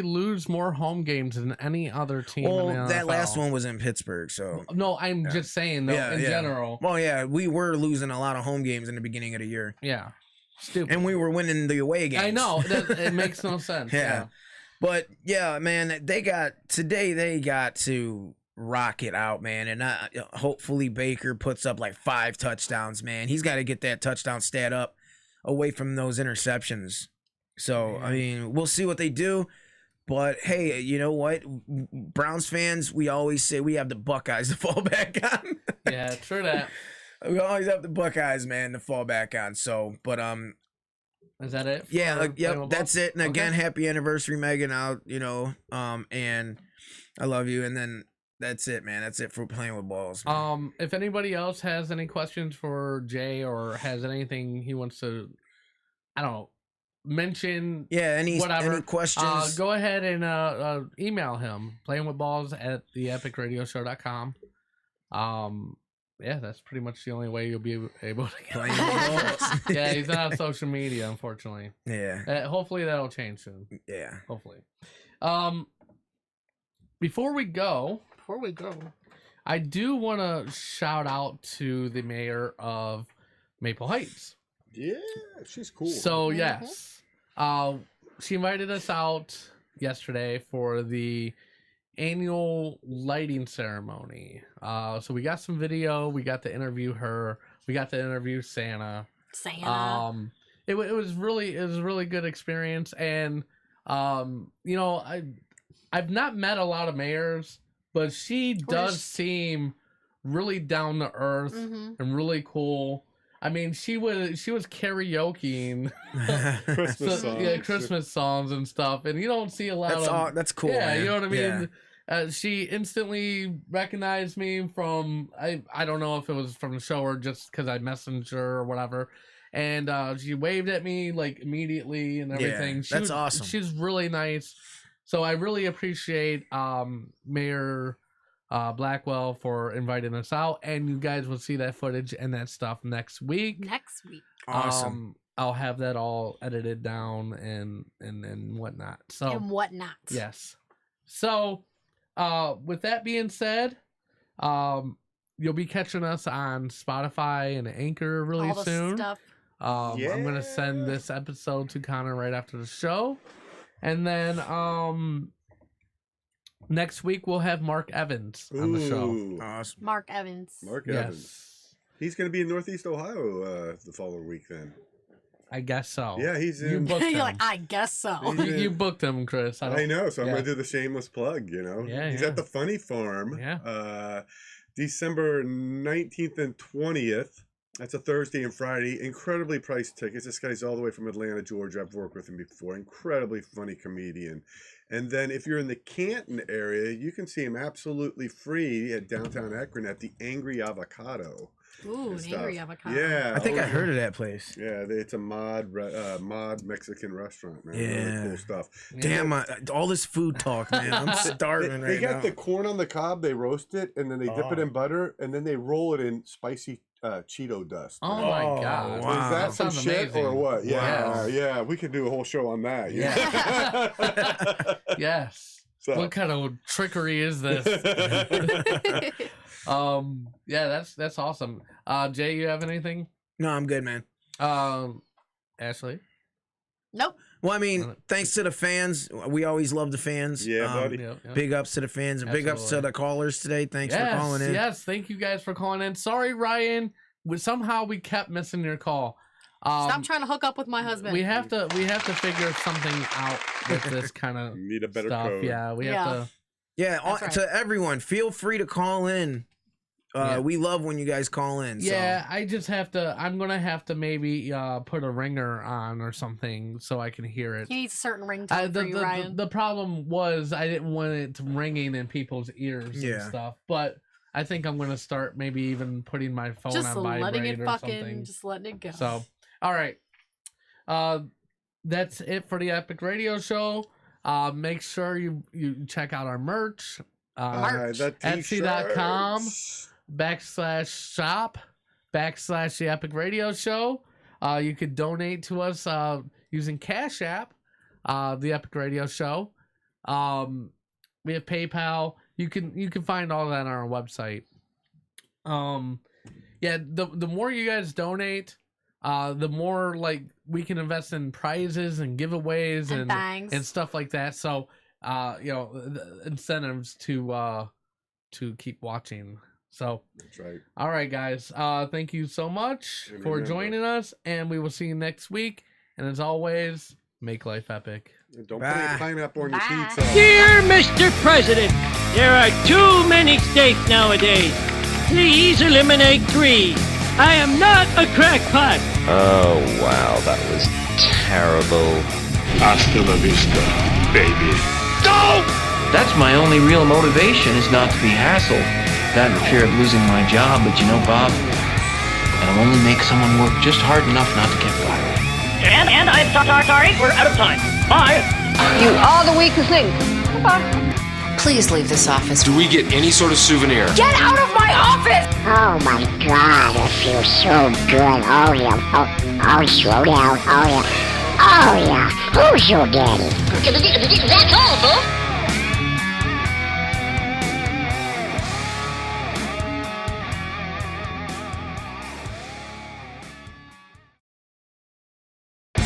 lose more home games than any other team. Well, in the that NFL. last one was in Pittsburgh, so. No, I'm just saying though. In general. Well, yeah, we were losing a lot of home games in the beginning of the year. Yeah. Stupid. And we were winning the away games. I know. It makes no sense. Yeah. But yeah, man, they got to rock it out, man. And hopefully Baker puts up like 5 touchdowns, man. He's got to get that touchdown stat up away from those interceptions. So, I mean, we'll see what they do. But hey, you know what? Browns fans, we always say we have the Buckeyes to fall back on. Yeah, true that. We always have the Buckeyes, man, to fall back on. So, but is that it? Yeah, that's it. And again, happy anniversary, Megan. And I love you. And then that's it, man. That's it for playing with balls. Man. If anybody else has any questions for Jay or has anything he wants to, I don't know, mention, any questions, go ahead and email him, playingwithballs@theepicradioshow.com. Yeah, that's pretty much the only way you'll be able to get playing balls. Yeah, he's not on social media, unfortunately. Yeah. Hopefully that'll change soon. Yeah. Hopefully. Before we go, I do want to shout out to the mayor of Maple Heights. Yeah, she's cool. So yes, she invited us out yesterday for the annual lighting ceremony. So we got some video. We got to interview her. We got to interview Santa. It was really good experience. And you know, I've not met a lot of mayors, but she does seem really down to earth and really cool. I mean, she was karaokeing Christmas songs and stuff, and you don't see a lot of that's cool. Yeah, man. you know what I mean. she instantly recognized me from I don't know if it was from the show or just because I messaged her or whatever. And she waved at me like immediately and everything. Yeah, that's awesome. She's really nice. So I really appreciate Mayor Blackwell for inviting us out, and you guys will see that footage and that stuff next week. Awesome. I'll have that all edited down and whatnot. So yes. So with that being said, you'll be catching us on Spotify and Anchor really soon. Stuff. I'm gonna send this episode to Connor right after the show, and then next week we'll have Mark Evans on the show. Awesome. Mark Evans. Evans. He's going to be in Northeast Ohio the following week then. I guess so. Yeah, he's in. You booked him. You're like, I guess so. You booked him, Chris. I know, so I'm going to do the shameless plug, you know. Yeah, he's at the Funny Farm. Yeah. December 19th and 20th. That's a Thursday and Friday. Incredibly priced tickets. This guy's all the way from Atlanta, Georgia. I've worked with him before. Incredibly funny comedian. And then if you're in the Canton area, you can see him absolutely free at downtown Akron at the Angry Avocado. Ooh, an Angry Avocado. Yeah. I think I heard of that place. Yeah, it's a mod Mexican restaurant, man. Yeah. Really cool stuff. Damn, all this food talk, man. I'm starving They right got now. the corn on the cob, they roast it, and then they dip it in butter, and then they roll it in spicy Cheeto dust. Oh my God! Wow. Is that some shit amazing. or what? Yeah, Wow. yeah. We could do a whole show on that. Yeah. Yes. So. What kind of trickery is this? Yeah, that's awesome. Jay, you have anything? No, I'm good, man. Ashley? Nope. Well, I mean, thanks to the fans. We always love the fans. Yeah, buddy. Big ups to the fans and big ups to the callers today. Thanks for calling in. Yes, thank you guys for calling in. Sorry, Ryan. Somehow we kept missing your call. Stop trying to hook up with my husband. We have to figure something out with this kind of need a better stuff. code. Yeah, we have to. Yeah, right. to everyone, feel free to call in. We love when you guys call in. Yeah, I just have to. I'm gonna have to maybe put a ringer on or something so I can hear it. He needs a certain ringtone for you, Ryan. The problem was I didn't want it ringing in people's ears and stuff. But I think I'm gonna start maybe even putting my phone just on vibrate letting it or something. just letting it go. So, all right, that's it for the Epic Radio Show. Make sure you check out our merch. Etsy.com/shop/the Epic Radio Show. You could donate to us using Cash App, the Epic Radio Show. We have PayPal. You can find all that on our website. The more you guys donate, the more like we can invest in prizes and giveaways and stuff like that. So the incentives to keep watching. So that's right. All right, guys. Thank you so much for joining us, and we will see you next week. And as always, make life epic. And don't put any pineapple on your pizza. Dear Mr. President, there are too many steaks nowadays. Please eliminate 3. I am not a crackpot. Oh, wow, that was terrible. Hasta la vista, baby. Go! That's my only real motivation, is not to be hassled. That and the fear of losing my job, but you know, Bob, that'll only make someone work just hard enough not to get fired. And I'm sorry, we're out of time. Bye. You are the weakest link. Goodbye. Please leave this office. Do we get any sort of souvenir? Get out of my office! Oh my God, it feels so good. Oh yeah. Oh, slow down. Oh yeah. Oh yeah. Who's your daddy? That's all, folks.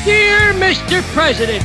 Dear Mr. President,